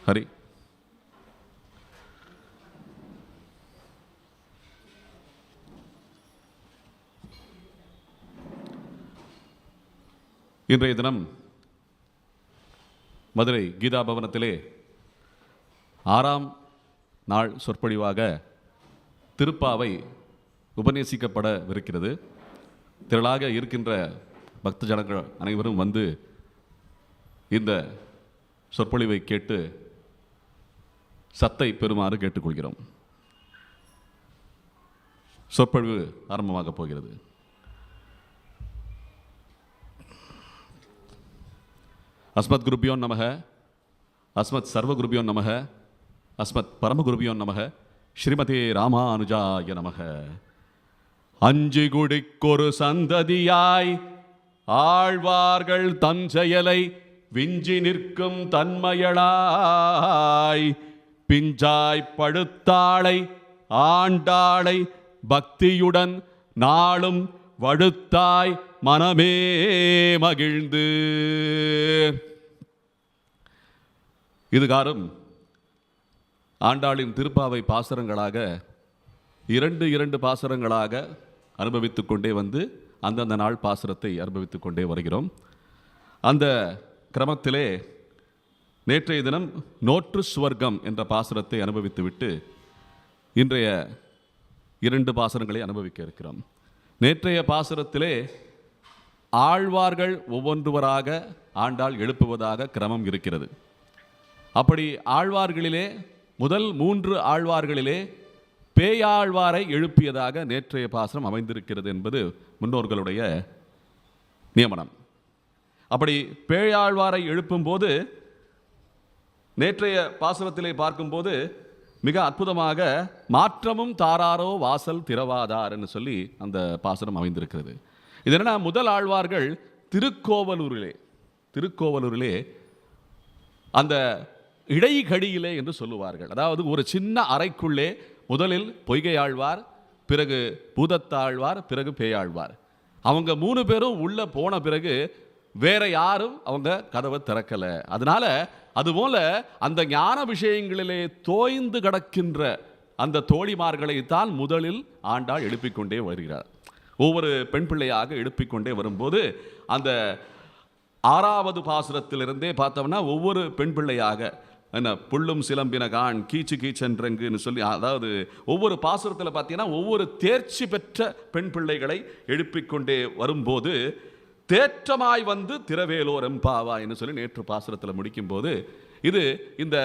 ஹரி. இன்றைய தினம் மதுரை கீதா பவனத்திலே 6ஆம் நாள் சொற்பொழிவாக திருப்பாவை உபநேசிக்கப்படவிருக்கிறது. திரளாக இருக்கின்ற பக்த ஜனங்கள் அனைவரும் வந்து இந்த சொற்பொழிவை கேட்டு சத்தை பெறுமாறு கேட்டுக்கொள்கிறோம். சொற்பொழிவு ஆரம்பமாக போகிறது. அஸ்மத் குருபியோ நமக, அஸ்மத் சர்வ குருபியோ நமக, அஸ்மத் பரமகுருபியோ நமக, ஸ்ரீமதி ராமானுஜாய நமக. அஞ்சு குடிக்கொரு சந்ததியாய் ஆழ்வார்கள் தன் செயலை விஞ்சி நிற்கும் தன்மையளாய் பிஞ்சாய் படுத்தாளை ஆண்டாளை பக்தியுடன் நாளும் வடுத்தாய் மனமே மகிழ்ந்து. இதுகாரும் ஆண்டாளின் திருப்பாவை பாசுரங்களாக இரண்டு பாசுரங்களாக அனுபவித்துக் கொண்டே வந்து அந்தந்த நாள் பாசுரத்தை அனுபவித்துக் கொண்டே வருகிறோம். அந்த கிரமத்திலே நேற்றைய தினம் நோற்று சுவர்க்கம் என்ற பாசுரத்தை அனுபவித்துவிட்டு இன்றைய 2 பாசுரங்களை அனுபவிக்க இருக்கிறோம். நேற்றைய பாசுரத்திலே ஆழ்வார்கள் ஒவ்வொன்றுவராக ஆண்டாள் எழுப்புவதாக கிரமம் இருக்கிறது. அப்படி ஆழ்வார்களிலே முதல் 3 ஆழ்வார்களிலே பேயாழ்வாரை எழுப்பியதாக நேற்றைய பாசுரம் அமைந்திருக்கிறது என்பது முன்னோர்களுடைய நியமனம். அப்படி பேயாழ்வாரை எழுப்பும்போது நேற்றைய பாசுரத்திலே பார்க்கும்போது மிக அற்புதமாக மாற்றமும் தாராரோ வாசல் திறவாதார் என்று சொல்லி அந்த பாசுரம் அமைந்திருக்கிறது. இது என்னன்னா, முதல் ஆழ்வார்கள் திருக்கோவலூரிலே அந்த இடைகடியிலே என்று சொல்லுவார்கள். அதாவது ஒரு சின்ன அறைக்குள்ளே முதலில் பொய்கை ஆழ்வார், பிறகு பூதத்தாழ்வார், பிறகு பேயாழ்வார். அவங்க 3 பேரும் உள்ள போன பிறகு வேற யாரும் அவங்க கதவை திறக்கல. அதனால அதுபோல அந்த ஞான விஷயங்களிலே தோய்ந்து கிடக்கின்ற அந்த தோழிமார்களை தான் முதலில் ஆண்டாள் எழுப்பிக்கொண்டே வருகிறார். ஒவ்வொரு பெண் பிள்ளையாக எழுப்பிக்கொண்டே வரும்போது அந்த 6வது பாசுரத்திலிருந்தே பார்த்தோம்னா ஒவ்வொரு பெண் பிள்ளையாக என்ன புள்ளும் சிலம்பின கான் கீச்சு கீச்சென்றங்குன்னு சொல்லி, அதாவது ஒவ்வொரு பாசுரத்தில் பார்த்தீங்கன்னா ஒவ்வொரு தேர்ச்சி பெற்ற பெண் பிள்ளைகளை எழுப்பிக்கொண்டே வரும்போது தேற்றமாய் வந்து திரவேலோர் எம்பாவாய்ன்னு சொல்லி நேற்று பாசுரத்தில் முடிக்கும்போது இது இந்த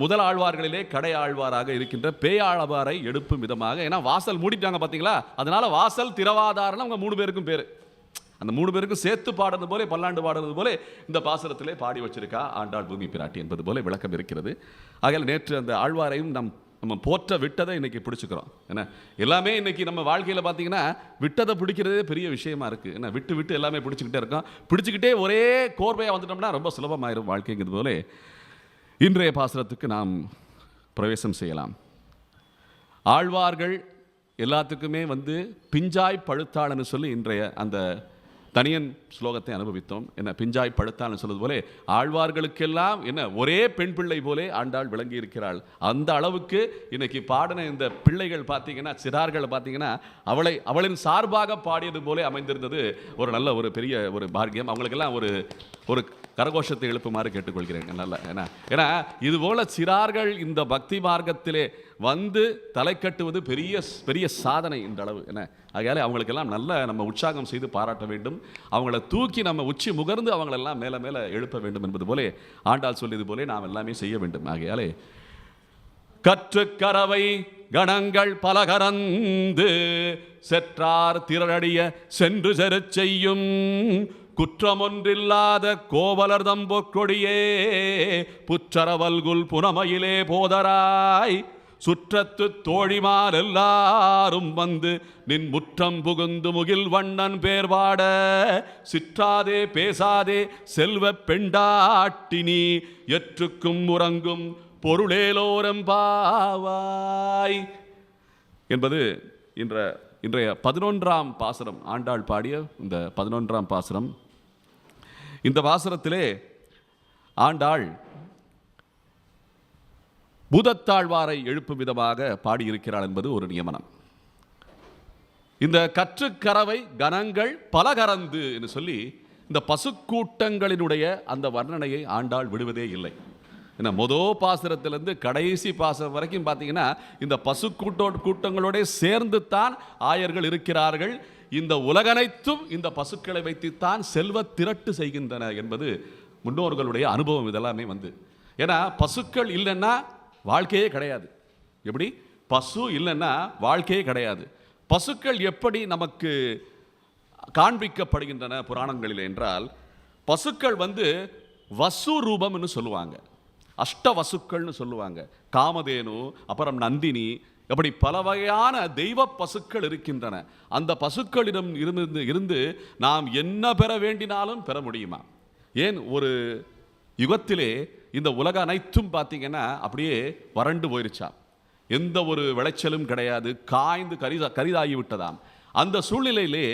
முதல் ஆழ்வார்களிலே கடை ஆழ்வாராக இருக்கின்ற பேயாழ்வாரை எழுப்பும் விதமாக, ஏன்னா வாசல் மூடிட்டாங்க பார்த்தீங்களா, அதனால வாசல் திறவாதாரன்னு அவங்க 3 பேருக்கும் பேர். அந்த 3 பேருக்கும் சேர்த்து பாடுறது போல பல்லாண்டு பாடுறது போல இந்த பாசுரத்திலே பாடி வச்சிருக்கா ஆண்டாள் பூமி பிராட்டி என்பது போல விளக்கம் இருக்கிறது. ஆகையால் நேற்று அந்த ஆழ்வாரையும் நம்ம போற்ற விட்டதை இன்னைக்கு பிடிச்சிக்கிறோம். ஏன்னா எல்லாமே இன்னைக்கு நம்ம வாழ்க்கையில் பார்த்தீங்கன்னா விட்டதை பிடிக்கிறதே பெரிய விஷயமா இருக்குது. ஏன்னா விட்டு எல்லாமே பிடிச்சிக்கிட்டே இருக்கோம். பிடிச்சிக்கிட்டே ஒரே கோர்வையாக வந்துட்டோம்னா ரொம்ப சுலபமாயிரும் வாழ்க்கைங்கிறது போல இன்றைய பாசுரத்துக்கு நாம் பிரவேசம் செய்யலாம். ஆழ்வார்கள் எல்லாத்துக்குமே வந்து பிஞ்சாய் பழுத்தாள்னு சொல்லி இன்றைய அந்த தனியன் ஸ்லோகத்தை அனுபவித்தோம். என்ன பிஞ்சாய் பழுத்தாள்னு சொல்வது போல ஆழ்வார்களுக்கெல்லாம் என்ன ஒரே பெண் பிள்ளை போலே ஆண்டாள் விளங்கி இருக்கிறாள். அந்த அளவுக்கு இன்னைக்கு பாடின இந்த பிள்ளைகள் பார்த்தீங்கன்னா, சிறார்கள் பார்த்தீங்கன்னா அவளின் சார்பாக பாடியது போல அமைந்திருந்தது. ஒரு நல்ல ஒரு பெரிய ஒரு பாக்கியம். அவங்களுக்கெல்லாம் ஒரு கரகோஷத்தை எழுப்புமாறு கேட்டுக்கொள்கிறேன். நல்ல ஏன்னா இது போல சிறார்கள் இந்த பக்தி மார்க்கத்திலே வந்து தலை கட்டுவது பெரிய சாதனை இந்த அளவு. என்ன ஆகையாலே அவங்களுக்கெல்லாம் நல்ல நம்ம உற்சாகம் செய்து பாராட்ட வேண்டும். அவங்கள தூக்கி நம்ம உச்சி முகர்ந்து அவங்களெல்லாம் மேலே மேலே எழுப்ப வேண்டும் என்பது போலே ஆண்டாள் சொல்லியது போலே நாம் எல்லாமே செய்ய வேண்டும். ஆகையாலே கற்று கரவை கணங்கள் பலகரந்து செற்றார் திரளடிய சென்று செருச் செய்யும் குற்றமொன்றில்லாத கோவலர் தம்பொக்கொடியே புற்றரவல்குல் புனமையிலே போதராய் சுற்றத்து தோழிமார் எல்லாரும் வந்து நின் முற்றம் புகுந்து முகில் வண்ணன் பேர் பாட சிற்றாதே பேசாதே செல்வ பெண்டாட்டினி எற்றுக்கும் உறங்கும் பொருளேலோரம்பாவாய் என்பது இன்றைய 11ஆம் பாசுரம். ஆண்டாள் பாடிய இந்த 11ஆம் பாசுரம். இந்த பாசுரத்திலே ஆண்டாள் பூதத்தாழ்வாரை எழுப்பும் விதமாக பாடியிருக்கிறாள் என்பது ஒரு நியமனம். இந்த கற்றுக்கறவை கணங்கள் பல கறந்து என்று சொல்லி இந்த பசுக்கூட்டங்களினுடைய அந்த வர்ணனையை ஆண்டாள் விடுவதே இல்லை. ஏன்னா பாசுரத்திலிருந்து கடைசி பாசுரம் வரைக்கும் பார்த்தீங்கன்னா இந்த கூட்டங்களோட சேர்ந்து தான் ஆயர்கள் இருக்கிறார்கள். இந்த உலகனைத்தும் இந்த பசுக்களை வைத்துத்தான் செல்வ திரட்டு செய்கின்றன என்பது முன்னோர்களுடைய அனுபவம். இதெல்லாமே ஏன்னா பசுக்கள் இல்லைன்னா வாழ்க்கையே கிடையாது. எப்படி பசு இல்லைன்னா வாழ்க்கையே கிடையாது. பசுக்கள் எப்படி நமக்கு காண்பிக்கப்படுகின்றன புராணங்களில் என்றால், பசுக்கள் வசு ரூபம்னு சொல்லுவாங்க, அஷ்ட வசுக்கள்னு சொல்லுவாங்க. காமதேனு, அப்புறம் நந்தினி, அப்படி பல வகையான தெய்வ பசுக்கள் இருக்கின்றன. அந்த பசுக்களிடம் இருந்து நாம் என்ன பெற வேண்டினாலும் பெற முடியுமா? ஏன் ஒரு யுகத்திலே இந்த உலக அனைத்தும் பார்த்தீங்கன்னா அப்படியே வறண்டு போயிருச்சாம். எந்த ஒரு விளைச்சலும் கிடையாது, காய்ந்து கரிதாகி விட்டதாம். அந்த சூழ்நிலையிலே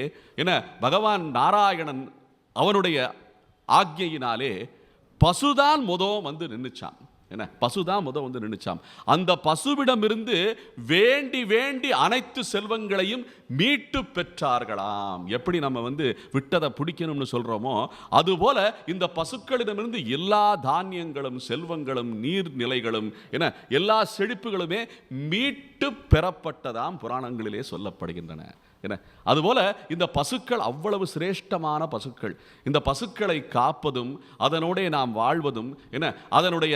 என்ன பகவான் நாராயணன் அவனுடைய ஆக்ஞையினாலே பசுதான் நின்னுச்சாம். என்ன பசுதான் நின்னுச்சாம். அந்த பசுவிடமிருந்து வேண்டி வேண்டி அனைத்து செல்வங்களையும் மீட்டு பெற்றார்களாம். எப்படி நம்ம விட்டதை பிடிக்கணும்னு சொல்றோமோ அதுபோல இந்த பசுக்களிடமிருந்து எல்லா தானியங்களும் செல்வங்களும் நீர்நிலைகளும் என எல்லா செழிப்புகளுமே மீட்டு பெறப்பட்டதாம் புராணங்களிலே சொல்லப்படுகின்றன. என்ன அதுபோல இந்த பசுக்கள் அவ்வளவு சிரேஷ்டமான பசுக்கள். இந்த பசுக்களை காப்பதும் அதனோட நாம் வாழ்வதும் என்ன அதனுடைய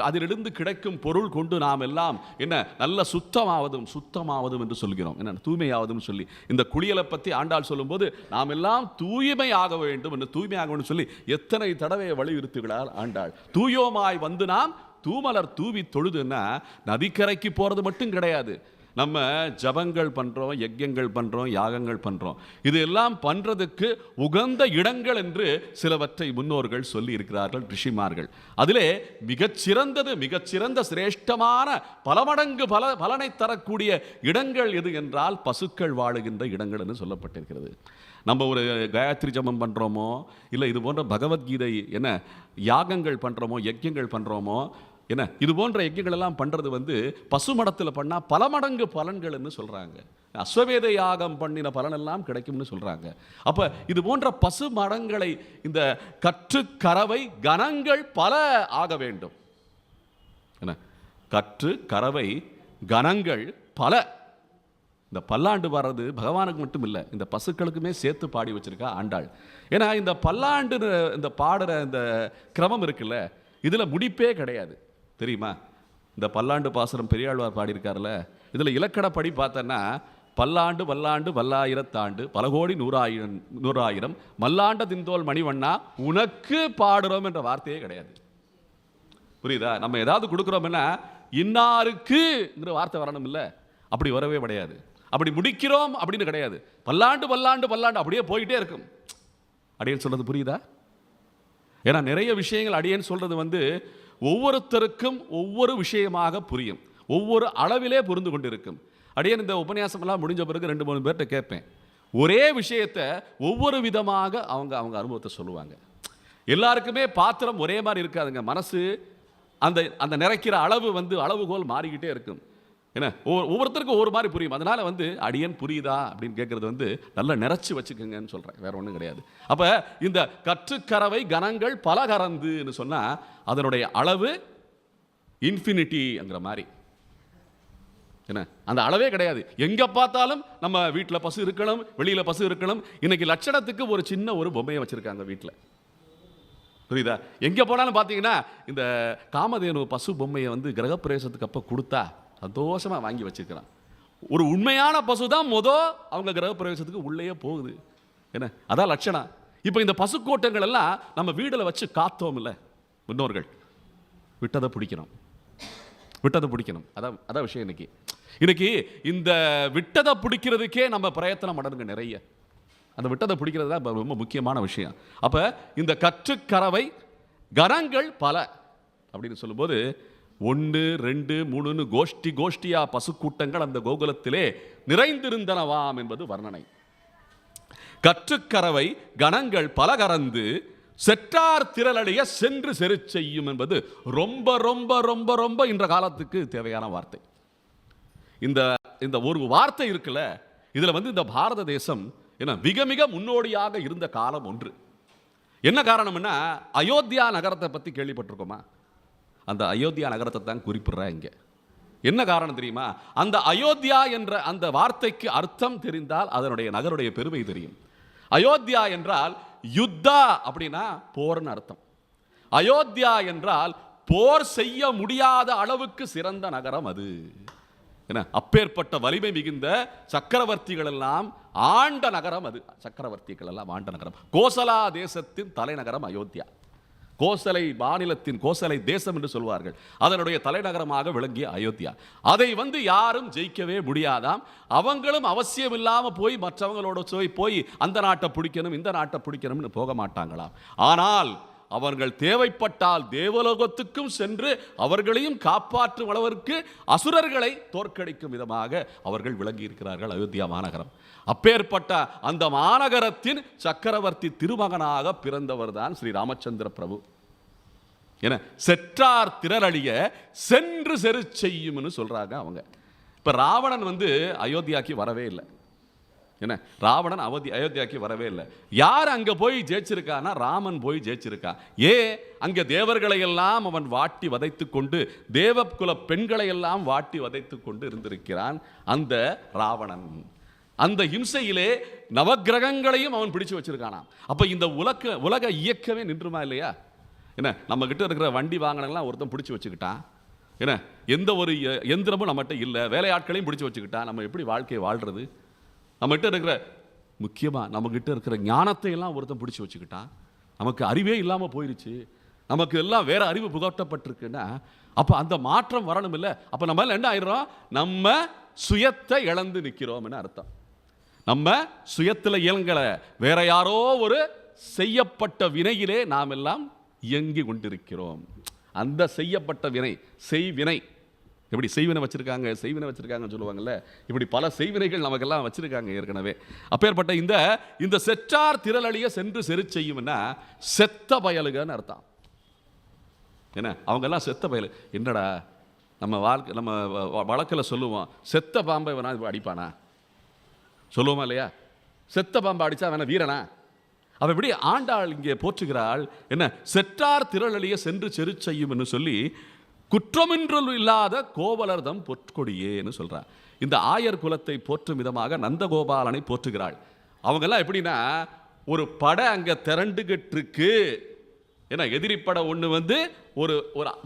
அதிலிருந்து கிடைக்கும் பொருள் கொண்டு நாம் எல்லாம் என்ன நல்ல சுத்தமாவதும் என்று சொல்கிறோம். என்ன தூய்மையாவதும் சொல்லி இந்த குளியலை பற்றி ஆண்டாள் சொல்லும்போது நாம் எல்லாம் தூய்மையாக வேண்டும் என்று தூய்மையாக வேண்டும் சொல்லி எத்தனை தடவை வலியுறுத்துகிறாள் ஆண்டாள். தூயோமாய் நாம் தூமலர் தூவி தொழுதுன்னா நதிக்கரைக்கு போறது மட்டும் கிடையாது. நம்ம ஜபங்கள் பண்ணுறோம், யஜ்யங்கள் பண்ணுறோம், யாகங்கள் பண்ணுறோம். இது எல்லாம் பண்ணுறதுக்கு உகந்த இடங்கள் என்று சிலவற்றை முன்னோர்கள் சொல்லி இருக்கிறார்கள் ரிஷிமார்கள். அதிலே மிகச்சிறந்த சிரேஷ்டமான பல மடங்கு பலனை தரக்கூடிய இடங்கள் எது என்றால் பசுக்கள் வாழுகின்ற இடங்கள் என்று சொல்லப்பட்டிருக்கிறது. நம்ம ஒரு காயத்ரி ஜபம் பண்ணுறோமோ இல்லை இது போன்ற பகவத்கீதை என்ன யாகங்கள் பண்ணுறோமோ யஜ்யங்கள் பண்ணுறோமோ என்ன இது போன்ற யஜ்யங்கள் எல்லாம் பண்றது பசுமடத்தில் பண்ணா பல மடங்கு பலன்கள்னு சொல்றாங்க. அஸ்வமேத யாகம் பண்ணின பலன் எல்லாம் கிடைக்கும்னு சொல்றாங்க. அப்ப இது போன்ற பசு மடங்களை இந்த கறவை கணங்கள் பல ஆக வேண்டும். என்ன கறவை கணங்கள் பல. இந்த பல்லாண்டு வர்றது பகவானுக்கு மட்டும் இல்லை, இந்த பசுக்களுக்குமே சேர்த்து பாடி வச்சிருக்கா ஆண்டாள். ஏன்னா இந்த பல்லாண்டு இந்த பாடுற இந்த கிரமம் இருக்குல்ல, இதுல முடிப்பே கிடையாது தெரியுமா? இந்த பல்லாண்டு பாசுரம் பெரியாழ்வார் பாடியிருக்காருல, இதில் இலக்கணப்படி பார்த்தோன்னா பல்லாண்டு வல்லாண்டு வல்லாயிரத்தாண்டு பல கோடி நூறாயிரம் மல்லாண்ட தின்தோல் மணிவண்ணா உனக்கு பாடுறோம் என்ற வார்த்தையே கிடையாது. புரியுதா? நம்ம ஏதாவது கொடுக்குறோம்னா இன்னாருக்குங்கிற வார்த்தை வரணும் இல்லை, அப்படி வரவே கிடையாது. அப்படி முடிக்கிறோம் அப்படின்னு கிடையாது. பல்லாண்டு வல்லாண்டு வல்லாண்டு அப்படியே போயிட்டே இருக்கும். அடியேன் சொல்றது புரியுதா? ஏன்னா நிறைய விஷயங்கள் அடியேன் சொல்றது ஒவ்வொருத்தருக்கும் ஒவ்வொரு விஷயமாக புரியும், ஒவ்வொரு அளவிலே புரிந்து கொண்டிருக்கும். அடியேன் இந்த உபன்யாசமெல்லாம் முடிஞ்ச பிறகு 2-3 பேர்கிட்ட கேட்பேன். ஒரே விஷயத்தை ஒவ்வொரு விதமாக அவங்க அனுபவத்தை சொல்லுவாங்க. எல்லாருக்குமே பாத்திரம் ஒரே மாதிரி இருக்காதுங்க. மனசு அந்த நிறைக்கிற அளவு அளவுகோல் மாறிக்கிட்டே இருக்கும். என்ன ஒவ்வொருத்தருக்கும் ஒவ்வொரு மாதிரி புரியும். அதனால அடியேன் புரியுதா அப்படின்னு கேட்கறது நல்லா நிறைச்சு வச்சுக்கோங்கன்னு சொல்றேன், வேற ஒன்றும் கிடையாது. அப்ப இந்த கற்றுக்கறவை கணங்கள் பல கறந்துன்னு சொன்னா அதனுடைய அளவு இன்ஃபினிட்டிங்கிற மாதிரி. என்ன அந்த அளவே கிடையாது. எங்க பார்த்தாலும் நம்ம வீட்டில் பசு இருக்கணும், வெளியில பசு இருக்கணும். இன்னைக்கு லட்சணத்துக்கு ஒரு சின்ன ஒரு பொம்மையை வச்சிருக்காங்க வீட்டில். புரியுதா? எங்க போனாலும் பார்த்தீங்கன்னா இந்த காமதேனு பசு பொம்மையை கிரகப்பிரவேசத்துக்கு அப்போ கொடுத்தா சந்தோஷமா வாங்கி வச்சிருக்கிறான். ஒரு உண்மையான பசு தான் அவங்க கிரகப்பிரவேசத்துக்கு உள்ளே போகுது. என்ன அதான் லட்சணம். இப்போ இந்த பசுக்கோட்டங்கள் எல்லாம் நம்ம வீட்டில் வச்சு காத்தோம் இல்லை முன்னோர்கள், விட்டதை பிடிக்கணும். அதான் விஷயம். இன்னைக்கு இந்த விட்டதை பிடிக்கிறதுக்கே நம்ம பிரயத்தனம் பண்ணணுங்க நிறைய. அந்த விட்டதை பிடிக்கிறது தான் ரொம்ப முக்கியமான விஷயம். அப்ப இந்த கற்றுக்கறவை கணங்கள் பல அப்படின்னு சொல்லும்போது 1, 2, 3 கோஷ்டியா பசுக்கூட்டங்கள் அந்த கோகுலத்திலே நிறைந்திருந்தனவாம் என்பது வர்ணனை. கற்றுக்கறவை கணங்கள் பல கறந்து செற்றார் திரளழிய சென்று செரு செய்யும் என்பது ரொம்ப ரொம்ப ரொம்ப ரொம்ப இன்ற காலத்துக்கு தேவையான வார்த்தை. இந்த இந்த ஒரு வார்த்தை இருக்குல்ல, இதுல இந்த பாரத தேசம் மிக மிக முன்னோடியாக இருந்த காலம் ஒன்று. என்ன காரணம்னா, அயோத்தியா நகரத்தை பத்தி கேள்விப்பட்டிருக்கோமா? அந்த அயோத்தியா நகரத்தை தான் குறிப்பிடுறேன் இங்க. என்ன காரணம் தெரியுமா? அந்த அயோத்தியா என்ற அந்த வார்த்தைக்கு அர்த்தம் தெரிந்தால் அதனுடைய நகருடைய பெருமை தெரியும். அயோத்தியா என்றால் யுத்தா அப்படின்னா போர்னு அர்த்தம். அயோத்தியா என்றால் போர் செய்ய முடியாத அளவுக்கு சிறந்த நகரம் அது. அப்பேற்பட்ட வலிமை மிகுந்த சக்கரவர்த்திகள் எல்லாம் ஆண்ட நகரம் அது. சக்கரவர்த்திகள் எல்லாம் ஆண்ட நகரம். கோசலா தேசத்தின் தலைநகரம் அயோத்தியா. கோசலை மாநிலத்தின் கோசலை தேசம் என்று சொல்வார்கள். அதனுடைய தலைநகரமாக விளங்கிய அயோத்தியா. அதை யாரும் ஜெயிக்கவே முடியாதாம். அவங்களும் அவசியம் இல்லாம போய் மற்றவங்களோட போய் அந்த நாட்டை பிடிக்கணும் இந்த நாட்டை பிடிக்கணும்னு போக மாட்டாங்களாம். ஆனால் அவர்கள் தேவைப்பட்டால் தேவலோகத்துக்கும் சென்று அவர்களையும் காப்பாற்றும் அளவிற்கு அசுரர்களை தோற்கடிக்கும் விதமாக அவர்கள் விளங்கி இருக்கிறார்கள் அயோத்தியா மாநகரம். அப்பேற்பட்ட அந்த மாநகரத்தின் சக்கரவர்த்தி திருமகனாக பிறந்தவர் தான் ஸ்ரீ ராமச்சந்திர பிரபு. என செற்றார் திரளழிய சென்று செரு செய்யும்னு சொல்றாங்க அவங்க. இப்ப ராவணன் அயோத்தியாக்கு வரவே இல்லை. என்ன, ராவணன் அயோத்தியாக்கு வரவே இல்லை. யார் அங்க போய் ஜெயிச்சிருக்கானா? ராமன் போய் ஜெயிச்சிருக்கான். அங்க தேவர்களை எல்லாம் அவன் வாட்டி வதைத்து கொண்டு, தேவகுல பெண்களை எல்லாம் வாட்டி வதைத்து கொண்டு இருந்திருக்கிறான் அந்த ராவணன். அந்த ஹிம்சையிலே நவக்கிரகங்களையும் அவன் பிடிச்சு வச்சிருக்கானாம். அப்ப இந்த உலக இயக்கமே நின்றுமா இல்லையா? என்ன, நம்ம கிட்ட இருக்கிற வண்டி வாகனங்கள்லாம் ஒருத்தன் பிடிச்சு வச்சுக்கிட்டான். என்ன, எந்த ஒரு எந்திரமும் நம்மகிட்ட இல்லை, வேலையாட்களையும் பிடிச்சு வச்சுக்கிட்டான். நம்ம எப்படி வாழ்க்கையை வாழ்றது? நம்மகிட்ட இருக்கிற முக்கியமாக நம்மகிட்ட இருக்கிற ஞானத்தை எல்லாம் ஒருத்தன் பிடிச்சி வச்சுக்கிட்டான். நமக்கு அறிவே இல்லாமல் போயிடுச்சு. நமக்கு எல்லாம் வேற அறிவு புகட்டப்பட்டிருக்குன்னா அப்போ அந்த மாற்றம் வரணும் இல்லை? அப்போ நம்ம என்ன ஆயிடுறோம்? நம்ம சுயத்தை இழந்து நிற்கிறோம்னு அர்த்தம். நம்ம சுயத்தில் இயங்கலை, வேற யாரோ ஒரு செய்யப்பட்ட வினையிலே நாம் எல்லாம் இயங்கி கொண்டிருக்கிறோம். அந்த செய்யப்பட்ட வினை செய்வினை. எப்படி செய்வினை வச்சிருக்காங்கன்னு சொல்லுவாங்கல்ல, இப்படி பல செய்வினைகள் நமக்கெல்லாம் வச்சிருக்காங்க ஏற்கனவே. அப்பேற்பட்ட இந்த செற்றார் திரளழிய சென்று செரு செய்யும்னா செத்த பயலுகன்னு அர்த்தம். என்ன, அவங்க எல்லாம் செத்த பயலு. என்னடா நம்ம வாழ்க்கை, நம்ம வழக்கில் சொல்லுவோம், செத்த பாம்பை வேணா அடிப்பானா சொல்லுவோமா இல்லையா? செத்த பாம்பை அடிச்சா வேணா வீரனா? அவ எப்படி ஆண்டாள் இங்கே போற்றுகிறாள். என்ன, செற்றார் திரளழிய சென்று செரு செய்யும் சொல்லி குற்றமின்றும் இல்லாத கோவலர்தம் பொற்கொடியேன்னு சொல்றார். இந்த ஆயர் குலத்தை போற்றும் விதமாக நந்தகோபாலனை போற்றுகிறாள். அவங்க எல்லாம் எப்படின்னா, ஒரு படை அங்க திரண்டுகிட்டு இருக்கு. ஏன்னா எதிரி படை ஒன்று ஒரு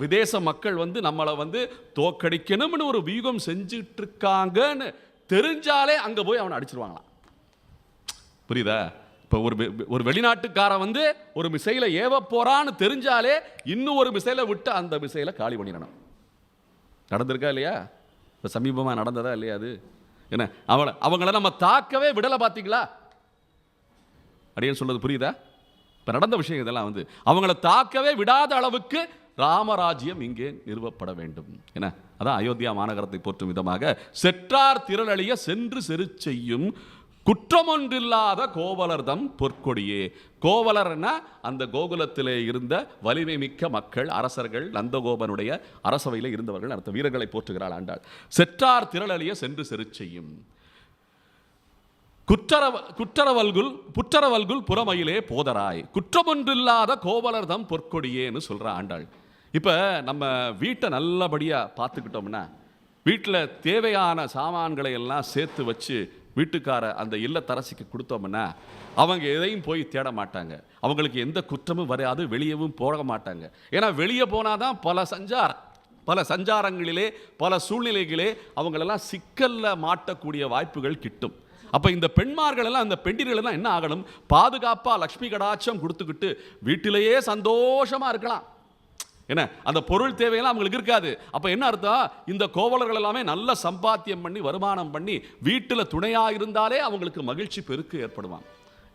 விதேச மக்கள் நம்மளை தோக்கடிக்கணும்னு ஒரு வியூகம் செஞ்சுட்டு இருக்காங்கன்னு தெரிஞ்சாலே அங்க போய் அவனை அடிச்சிருவாங்களாம். புரியுதா? இப்போ ஒரு வெளிநாட்டுக்காரன் ஒரு மிசைலை ஏவ போறான்னு தெரிஞ்சாலே இன்னும் ஒரு மிசைலை விட்டு அந்த மிசைலை காலி பண்ணிடணும். நடந்திருக்கா இல்லையா? இப்போ சமீபமாக நடந்ததா இல்லையா? அது என்ன, அவங்கள நம்ம தாக்கவே விடலை. பார்த்தீங்களா அப்படின்னு சொல்றது புரியுதா? இப்போ நடந்த விஷயம் இதெல்லாம் அவங்கள தாக்கவே விடாத அளவுக்கு ராமராஜ்யம் இங்கே நிறுவப்பட வேண்டும். என்ன, அதான் அயோத்தியா மாநகரத்தை போற்றும் விதமாக செற்றார் திரளழிய சென்று செரு செய்யும் குற்றமொன்றில்லாத கோவலர்தம் பொற்கொடியே. கோவலர்னா அந்த கோகுலத்திலே இருந்த வலிமை மிக்க மக்கள், அரசர்கள், நந்தகோபனுடைய அரசவையில் இருந்தவர்கள் அடுத்த வீரர்களை போற்றுகிறாள் ஆண்டாள். செற்றார் திரளழிய சென்று செரு செய்யும் புற்றரவல்குல் புறமயிலே போதராய் குற்றமொன்றில்லாத கோவலர்தம் பொற்கொடியேன்னு சொல்ற ஆண்டாள். இப்ப நம்ம வீட்டை நல்லபடியா பார்த்துக்கிட்டோம்னா, வீட்டில் தேவையான சாமான்களை எல்லாம் சேர்த்து வச்சு வீட்டுக்கார அந்த இல்லத்தரசிக்கு கொடுத்தோம்னா அவங்க எதையும் போய் தேட மாட்டாங்க. அவங்களுக்கு எந்த குற்றமும் வராது, வெளியவும் போக மாட்டாங்க. ஏன்னா வெளியே போனாதான் பல சஞ்சாரங்களிலே பல சூழ்நிலைகளே அவங்களெல்லாம் சிக்கல்ல மாட்டக்கூடிய வாய்ப்புகள் கிட்டும். அப்ப இந்த பெண்மார்கள் எல்லாம், அந்த பெண்டிர்கள் எல்லாம் என்ன ஆகணும்? பாதுகாப்பா லக்ஷ்மி கடாட்சம் கொடுத்துக்கிட்டு வீட்டிலேயே சந்தோஷமா இருக்கலாம். என்ன, அந்த பொருள் தேவையெல்லாம் அவங்களுக்கு இருக்காது. அப்ப என்ன அர்த்தம்? இந்த கோவலர்கள் எல்லாமே நல்ல சம்பாத்தியம் பண்ணி வருமானம் பண்ணி வீட்டில் துணையா இருந்தாலே அவங்களுக்கு மகிழ்ச்சி பெருக்கு ஏற்படுவான்.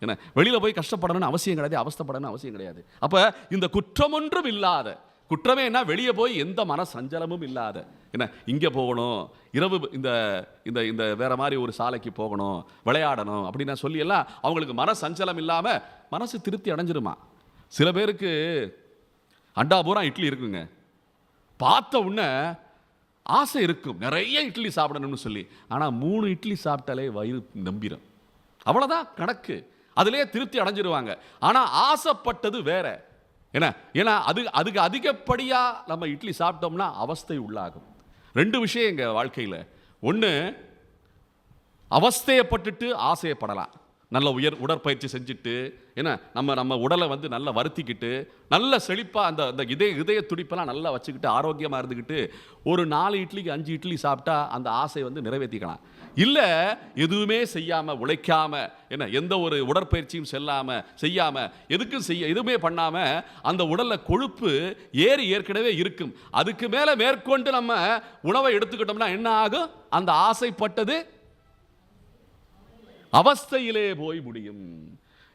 என்ன, வெளியில போய் கஷ்டப்படணும்னு அவசியம் கிடையாது, அவஸ்தைப்படணும்னு அவசியம் கிடையாது. அப்ப இந்த குற்றமொன்றும் இல்லாத, குற்றமே என்ன, வெளியே போய் எந்த மன சஞ்சலமும் இல்லாத, என்ன இங்கே போகணும், இரவு இந்த இந்த இந்த வேற மாதிரி ஒரு சாலைக்கு போகணும், விளையாடணும் அப்படின்னு சொல்லி எல்லாம் அவங்களுக்கு மன சஞ்சலம் இல்லாம மனசு திருப்தி அடைஞ்சிருமா. சில பேருக்கு அண்டா பூரா இட்லி இருக்குங்க, பார்த்த உடனே ஆசை இருக்கும் நிறைய இட்லி சாப்பிடணும்னு சொல்லி. ஆனால் 3 இட்லி சாப்பிட்டாலே வயிறு நம்பிடும், அவ்வளோதான் கணக்கு, அதிலே திருப்தி அடைஞ்சிருவாங்க. ஆனால் ஆசைப்பட்டது வேற. ஏன்னா அதுக்கு அதிகப்படியாக நம்ம இட்லி சாப்பிட்டோம்னா அவஸ்தை உள்ளாகும். 2 விஷயம் எங்கள் வாழ்க்கையில். ஒன்று, அவஸ்தையப்பட்டுட்டு ஆசையப்படலாம். நல்ல உடற்பயிற்சி செஞ்சுட்டு நம்ம உடலை நல்லா வருத்திக்கிட்டு நல்ல செழிப்பாக அந்த இதய துடிப்பெல்லாம் நல்லா வச்சுக்கிட்டு ஆரோக்கியமாக இருந்துக்கிட்டு ஒரு 4 இட்லிக்கு 5 இட்லி சாப்பிட்டா அந்த ஆசை நிறைவேற்றிக்கலாம். இல்லை, எதுவுமே செய்யாமல் உழைக்காமல் எந்த ஒரு உடற்பயிற்சியும் செய்யாமல் எதுவுமே பண்ணாமல் அந்த உடலில் கொழுப்பு ஏற்கனவே இருக்கும். அதுக்கு மேலே மேற்கொண்டு நம்ம உணவை எடுத்துக்கிட்டோம்னா என்ன ஆகும்? அந்த ஆசைப்பட்டது அவஸ்தையிலே போய் முடியும்.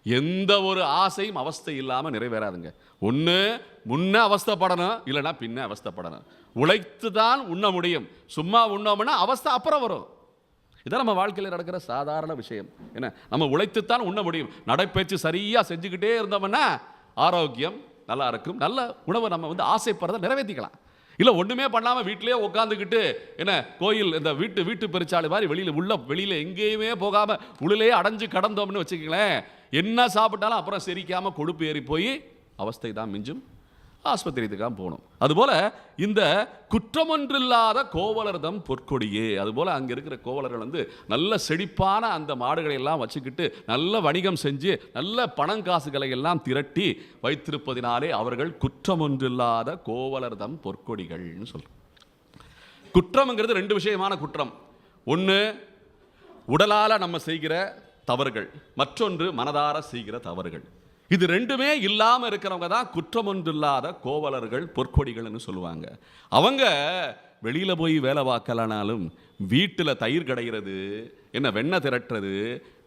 எந்த ஒரு ஆசையும் அவஸ்தை இல்லாமல் நிறைவேறாதுங்க. ஒன்று முன்ன அவஸ்தைப்படணும், இல்லைன்னா பின்ன அவஸ்தைப்படணும். உழைத்து தான் உண்ண முடியும். சும்மா உண்ணோம்னா அவஸ்தை அப்புறம் வரும். இதான் நம்ம வாழ்க்கையில் நடக்கிற சாதாரண விஷயம். நம்ம உழைத்துத்தான் உண்ண முடியும். நடைப்பயிற்சி சரியாக செஞ்சுக்கிட்டே இருந்தோம்னா ஆரோக்கியம் நல்லா இருக்கும். நல்ல உணவை நம்ம ஆசைப்படுறதை நிறைவேற்றிக்கலாம். இல்லை, ஒன்றுமே பண்ணாமல் வீட்டிலே உட்காந்துக்கிட்டு கோயில் இந்த வீட்டு பெருச்சாளி மாதிரி வெளியில் எங்கேயுமே போகாமல் உள்ளே அடைஞ்சு கடந்தோம்னு வச்சுக்கங்களேன், என்ன சாப்பிட்டாலும் அப்புறம் செரிக்காமல் கொழுப்பு ஏறி போய் அவஸ்தை தான் மிஞ்சும், ஆஸ்பத்திரிக்கு தான் போகணும். அதுபோல் இந்த குற்றமொன்றில்லாத கோவலர்தம் பொற்கொடியே, அதுபோல் அங்கே இருக்கிற கோவலர்கள் நல்ல செழிப்பான அந்த மாடுகளை எல்லாம் வச்சுக்கிட்டு நல்ல வணிகம் செஞ்சு நல்ல பணம் காசுகளை எல்லாம் திரட்டி வைத்திருப்பதினாலே அவர்கள் குற்றமொன்றில்லாத கோவலர்தம் பொற்கொடிகள்னு சொல்றோம். குற்றம்ங்கிறது 2 விஷயமான குற்றம். ஒன்று உடலால் நம்ம செய்கிற தவறுகள், மற்றொன்று மனதார செய்கிற தவறுகள். இது 2மே இல்லாமல் இருக்கிறவங்க தான் குற்றமொன்றில்லாத கோவலர்கள் பொற்கொடிகள்னு சொல்லுவாங்க. அவங்க வெளியில் போய் வேலை பார்க்கலனாலும் வீட்டில் தயிர் கடைகிறது, வெண்ணெய் திரட்டுறது,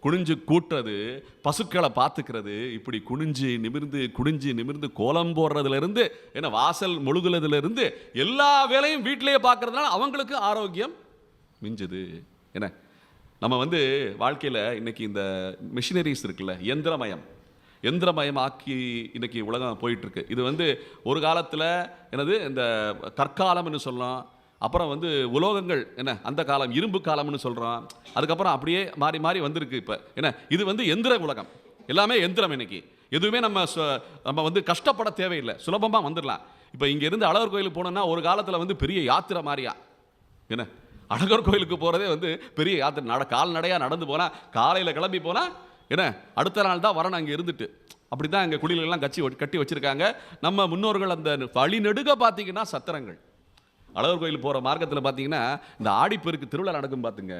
குனிஞ்சு கூட்டுறது, பசுக்களை பார்த்துக்கிறது, இப்படி குனிஞ்சு நிமிர்ந்து கோலம் போடுறதுலேருந்து வாசல் முழுகுறதுலேருந்து எல்லா வேலையும் வீட்டிலேயே பார்க்கறதுனால அவங்களுக்கு ஆரோக்கியம் மிஞ்சுது. நம்ம வாழ்க்கையில் இன்னைக்கு இந்த மிஷினரிஸ் இருக்குல்ல, எந்திரமயமாக்கி இன்னைக்கு உலகம் போயிட்டுருக்கு. இது ஒரு காலத்தில் இந்த கற்காலம்னு சொல்லலாம், அப்புறம் உலோகங்கள் அந்த காலம் இரும்பு காலம்னு சொல்கிறோம். அதுக்கப்புறம் அப்படியே மாறி மாறி வந்திருக்கு. இப்போ இது எந்திர உலகம், எல்லாமே எந்திரம். இன்னைக்கு எதுவுமே நம்ம கஷ்டப்பட தேவையில்லை, சுலபமாக வந்துடலாம். இப்போ இங்கேருந்து அழகர் கோயிலுக்கு போனோம்னா ஒரு காலத்தில் பெரிய யாத்திரை மாதிரியா அழகர் கோயிலுக்கு போகிறதே பெரிய யாத்திரை. கால்நடையாக நடந்து போனால், காலையில் கிளம்பி போனால் அடுத்த நாள் தான் வரணும் அங்கே இருந்துட்டு. அப்படி தான் அங்கே குடிலெல்லாம் கட்டி வச்சுருக்காங்க. நம்ம முன்னோர்கள் அந்த வழிநெடுக பார்த்தீங்கன்னா சத்திரங்கள். அழகர் கோயில் போகிற மார்க்கத்தில் பார்த்தீங்கன்னா இந்த ஆடிப்பெருக்கு திருவிழா நடக்கும் பார்த்துங்க.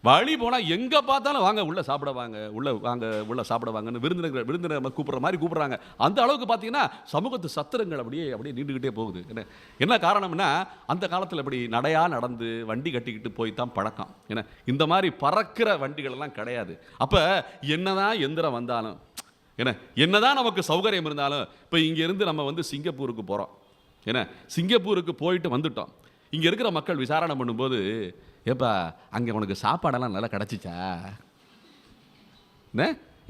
வழி போனால் எங்கே பார்த்தாலும் வாங்க உள்ளே சாப்பிட வாங்க, உள்ளே சாப்பிட வாங்கன்னு விருந்தினர் கூப்பிட்ற மாதிரி கூப்பிட்றாங்க. அந்த அளவுக்கு பார்த்தீங்கன்னா சமூகத்து சத்திரங்கள் அப்படியே நீண்டுக்கிட்டே போகுது. என்ன காரணம்னா அந்த காலத்தில் இப்படி நடந்து வண்டி கட்டிக்கிட்டு போய் தான் பழக்கம். இந்த மாதிரி பறக்கிற வண்டிகளெல்லாம் கிடையாது. அப்போ என்னதான் எந்திரம் வந்தாலும் என்னதான் நமக்கு சௌகரியம் இருந்தாலும், இப்போ இங்கேருந்து நம்ம சிங்கப்பூருக்கு போகிறோம். சிங்கப்பூருக்கு போயிட்டு வந்துட்டோம். இங்கே இருக்கிற மக்கள் விசாரணை பண்ணும்போது, ஏப்பா அங்கே உனக்கு சாப்பாடெல்லாம் நல்லா கிடச்சிச்சா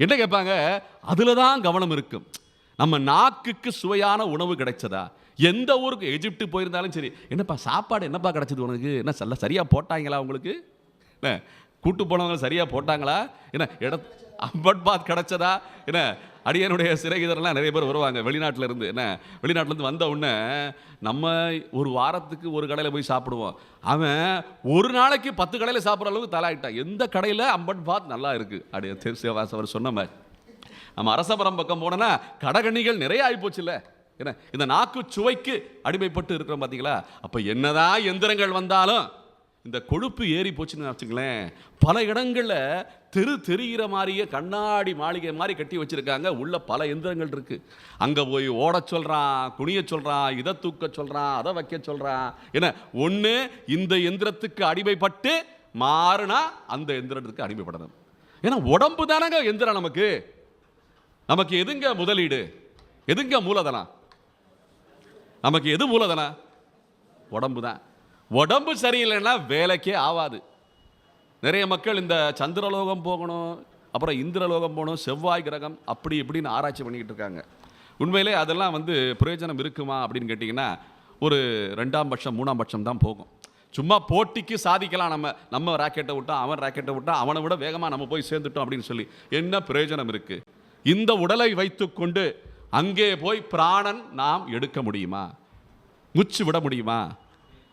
என்ன கேட்பாங்க. அதில் தான் கவனம் இருக்கும். நம்ம நாக்குக்கு சுவையான உணவு கிடைச்சதா? எந்த ஊருக்கு எஜிப்டு போயிருந்தாலும் சரி, என்னப்பா சாப்பாடு என்னப்பா கிடச்சிது உனக்கு, என்ன சரியாக போட்டாங்களா உங்களுக்கு, கூட்டு போனவங்க சரியாக போட்டாங்களா, அம்பட்பாத் கிடச்சதா? அடியனுடைய சிறைகிதரெல்லாம் நிறைய பேர் வருவாங்க வெளிநாட்டிலேருந்து. வெளிநாட்டிலேருந்து வந்த உடனே நம்ம ஒரு வாரத்துக்கு ஒரு கடையில் போய் சாப்பிடுவோம். அவன் ஒரு நாளைக்கு 10 கடையில் சாப்பிட்ற அளவுக்கு தலாயிட்டான். எந்த கடையில் அம்பட்பாத் நல்லா இருக்குது அப்படியே தேர்சிவாஸ் அவர் சொன்ன மாதிரி. நம்ம அரசபுரம் பக்கம் போனோன்னா கடகணிகள் நிறைய ஆகிப்போச்சு இல்லை. இந்த நாக்கு சுவைக்கு அடிமைப்பட்டு இருக்கிறோம் பார்த்தீங்களா. அப்போ என்னதான் எந்திரங்கள் வந்தாலும் இந்த கொழுப்பு ஏறி போச்சுன்னு வச்சுங்களேன். பல இடங்களில் தெரிகிற மாதிரியே கண்ணாடி மாளிகை மாதிரி கட்டி வச்சுருக்காங்க. உள்ள பல எந்திரங்கள் இருக்குது. அங்கே போய் ஓட சொல்கிறான், குனிய சொல்கிறான், இதை தூக்க சொல்கிறான், அதை வைக்க சொல்கிறான். ஒன்று இந்த எந்திரத்துக்கு அடிமைப்பட்டு மாறுனா அந்த எந்திரத்துக்கு அடிமைப்படணும். ஏன்னா உடம்பு தானங்க எந்திரம். நமக்கு எதுங்க முதலீடு, எதுங்க மூலதனம்? நமக்கு எது மூலதனம்? உடம்பு தான். உடம்பு சரியில்லைன்னா வேலைக்கே ஆகாது. நிறைய மக்கள் இந்த சந்திரலோகம் போகணும், அப்புறம் இந்திரலோகம் போகணும், செவ்வாய் கிரகம் அப்படி இப்படின்னு ஆராய்ச்சி பண்ணிக்கிட்டு இருக்காங்க. உண்மையிலே அதெல்லாம் வந்து பிரயோஜனம் இருக்குமா அப்படின்னு கேட்டிங்கன்னா ஒரு 2ஆம் பட்சம் 3ஆம் பட்சம் தான் போகும். சும்மா போட்டிக்கு சாதிக்கலாம், நம்ம ராக்கெட்டை விட்டோம், அவன் ராக்கெட்டை விட்டான், அவனை விட வேகமாக நம்ம போய் சேர்ந்துட்டோம் அப்படின்னு சொல்லி என்ன பிரயோஜனம் இருக்கு? இந்த உடலை வைத்துக்கொண்டு அங்கே போய் பிராணன் நாம் எடுக்க முடியுமா? முச்சு விட முடியுமா?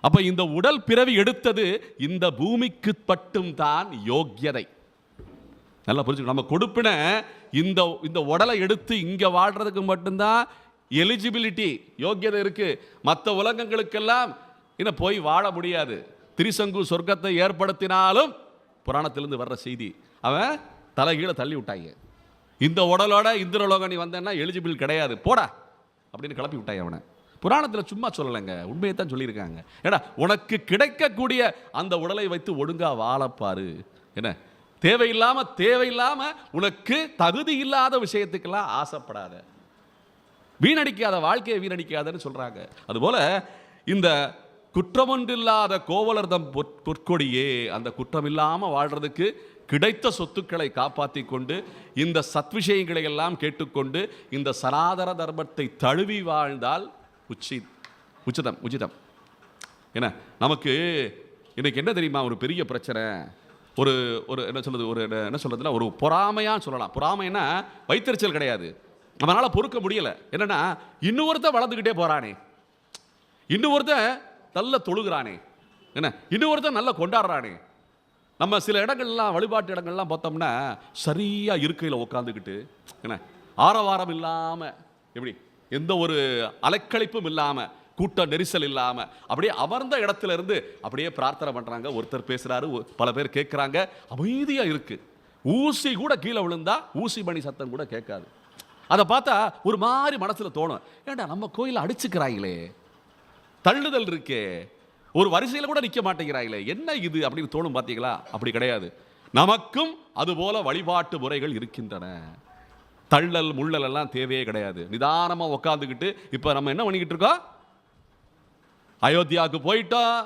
அப்ப இந்த உடல் பிறவி எடுத்தது இந்த பூமிக்கு மட்டும் தான் யோக்கியதை. நல்லா புரிஞ்சுக்கணும். நம்ம கொடுப்பின இந்த உடலை எடுத்து இங்க வாழ்றதுக்கு மட்டும்தான் எலிஜிபிலிட்டி, யோக்கியதை இருக்கு. மற்ற உலகங்களுக்கெல்லாம் இன்னும் போய் வாழ முடியாது. திரிசங்கு சொர்க்கத்தை ஏற்படுத்தினாலும் புராணத்திலிருந்து வர்ற செய்தி அவன் தலைகீழ தள்ளி விட்டாங்க. இந்த உடலோட இந்திரலோகம் நீ வந்தேன்னா எலிஜிபிள் கிடையாது, போடா அப்படின்னு கிளப்பி விட்டாங்க அவனை. புராணத்தில் சும்மா சொல்லலைங்க, உண்மையை தான் சொல்லியிருக்காங்க. ஏன்னா உனக்கு கிடைக்கக்கூடிய அந்த உடலை வைத்து ஒழுங்கா வாழப்பாரு. என்ன தேவையில்லாம உனக்கு தகுதி இல்லாத விஷயத்துக்கெல்லாம் ஆசைப்படாத, வீணடிக்காத, வாழ்க்கையை வீணடிக்காதன்னு சொல்றாங்க. அதுபோல இந்த குற்றமொன்றில்லாத கோவலர்தம் பொற்கொடியே, அந்த குற்றம் இல்லாமல் வாழ்றதுக்கு கிடைத்த சொத்துக்களை காப்பாற்றி கொண்டு இந்த சத்விஷயங்களை எல்லாம் கேட்டுக்கொண்டு இந்த சனாதன தர்மத்தை தழுவி வாழ்ந்தால் உச்சிதம். என்ன நமக்கு இன்னைக்கு என்ன தெரியுமா ஒரு பெரிய பிரச்சனை? ஒரு என்ன சொல்றதுன்னா ஒரு பொறாமையான்னு சொல்லலாம். பொறாமைன்னா வைத்தறிச்சல் கிடையாது, நம்மளால பொறுக்க முடியல. என்னன்னா இன்னொருத்த வளர்ந்துக்கிட்டே போறானே, இன்னொருத்த நல்ல தொழுகிறானே, என்ன இன்னொருத்த நல்ல கொண்டாடுறானே. நம்ம சில இடங்கள்லாம் வழிபாட்டு இடங்கள்லாம் பார்த்தோம்னா சரியா இருக்கையில் உட்காந்துக்கிட்டு என்ன ஆரவாரம் இல்லாமல், எப்படி எந்த ஒரு அலைக்கழிப்பும் இல்லாமல், கூட்ட நெரிசல் இல்லாமல் அப்படியே அமர்ந்த இடத்துல இருந்து அப்படியே பிரார்த்தனை பண்ணுறாங்க. ஒருத்தர் பேசுகிறாரு, பல பேர் கேட்குறாங்க, அமைதியாக இருக்கு. ஊசி கூட கீழே விழுந்தா ஊசி மணி சத்தம் கூட கேட்காது. அதை பார்த்தா ஒரு மாதிரி மனசில் தோணும், ஏண்டா நம்ம கோயிலை அடிச்சுக்கிறாங்களே, தள்ளுதல் இருக்கே, ஒரு வரிசையில் கூட நிற்க மாட்டேங்கிறாங்களே, என்ன இது அப்படின்னு தோணும். பார்த்தீங்களா? அப்படி கிடையாது. நமக்கும் அதுபோல வழிபாட்டு முறைகள் இருக்கின்றன. தள்ளல் முள்ளல் எல்லாம் தேவையே கிடையாது. நிதானமாக உட்காந்துக்கிட்டு இப்போ நம்ம என்ன பண்ணிக்கிட்டு இருக்கோம்? அயோத்தியாவுக்கு போயிட்டோம்,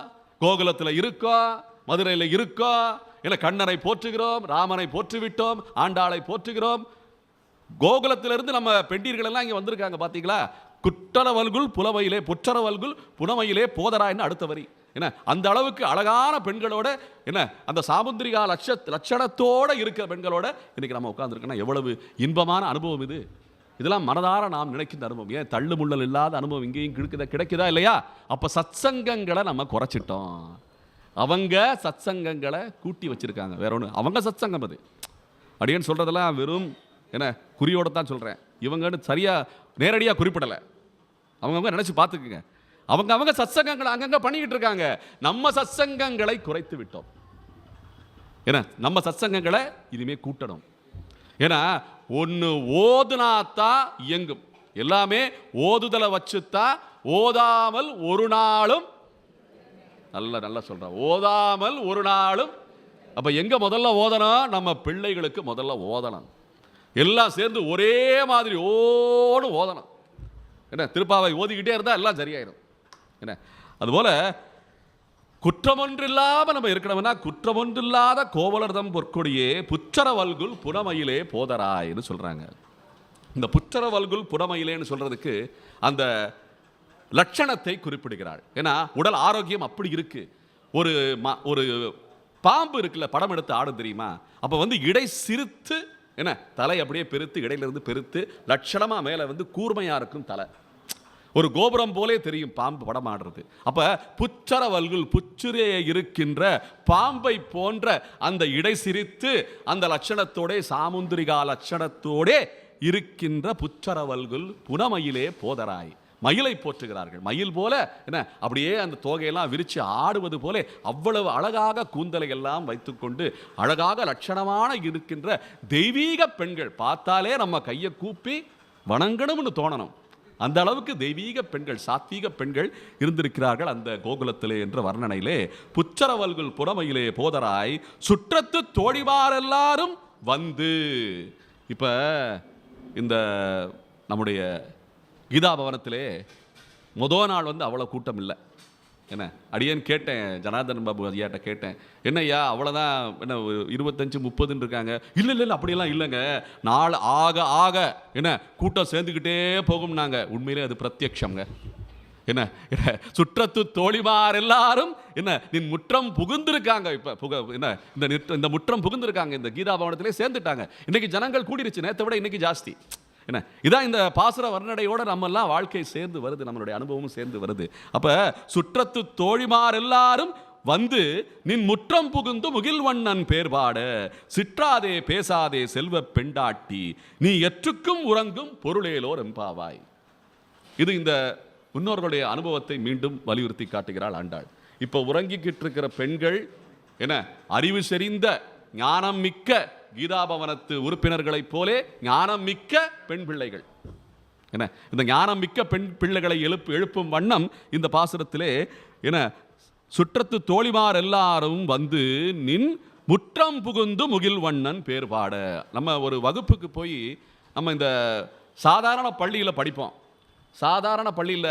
கோகுலத்தில் இருக்கோம், மதுரையில் இருக்கோம், இல்லை கண்ணனை போற்றுகிறோம், ராமனை போற்றுவிட்டோம், ஆண்டாளை போற்றுகிறோம். கோகுலத்திலிருந்து நம்ம பெண்டீர்கள் எல்லாம் இங்கே வந்திருக்காங்க. பார்த்தீங்களா? குற்றவல்குள் புலமையிலே புற்றரவல்குள் புனமையிலே போதராய்ன்னு அடுத்த வரி. என்ன அந்த அளவுக்கு அழகான பெண்களோட, என்ன அந்த சாமுந்திரிகா லட்சணத்தோட இருக்கிற பெண்களோட இன்னைக்கு நம்ம உட்காந்துருக்கோம்னா எவ்வளவு இன்பமான அனுபவம் இது. இதெல்லாம் மனதார நாம் நினைக்கின்ற அனுபவம். ஏன் தள்ளு முள்ளல் இல்லாத அனுபவம் இங்கேயும் கிடைக்குதா இல்லையா? அப்ப சத்சங்கங்களை நம்ம குறைச்சிட்டோம், அவங்க சத்சங்கங்களை கூட்டி வச்சிருக்காங்க. வேற ஒன்று அவங்க சத்சங்கம் அது அப்படின்னு சொல்றதெல்லாம் வெறும் என்ன குறியோட தான் சொல்றேன். இவங்கன்னு சரியா நேரடியா குறிப்பிடலை, அவங்க நினைச்சு பார்த்துக்குங்க. அவங்க சத்சங்கங்களை அங்கங்க பண்ணிக்கிட்டு இருக்காங்க. நம்ம சத்சங்கங்களை குறைத்து விட்டோம். ஏன்னா நம்ம சத்சங்கங்களை இனிமே கூட்டணும். ஏன்னா ஒன்று ஓதுனாத்தான் இயங்கும், எல்லாமே ஓதுதலை வச்சுத்தான். ஓதாமல் ஒரு நாளும், நல்லா சொல்றேன், ஓதாமல் ஒரு நாளும். அப்ப எங்க முதல்ல ஓதணும்? நம்ம பிள்ளைகளுக்கு முதல்ல ஓதணும். எல்லாம் சேர்ந்து ஒரே மாதிரி ஓடு ஓதணும். என்ன திருப்பாவை ஓதிக்கிட்டே இருந்தால் எல்லாம் சரியாயிடும். என்ன அதுபோல குற்றமொன்றில்லாமல் நம்ம இருக்கணும்னா குற்றமொன்றில்லாத கோவலர்தம் பொற்கொடியே புற்றரவல்குள் புனமையிலே போதராய்ன்னு சொல்றாங்க. இந்த புற்றரவல்குள் புனமையிலேன்னு சொல்றதுக்கு அந்த லட்சணத்தை குறிப்பிடுகிறாள். ஏன்னா உடல் ஆரோக்கியம் அப்படி இருக்கு. ஒரு பாம்பு இருக்குல்ல, படம் எடுத்து ஆடும் தெரியுமா? அப்ப இடை சிரித்து, என்ன தலை அப்படியே பெருத்து, இடையிலிருந்து பெருத்து லட்சணமா மேல கூர்மையா இருக்கும் தலை, ஒரு கோபுரம் போலே தெரியும் பாம்பு படம் ஆடுறது. அப்ப புற்றரவல்குள் புச்சுரே இருக்கின்ற பாம்பை போன்ற அந்த இடை சிரித்து அந்த லட்சணத்தோட சாமுந்திரிகா லட்சணத்தோட இருக்கின்ற புற்றரவல்குள் புனமயிலே போதராய். மயிலை போற்றுகிறார்கள். மயில் போல என்ன அப்படியே அந்த தோகையெல்லாம் விரிச்சு ஆடுவது போல அவ்வளவு அழகாக கூந்தலை எல்லாம் வைத்துக்கொண்டு அழகாக லட்சணமான இருக்கின்ற தெய்வீக பெண்கள். பார்த்தாலே நம்ம கையை கூப்பி வணங்கணும்னு தோணணும். அந்த அளவுக்கு தெய்வீக பெண்கள், சாத்வீக பெண்கள் இருந்திருக்கிறார்கள் அந்த கோகுலத்திலே என்ற வர்ணனையிலே. புற்றரவல்குள் புறமையிலே போதராய் சுற்றத்து தோழிமார் எல்லாரும் வந்து. இப்ப இந்த நம்முடைய கீதா பவனத்திலே முதல் நாள் அவ்வளோ கூட்டம் இல்லை. என்ன அடியேன்னு கேட்டேன், ஜனார்தன் பாபு ஐயாட்ட கேட்டேன், என்ன ஐயா அவ்வளோதான் என்ன 25-30 இருக்காங்க. இல்லை இல்லை இல்லை அப்படியெல்லாம் இல்லைங்க, நாள் ஆக ஆக என்ன கூட்டம் சேர்ந்துக்கிட்டே போகும்னாங்க. உண்மையிலே அது பிரத்யக்ஷங்க. என்ன சுற்றத்து தோழிமார் எல்லாரும் என்ன நின் முற்றம் புகுந்திருக்காங்க. இப்போ என்ன இந்த முற்றம் புகுந்திருக்காங்க, இந்த கீதா பவனத்திலே சேர்ந்துட்டாங்க. இன்னைக்கு ஜனங்கள் கூடிருச்சு, நேற்றை விட இன்னைக்கு ஜாஸ்தி. என்ன இதான் இந்த பாசுர வர்ணனையோட நம்ம எல்லாம் வாழ்க்கை சேர்ந்து வருது, நம்மளுடைய அனுபவமும் சேர்ந்து வருது. அப்ப சுற்றத்து தோழிமார் எல்லாரும் வந்து நின் முற்றம் புகுந்து முகில்வண்ணன் பேர்பாட சிற்றாதே பேசாதே செல்வ பெண்டாட்டி நீ எற்றுக்கும் உறங்கும் பொருளேலோர் எம்பாவாய். இது இந்த முன்னோர்களுடைய அனுபவத்தை மீண்டும் வலியுறுத்தி காட்டுகிறாள் ஆண்டாள். இப்போ உறங்கிக்கிட்டு இருக்கிற பெண்கள் என்ன அறிவு செறிந்த ஞானம் மிக்க கீதாபவனத்து உறுப்பினர்களைப் போலே ஞானம் மிக்க பெண் பிள்ளைகள். என்ன இந்த ஞானம் மிக்க பெண் பிள்ளைகளை எழுப்பும் வண்ணம் இந்த பாசுரத்திலே என்ன சுற்றத்து தோழிமார் எல்லாரும் வந்து நின் முற்றம் புகுந்து முகில்வண்ணன் பேர் பாட. நம்ம ஒரு வகுப்புக்கு போய் நம்ம இந்த சாதாரண பள்ளியில் படிப்போம். சாதாரண பள்ளியில்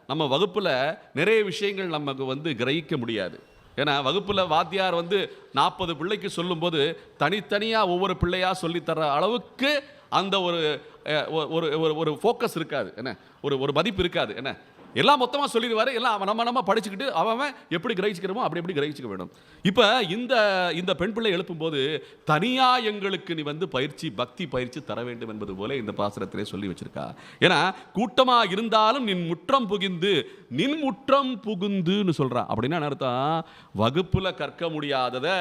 நம்ம வகுப்பில் நிறைய விஷயங்கள் நமக்கு வந்து கிரகிக்க முடியாது. ஏன்னா வகுப்பில் வாத்தியார் வந்து 40 பிள்ளைக்கு சொல்லும்போது தனித்தனியாக ஒவ்வொரு பிள்ளையாக சொல்லித்தர அளவுக்கு அந்த ஒரு ஃபோக்கஸ் இருக்காது. என்ன ஒரு மதிப்பு இருக்காது. என்ன எல்லாம் மொத்தமாக சொல்லிடுவார், எல்லாம் நம்ம படிச்சுக்கிட்டு அவன் எப்படி கிரகிச்சுக்கிறோமோ அப்படி கிரகிச்சுக்க வேணும். இப்போ இந்த பெண் பிள்ளை எழுப்பும்போது தனியாக எங்களுக்கு நீ வந்து பக்தி பயிற்சி தர வேண்டும் என்பது போல இந்த பாசுரத்திலே சொல்லி வச்சிருக்கா. ஏன்னா கூட்டமாக இருந்தாலும் நின் முற்றம் புகுந்துன்னு சொல்றா. அப்படின்னா அர்த்தம், வகுப்புல கற்க முடியாததை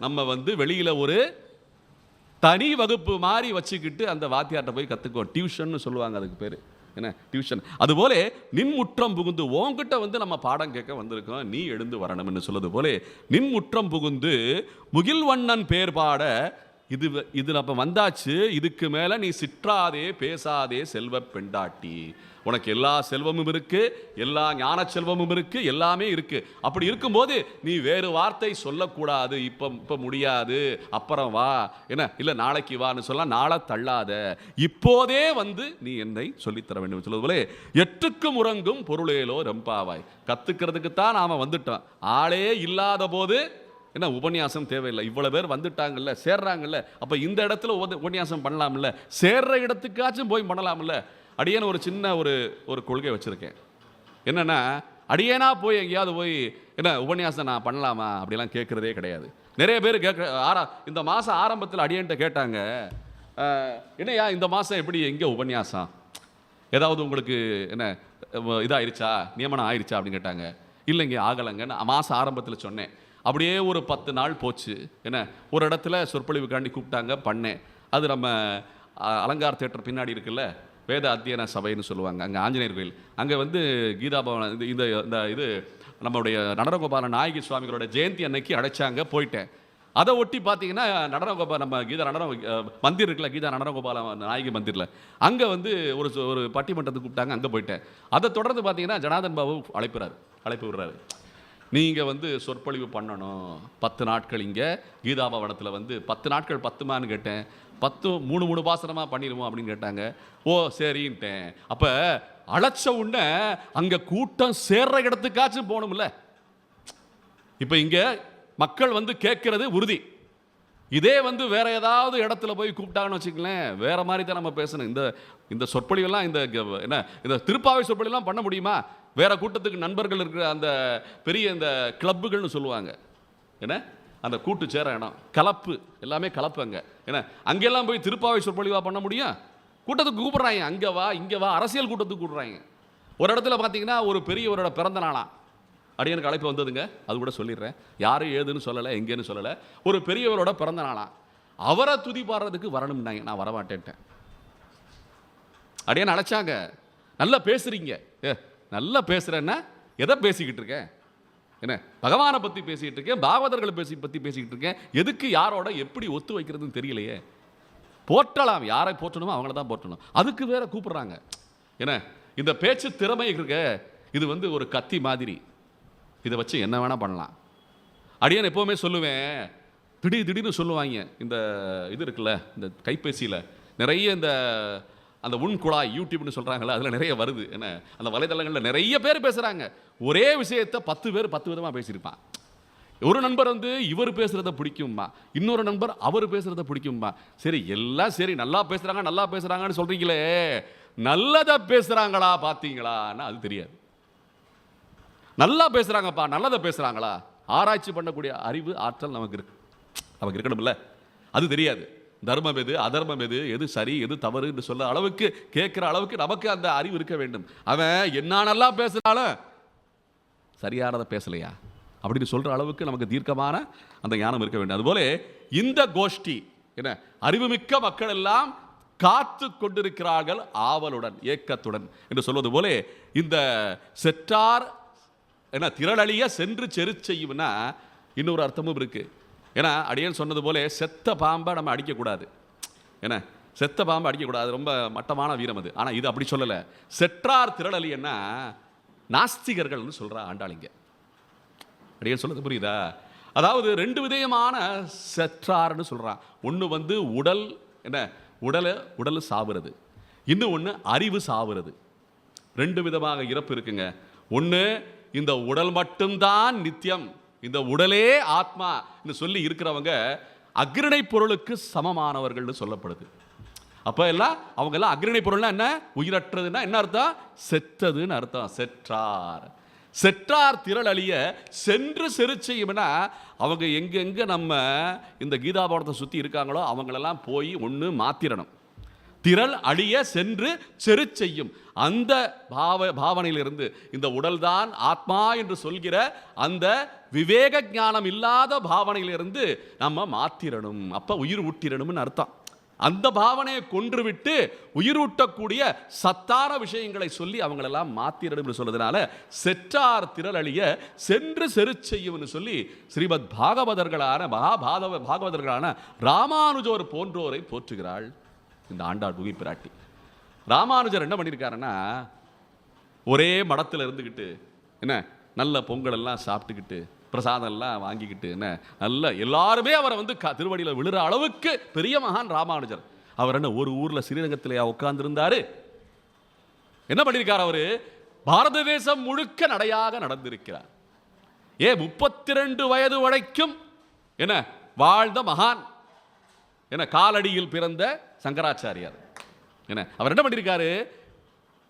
நம்ம வந்து வெளியில ஒரு தனி வகுப்பு மாதிரி வச்சுக்கிட்டு அந்த வாத்தியார்ட்ட போய் கற்றுக்கோ. டியூஷன் சொல்லுவாங்க அதுக்கு பேர். என்ன டியூஷன். அதுபோல நின்முற்றம் புகுந்து உன்கிட்ட வந்து நம்ம பாடம் கேட்க வந்திருக்கோம், நீ எழுந்து வரணும்னு சொல்லுது போல நின்முற்றம் புகுந்து முகில்வண்ணன் பேர் பாட. இது அப்ப வந்தாச்சு. இதுக்கு மேல நீ சிற்றாதே பேசாதே செல்வ பெண்டாட்டி. உனக்கு எல்லா செல்வமும் இருக்கு, எல்லா ஞான செல்வமும் இருக்கு, எல்லாமே இருக்கு. அப்படி இருக்கும்போது நீ வேறு வார்த்தை சொல்லக்கூடாது. இப்ப முடியாது, அப்புறம் வா, என்ன இல்ல நாளைக்கு வான்னு சொல்ல, நாளை தள்ளாத, இப்போதே வந்து நீ என்னை சொல்லித்தர வேண்டும் சொல்வது போல எட்டுக்கும் உறங்கும் பொருளேலோ ரெம்பாவாய். கத்துக்கிறதுக்கு தான் நாம வந்துட்டோம். ஆளே இல்லாத போது என்ன உபன்யாசம் தேவையில்லை. இவ்வளவு பேர் வந்துட்டாங்கல்ல, சேர்றாங்கல்ல, அப்ப இந்த இடத்துல உபன்யாசம் பண்ணலாம்ல, சேர்ற இடத்துக்காச்சும் போய் பண்ணலாம்ல. அடியேன்னு ஒரு சின்ன ஒரு கொள்கை வச்சிருக்கேன். என்னன்னா அடியேனா போய் எங்கேயாவது போய் என்ன உபன்யாசம் நான் பண்ணலாமா அப்படிலாம் கேட்கறதே கிடையாது. நிறைய பேர் இந்த மாசம் ஆரம்பத்தில் அடியேன்ட்ட கேட்டாங்க, என்னையா இந்த மாசம் எப்படி எங்கே உபன்யாசம், ஏதாவது உங்களுக்கு என்ன இதாயிருச்சா, நியமனம் ஆயிடுச்சா அப்படின்னு கேட்டாங்க. இல்லைங்க ஆகலைங்க. நான் மாசம் ஆரம்பத்தில் சொன்னேன். அப்படியே ஒரு 10 நாள் போச்சு. என்ன ஒரு இடத்துல சொற்பொழிவுக்காண்டி கூப்பிட்டாங்க, பண்ணேன். அது நம்ம அலங்கார் தேட்டர் பின்னாடி இருக்குல்ல, வேத அத்தியன சபைன்னு சொல்லுவாங்க, அங்கே ஆஞ்சநேயர் கோயில், அங்கே வந்து கீதாபவன் இது நம்மளுடைய நடனகோபால நாயகி சுவாமிகளோட ஜெயந்தி அன்னைக்கு அழைச்சாங்க. போயிட்டேன். அதை ஒட்டி பார்த்தீங்கன்னா நடனகோபால் நம்ம கீதா நடன மந்திர் இருக்குல்ல, கீதா நடனகோபால நாயகி மந்திரில் அங்கே வந்து ஒரு பட்டிமன்றத்துக்கு கூப்பிட்டாங்க, அங்கே போயிட்டேன். அதை தொடர்ந்து பார்த்தீங்கன்னா ஜனார்தன் பாபு அழைப்பு விடுறாரு. நீங்கள் வந்து சொற்பொழிவு பண்ணணும் 10 நாட்கள் இங்கே கீதாபவனத்தில் வந்து 10 நாட்கள் 10மான்னு கேட்டேன். 3 பாசனமாக பண்ணிடுவோம் அப்படின்னு கேட்டாங்க. ஓ சரின்ட்டேன். அப்போ அழைச்ச உடனே அங்கே கூட்டம் சேர்ற இடத்துக்காச்சும் போகணும்ல. இப்போ இங்கே மக்கள் வந்து கேட்கறது உறுதி. இதே வந்து வேற ஏதாவது இடத்துல போய் கூப்பிட்டாங்கன்னு வச்சுக்கலேன், வேற மாதிரி தான் நம்ம பேசணும். இந்த சொற்பொழிவெல்லாம் இந்த திருப்பாவை சொற்பொழிவெல்லாம் பண்ண முடியுமா? வேற கூட்டத்துக்கு நண்பர்கள் இருக்கிற அந்த பெரிய இந்த கிளப்புகள்னு சொல்லுவாங்க. என்ன அந்த கூட்டு சேர இடம் கலப்பு, எல்லாமே கலப்பு. அங்கெல்லாம் போய் திருப்பாவை சொற்பொழிவா பண்ண முடியும்? கூட்டத்துக்கு கூப்பிடுறாங்க, அங்கே வா இங்கே வா, அரசியல் கூட்டத்துக்கு கூப்பிடுறாங்க. ஒரு இடத்துல பார்த்தீங்கன்னா ஒரு பெரியவரோட பிறந்த நாளாம், அடியனுக்கு அழைப்பு வந்ததுங்க, அது கூட சொல்லிடுறேன், யாரும் ஏதுன்னு சொல்லலை, எங்கேன்னு சொல்லலை. ஒரு பெரியவரோட பிறந்த நாளாம், அவரை துதி பாடுறதுக்கு வரணும்னாங்க. நான் வரமாட்டேன்ட்டேன். அடியன் அழைச்சாங்க, நல்லா பேசுறீங்க. நல்லா பேசுறேன்னா எதை பேசிக்கிட்டு இருக்கேன்? என்ன பகவானை பற்றி பேசிக்கிட்டு இருக்கேன், பாகவதர்களை பற்றி பேசிக்கிட்டு இருக்கேன். எதுக்கு யாரோட எப்படி ஒத்து வைக்கிறதுன்னு தெரியலையே. போற்றலாம், யாரை போற்றணுமோ அவங்கள தான் போற்றணும். அதுக்கு வேற கூப்பிடுறாங்க. என்ன இந்த பேச்சு திறமை இருக்க, இது வந்து ஒரு கத்தி மாதிரி, இதை வச்சு என்ன வேணா பண்ணலாம். அடியான் எப்போவுமே சொல்லுவேன், திடீர்னு சொல்லுவாங்க, இந்த இது இருக்குல்ல, இந்த கைபேசியில் நிறைய இந்த அந்த உண்குழாய் யூடியூப்னு சொல்கிறாங்களே, அதில் நிறைய வருது. என்ன, அந்த வலைதளங்களில் நிறைய பேர் பேசுகிறாங்க. ஒரே விஷயத்தை 10 பேர் 10 விதமாக பேசியிருப்பான். ஒரு நண்பர் வந்து இவர் பேசுகிறத பிடிக்கும்மா, இன்னொரு நண்பர் அவர் பேசுகிறத பிடிக்கும்மா. சரி, எல்லாம் சரி, நல்லா பேசுகிறாங்க நல்லா பேசுகிறாங்கன்னு சொல்கிறீங்களே, நல்லதை பேசுகிறாங்களா பார்த்தீங்களான்னா அது தெரியாது. நல்லா பேசுகிறாங்கப்பா, நல்லதை பேசுகிறாங்களா, ஆராய்ச்சி பண்ணக்கூடிய அறிவு ஆற்றல் நமக்கு இருக்கணும்ல, அது தெரியாது. தர்மம் எது அதர்மம் எது, எது சரி எது தவறு என்று சொல்ல அளவுக்கு கேட்குற அளவுக்கு நமக்கு அந்த அறிவு இருக்க வேண்டும். அவன் என்ன நல்லா பேசுகிறாலும் சரியானதை பேசலையா அப்படின்னு சொல்கிற அளவுக்கு நமக்கு தீர்க்கமான அந்த ஞானம் இருக்க வேண்டும். அதுபோல இந்த கோஷ்டி என்ன, அறிவுமிக்க மக்கள் எல்லாம் காத்து கொண்டிருக்கிறார்கள் ஆவலுடன் ஏக்கத்துடன் என்று சொல்வது போல, இந்த செற்றார் என்ன திரளழிய சென்று செரு செய்யும்னா இன்னொரு அர்த்தமும் இருக்கு. ஏன்னா அடியேன் சொன்னது போல செத்த பாம்பை நம்ம அடிக்கக்கூடாது. என்ன, செத்த பாம்பை அடிக்கக்கூடாது, ரொம்ப மட்டமான வீரம் அது. ஆனால் இது அப்படி சொல்லலை. செற்றார் திரளழியன்னா நாஸ்திகர்கள்னு சொல்கிறா ஆண்டாளிங்க. அடியேன் சொன்னது புரியுதா? அதாவது 2 விதமான செற்றார்னு சொல்கிறான். ஒன்று வந்து உடல் என்ன, உடல் சாவுறது, இன்னும் ஒன்று அறிவு சாவுறது. 2 விதமாக இறப்பு இருக்குங்க. ஒன்று இந்த உடல் மட்டும்தான் நித்தியம், இந்த உடலே ஆத்மா சொல்லி இருக்கிறவங்க அக்ரிணை பொருளுக்கு சமமானவர்கள் சொல்லப்படுது. அப்போ எல்லாம் அவங்க எல்லாம் அக்ரிணை பொருள்னா என்ன, உயிரற்றதுன்னா என்ன அர்த்தம், செத்ததுன்னு அர்த்தம். செற்றார் திரள் அழிய சென்று செரு செய்யும்னா அவங்க எங்கெங்க நம்ம இந்த கீதாபாடத்தை சுற்றி இருக்காங்களோ அவங்களெல்லாம் போய் ஒன்று மாத்திரணும். திரள் அழிய சென்று செரு செய்யும் அந்த பாவனையிலிருந்து இந்த உடல்தான் ஆத்மா என்று சொல்கிற அந்த விவேக ஞானம் இல்லாத பாவனையிலிருந்து நம்ம மாத்திரணும். அப்ப உயிர் ஊட்டிரணும்னு அர்த்தம். அந்த பாவனையை கொன்றுவிட்டு உயிரூட்டக்கூடிய சத்தான விஷயங்களை சொல்லி அவங்களெல்லாம் மாத்திரணும் சொல்றதுனால செற்றார் திரள் அழிய சென்று செரு செய்யும் சொல்லி ஸ்ரீமத் பாகவதர்களான பாகவதர்களான ராமானுஜர் போன்றோரை போற்றுகிறாள் இந்த ஆண்டாள் பூமி பிராட்டி. ராமானுஜர் என்ன பண்ணியிருக்காருன்னா, ஒரே மடத்தில் இருந்துக்கிட்டு என்ன நல்ல பொங்கல் எல்லாம் சாப்பிட்டுக்கிட்டு பிரசாதம் எல்லாம் வாங்கிக்கிட்டு என்ன நல்ல எல்லாருமே அவரை வந்து திருவடியில் விழுற அளவுக்கு பெரிய மகான் ராமானுஜர். அவர் என்ன ஒரு ஊரில் ஸ்ரீரங்கத்திலேயா உட்கார்ந்துருந்தாரு? என்ன பண்ணியிருக்கார்? அவர் பாரத தேசம் முழுக்க நடையாக நடந்திருக்கிறார். 32 வயது வரைக்கும் என்ன வாழ்ந்த மகான், என்ன காலடியில் பிறந்த சங்கராச்சாரியார். என்ன அவர் என்ன பண்ணியிருக்காரு?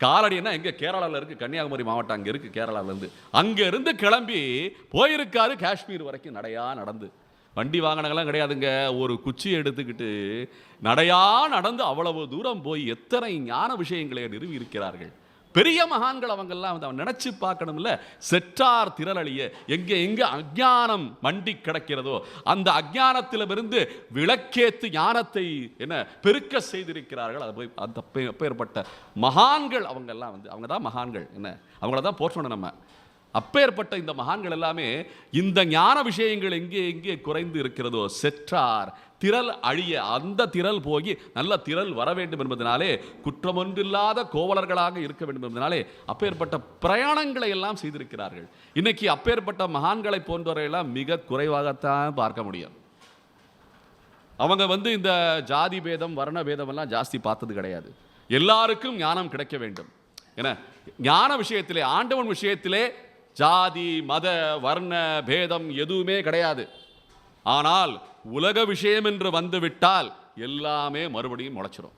காலடி என்ன எங்க கேரளாவில் இருக்கு, கன்னியாகுமரி மாவட்டம் அங்கே இருக்கு, கேரளாவிலேருந்து அங்கே இருந்து கிளம்பி போயிருக்காரு காஷ்மீர் வரைக்கும் நடையா நடந்து. வண்டி வாகனங்கள்லாம் கிடையாதுங்க, ஒரு குச்சி எடுத்துக்கிட்டு நடையா நடந்து அவ்வளவு தூரம் போய் எத்தனை ஞான விஷயங்களை நிறுவி இருக்கிறார்கள். பெரிய மகான்கள் அவங்கெல்லாம் வந்து அவன் நினைச்சு பார்க்கணும்ல. செற்றார் திரளழிய எங்கே எங்கே அஞ்ஞானம் மண்டி கிடக்கிறதோ அந்த அஞ்ஞானத்திலிருந்து விளக்கேத்து ஞானத்தை என்ன பெருக்க செய்திருக்கிறார்கள். அது போய் அந்த அப்பேற்பட்ட மகான்கள் அவங்கெல்லாம் வந்து அவங்க தான் மகான்கள். என்ன அவங்கள தான் போற்றணும் நம்ம. அப்பேற்பட்ட இந்த மகான்கள் எல்லாமே இந்த ஞான விஷயங்கள் எங்கே எங்கே குறைந்து இருக்கிறதோ செற்றார் திரள் அழிய அந்த திரள் போய் நல்ல திரள் வர வேண்டும் என்பதனாலே குற்றமொன்றில்லாத கோவலர்களாக இருக்க வேண்டும் என்பதனாலே அப்பேற்பட்ட பிரயாணங்களை எல்லாம் செய்திருக்கிறார்கள். இன்னைக்கு அப்பேற்பட்ட மகான்களை போன்றவரையெல்லாம் மிக குறைவாகத்தான் பார்க்க முடியும். அவங்க வந்து இந்த ஜாதி பேதம் வர்ண பேதம் எல்லாம் ஜாஸ்தி பார்த்தது கிடையாது. எல்லாருக்கும் ஞானம் கிடைக்க வேண்டும். ஏன்னா ஞான விஷயத்திலே ஆண்டவன் விஷயத்திலே ஜாதி மத வர்ண பேதம் எதுவுமே கிடையாது. ஆனால் உலக விஷயம் என்று வந்துவிட்டால் எல்லாமே மறுபடியும் முளைச்சிடும்.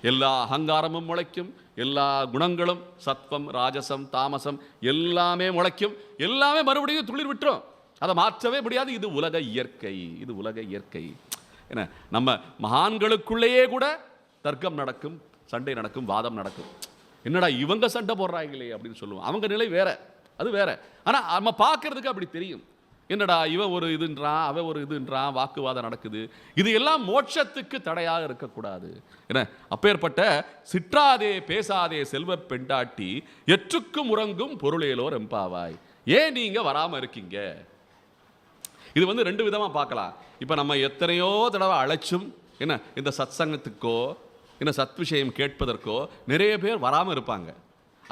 எல்லா அகங்காரமும் முளைக்கும், எல்லா குணங்களும் சத்வம் ராஜசம் தாமசம் எல்லாமே முளைக்கும், எல்லாமே மறுபடியும் துளிர் விட்டுரும். அதை மாற்றவே முடியாது. இது உலக இயற்கை, இது உலக இயற்கை. என்ன நம்ம மகான்களுக்குள்ளேயே கூட தர்க்கம் நடக்கும், சண்டை நடக்கும், வாதம் நடக்கும். என்னடா இவங்க சண்டை போடுறாங்களே அப்படின்னு சொல்லுவோம். அவங்க நிலை வேற, அது வேற. ஆனால் நம்ம பார்க்கறதுக்கு அப்படி தெரியும். என்னடா இவன் ஒரு இதுன்றான் அவன் ஒரு இதுன்றான், வாக்குவாதம் நடக்குது. இது எல்லாம் மோட்சத்துக்கு தடையாக இருக்கக்கூடாது. என்ன அப்பேற்பட்ட சிற்றாதே பேசாதே செல்வ பெண்டாட்டி எற்றுக்கும் உறங்கும் பொருளேலோர் எம்பாவாய். ஏன் நீங்க வராம இருக்கீங்க? இது வந்து 2 விதமா பார்க்கலாம். இப்ப நம்ம எத்தனையோ தடவை அழைச்சும் என்ன இந்த சத்சங்கத்துக்கோ இந்த சத் விஷயம் கேட்பதற்கோ நிறைய பேர் வராமல் இருப்பாங்க.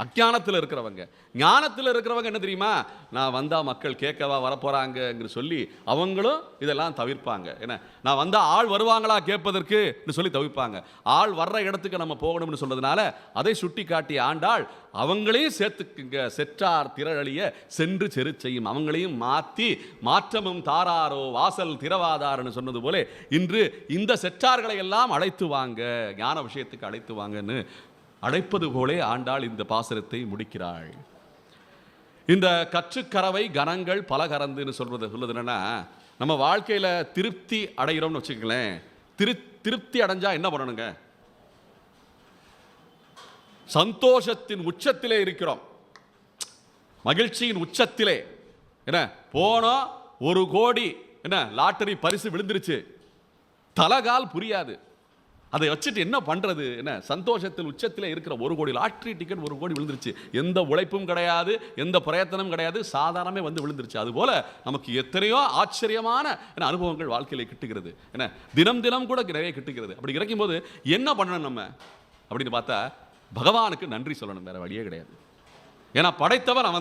அஞ்ஞானத்தில் இருக்கிறவங்க. ஞானத்தில் இருக்கிறவங்க என்ன தெரியுமா, நான் வந்தா மக்கள் கேட்கவா வரப்போறாங்க சொல்லி அவங்களும் இதெல்லாம் தவிர்ப்பாங்க. என்ன, நான் வந்தா ஆள் வருவாங்களா கேட்பதற்கு சொல்லி தவிர்ப்பாங்க. ஆள் வர்ற இடத்துக்கு நம்ம போகணும்னு சொல்றதுனால அதை சுட்டி காட்டி ஆண்டாள் அவங்களையும் சேர்த்துக்குங்க, செற்றார் திரளிய சென்று செரு செய்யும், அவங்களையும் மாற்றி மாற்றமும் தாராரோ வாசல் திரவாதார்னு சொன்னது போல இன்று இந்த செற்றார்களை எல்லாம் அழைத்து வாங்க, ஞான விஷயத்துக்கு அழைத்து வாங்கன்னு அழைப்பது போலே ஆண்டாள் இந்த பாசுரத்தை முடிக்கிறாள். இந்த கற்றுக்கறவை கணங்கள் பல கறந்துன்னு சொல்றது என்னன்னா, நம்ம வாழ்க்கையில திருப்தி அடைகிறோம்னு வச்சுக்கங்களேன். திருப்தி அடைஞ்சா என்ன பண்ணணுங்க? சந்தோஷத்தின் உச்சத்திலே இருக்கிறோம், மகிழ்ச்சியின் உச்சத்திலே. என்ன போனோம், 1 கோடி என்ன லாட்டரி பரிசு விழுந்துருச்சு, தலகால் புரியாது. அதை வச்சுட்டு என்ன பண்றது? என்ன சந்தோஷத்தில் உச்சத்தில் இருக்கிற 1 கோடி லாட்டரி டிக்கெட் 1 கோடி விழுந்துருச்சு, எந்த உழைப்பும் கிடையாது, எந்த பிரயத்தனமும் கிடையாது, சாதாரணமே வந்து விழுந்துருச்சு. அதுபோல நமக்கு எத்தனையோ ஆச்சரியமான அனுபவங்கள் வாழ்க்கையில கிட்டுகிறது. என்ன தினம் தினம் கூட நிறைய கிட்டுகிறது. அப்படி கிடைக்கும் போது என்ன பண்ணணும் நம்ம அப்படின்னு பார்த்தா, பகவானுக்கு நன்றி சொல்லணும், வேற வழியே கிடையாது. ஏன்னா படைத்தவன்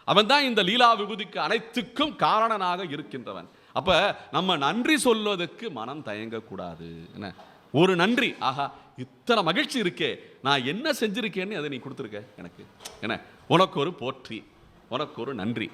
அவன் தான் இந்த லீலா விபூதிக்கு அனைத்துக்கும் காரணனாக இருக்கின்றவன். அப்ப நம்ம நன்றி சொல்வதற்கு மனம் தயங்கக்கூடாது. என்ன ஒரு நன்றி, ஆஹா இத்தனை மகிழ்ச்சி இருக்கே, நான் என்ன செஞ்சிருக்கேன்னு அதை நீ கொடுத்துருக்க எனக்கு, என்ன உனக்கு ஒரு போற்றி, உனக்கு ஒரு நன்றி.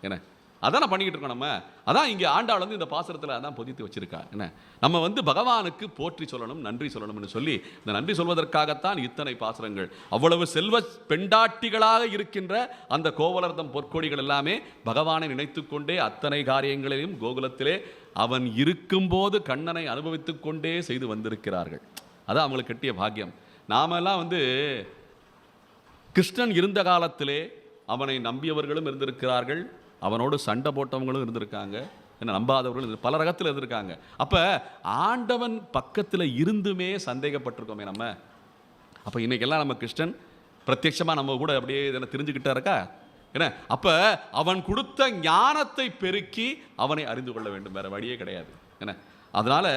என்ன அதான் பண்ணிக்கிட்டு இருக்கோம் நம்ம. அதான் இங்கே ஆண்டாள் வந்து இந்த பாசுரத்தில் அதான் பொதித்து வச்சிருக்கா. என்ன நம்ம வந்து பகவானுக்கு போற்றி சொல்லணும், நன்றி சொல்லணும்னு சொல்லி இந்த நன்றி சொல்வதற்காகத்தான் இத்தனை பாசுரங்கள். அவ்வளவு செல்வ பெண்டாட்டிகளாக இருக்கின்ற அந்த கோவலர்தம் பொற்கொடிகள் எல்லாமே பகவானை நினைத்து கொண்டே அத்தனை காரியங்களையும் கோகுலத்திலே அவன் இருக்கும்போது கண்ணனை அனுபவித்து கொண்டே செய்து வந்திருக்கிறார்கள். அதான் அவங்களுக்கு கட்டிய பாக்கியம். நாமெல்லாம் வந்து கிருஷ்ணன் இருந்த காலத்திலே அவனை நம்பியவர்களும் இருந்திருக்கிறார்கள், அவனோடு சண்டை போட்டவங்களும் இருந்திருக்காங்க, என்ன நம்பாதவர்களும் பல ரகத்தில் இருந்திருக்காங்க. அப்போ ஆண்டவன் பக்கத்தில் இருந்துமே சந்தேகப்பட்டிருக்கோமே நம்ம. அப்போ இன்னைக்கெல்லாம் நம்ம கிருஷ்ணன் பிரத்யட்சமாக நம்ம கூட அப்படியே இதனை தெரிஞ்சுக்கிட்டா இருக்கா. என்ன அப்போ அவன் கொடுத்த ஞானத்தை பெருக்கி அவனை அறிந்து கொள்ள வேண்டும், வேற வழியே கிடையாது. என்ன அதனால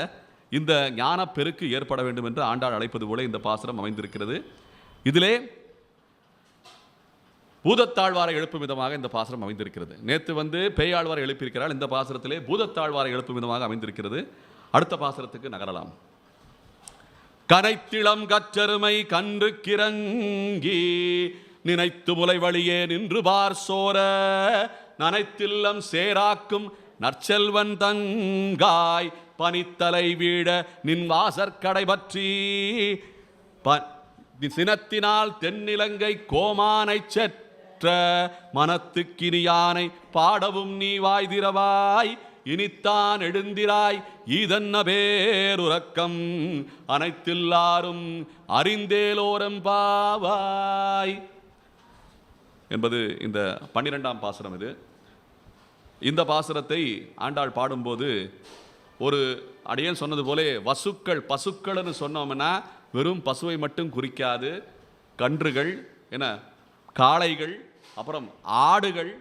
இந்த ஞான பெருக்கு ஏற்பட வேண்டும் என்று ஆண்டாள் அழைப்பது போல இந்த பாசுரம் அமைந்திருக்கிறது. இதிலே பூதத்தாழ்வாரை எழுப்பும் விதமாக இந்த பாசுரம் அமைந்திருக்கிறது. நேற்று வந்து பேயாழ்வாரை எழுப்பியிருக்கிறாள், இந்த பாசுரத்திலே பூதத்தாழ்வாரை எழுப்பும் விதமாக அமைந்திருக்கிறது. அடுத்த பாசுரத்துக்கு நகரலாம். கனைத்திளம் கற்றருமை கன்று கிறங்கி நினைத்து முலை வழியே நின்று பார் சோர நனைத்தில்லம் சேராக்கும் நற்செல்வன் தங்காய் பனித்தலை வீழ நின் வாசற்கடை பற்றி சினத்தினால் தென்னிலங்கை கோமானை செற்ற மனத்துக்கினியானை பாடவும் நீ வாய் திறவாய் இனித்தான் எழுந்திராய் இதன்ன பேருறக்கம் அனைத்தில்லாரும் அறிந்தேலோரம் பாவாய் என்பது இந்த 12ஆம் பாசுரம். இது இந்த பாசுரத்தை ஆண்டாள் பாடும்போது ஒரு அடியேன் சொன்னது போல வசுக்கள் பசுக்கள்னு சொன்னோம்னா வெறும் பசுவை மட்டும் குறிக்காது, கன்றுகள் என்ன காளைகள், அப்புறம் ஆடுகள்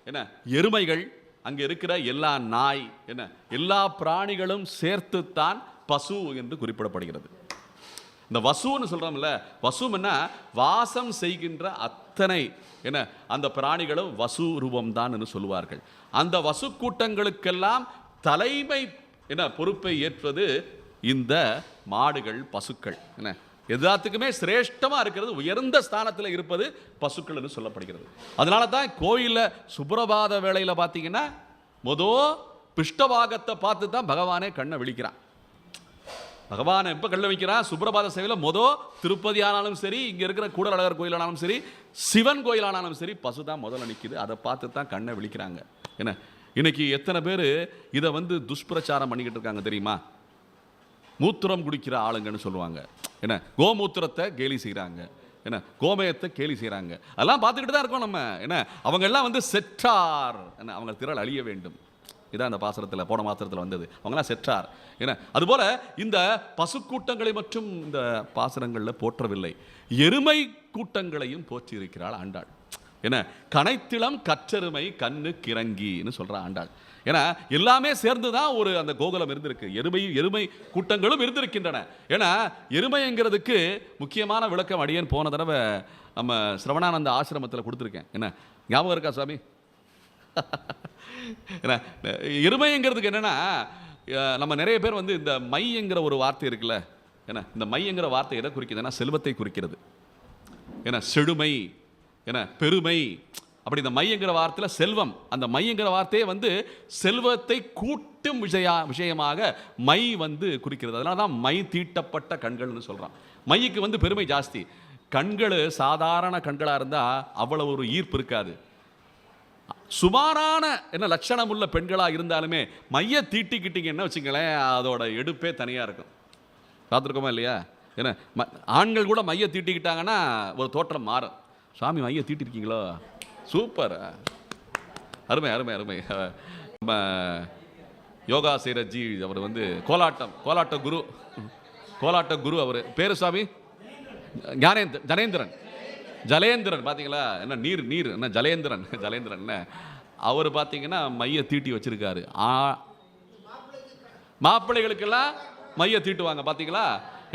என்ன எருமைகள், அங்கே இருக்கிற எல்லா நாய் என்ன எல்லா பிராணிகளும் சேர்த்துத்தான் பசு என்று குறிப்பிடப்படுகிறது. இந்த வசுன்னு சொல்றோம்ல, வசுன்னா வாசம் செய்கின்ற அத்தனை என்ன அந்த பிராணிகளும் வசு ரூபம் தான் என்று சொல்லுவார்கள். அந்த வசு கூட்டங்களுக்கெல்லாம் தலைமை என்ன பொறுப்பை ஏற்பது இந்த மாடுகள் பசுக்கள். என்ன எல்லாத்துக்குமே சிரேஷ்டமாக இருக்கிறது, உயர்ந்த ஸ்தானத்தில் இருப்பது பசுக்கள் என்று சொல்லப்படுகிறது. அதனால தான் கோயிலில் சுப்ரபாத வேளையில் பார்த்தீங்கன்னா பிஷ்டபாகத்தை பார்த்து தான் பகவானே கண்ணை விழிக்கிறான். பகவானை எப்போ கண்ணை வைக்கிறான்? சுப்ரபாத சேவையில் திருப்பதி ஆனாலும் சரி, இங்கே இருக்கிற கூடலழகர் கோயிலானாலும் சரி, சிவன் கோயிலானாலும் சரி, பசு தான் முதல்ல நிற்கிது. அதை பார்த்து தான் கண்ணை விழிக்கிறாங்க. என்ன இன்னைக்கு எத்தனை பேர் இதை வந்து துஷ்பிரச்சாரம் பண்ணிக்கிட்டு இருக்காங்க தெரியுமா? மூத்திரம் குடிக்கிற ஆளுங்கன்னு சொல்லுவாங்க. என்ன கோமூத்திரத்தை கேலி செய்கிறாங்க, என்ன கோமயத்தை கேலி செய்கிறாங்க. அதெல்லாம் பார்த்துக்கிட்டு தான் இருக்கோம் நம்ம. என்ன அவங்க எல்லாம் வந்து செற்றார், என்ன அவங்க திரள் அழிய வேண்டும். இதான் இந்த பாசுரத்தில் போன மாத்திரத்தில் வந்தது. அவங்களாம் செற்றார். ஏன்னா அதுபோல இந்த பசு கூட்டங்களை மற்றும் இந்த பாசுரங்களில் போற்றவில்லை, எருமை கூட்டங்களையும் போற்றி இருக்கிறாள் ஆண்டாள். என்ன கனைத்திளம் கற்றெருமை கண்ணு கிறங்கின்னு சொல்ற ஆண்டாள். ஏன்னா எல்லாமே சேர்ந்து தான் ஒரு அந்த கோகுலம் இருந்திருக்கு. எருமை கூட்டங்களும் இருந்திருக்கின்றன. ஏன்னா எருமைங்கிறதுக்கு முக்கியமான விளக்கம் அடியேன் போன தடவை நம்ம சிரவணானந்த ஆசிரமத்தில் கொடுத்துருக்கேன். என்ன ஞாபகம் இருக்கா சுவாமி? ஏன்னா எருமைங்கிறதுக்கு என்னன்னா, நம்ம நிறைய பேர் வந்து இந்த மைங்கிற ஒரு வார்த்தை இருக்குல்ல, ஏன்னா இந்த மைங்கிற வார்த்தை எதை குறிக்குதுன்னா செல்வத்தை குறிக்கிறது. ஏன்னா செழுமை, ஏன்னா பெருமை, அப்படி இந்த மைங்கிற வார்த்தையில் செல்வம், அந்த மைங்கிற வார்த்தையே வந்து செல்வத்தை கூட்டும் விஷயமாக மை வந்து குறிக்கிறது. அதனால தான் மை தீட்டப்பட்ட கண்கள்னு சொல்கிறான். மைக்கு வந்து பெருமை ஜாஸ்தி. கண்கள் சாதாரண கண்களாக இருந்தால் அவ்வளவு ஒரு ஈர்ப்பு இருக்காது. சுமாரான என்ன லட்சணம் உள்ள பெண்களாக இருந்தாலுமே மைய தீட்டிக்கிட்டீங்கன்னு வச்சுங்களேன், அதோட எடுப்பே தனியாக இருக்கும். பார்த்துருக்கோமா இல்லையா? ஏன்னா ஆண்கள் கூட மைய தீட்டிக்கிட்டாங்கன்னா ஒரு தோற்றம் மாறும். சாமி மைய தீட்டிருக்கீங்களோ, சூப்பர், அருமை அருமை அருமை. நம்ம யோகா செய்கிற ஜி அவர் வந்து கோலாட்ட குரு அவர் பேரு சுவாமி ஜலேந்திரன் பார்த்தீங்களா? என்ன நீர் என்ன ஜலேந்திரன் என்ன அவர் பார்த்தீங்கன்னா மைய தீட்டி வச்சிருக்காரு. மாப்பிள்ளைகளுக்கெல்லாம் மைய தீட்டுவாங்க பார்த்தீங்களா?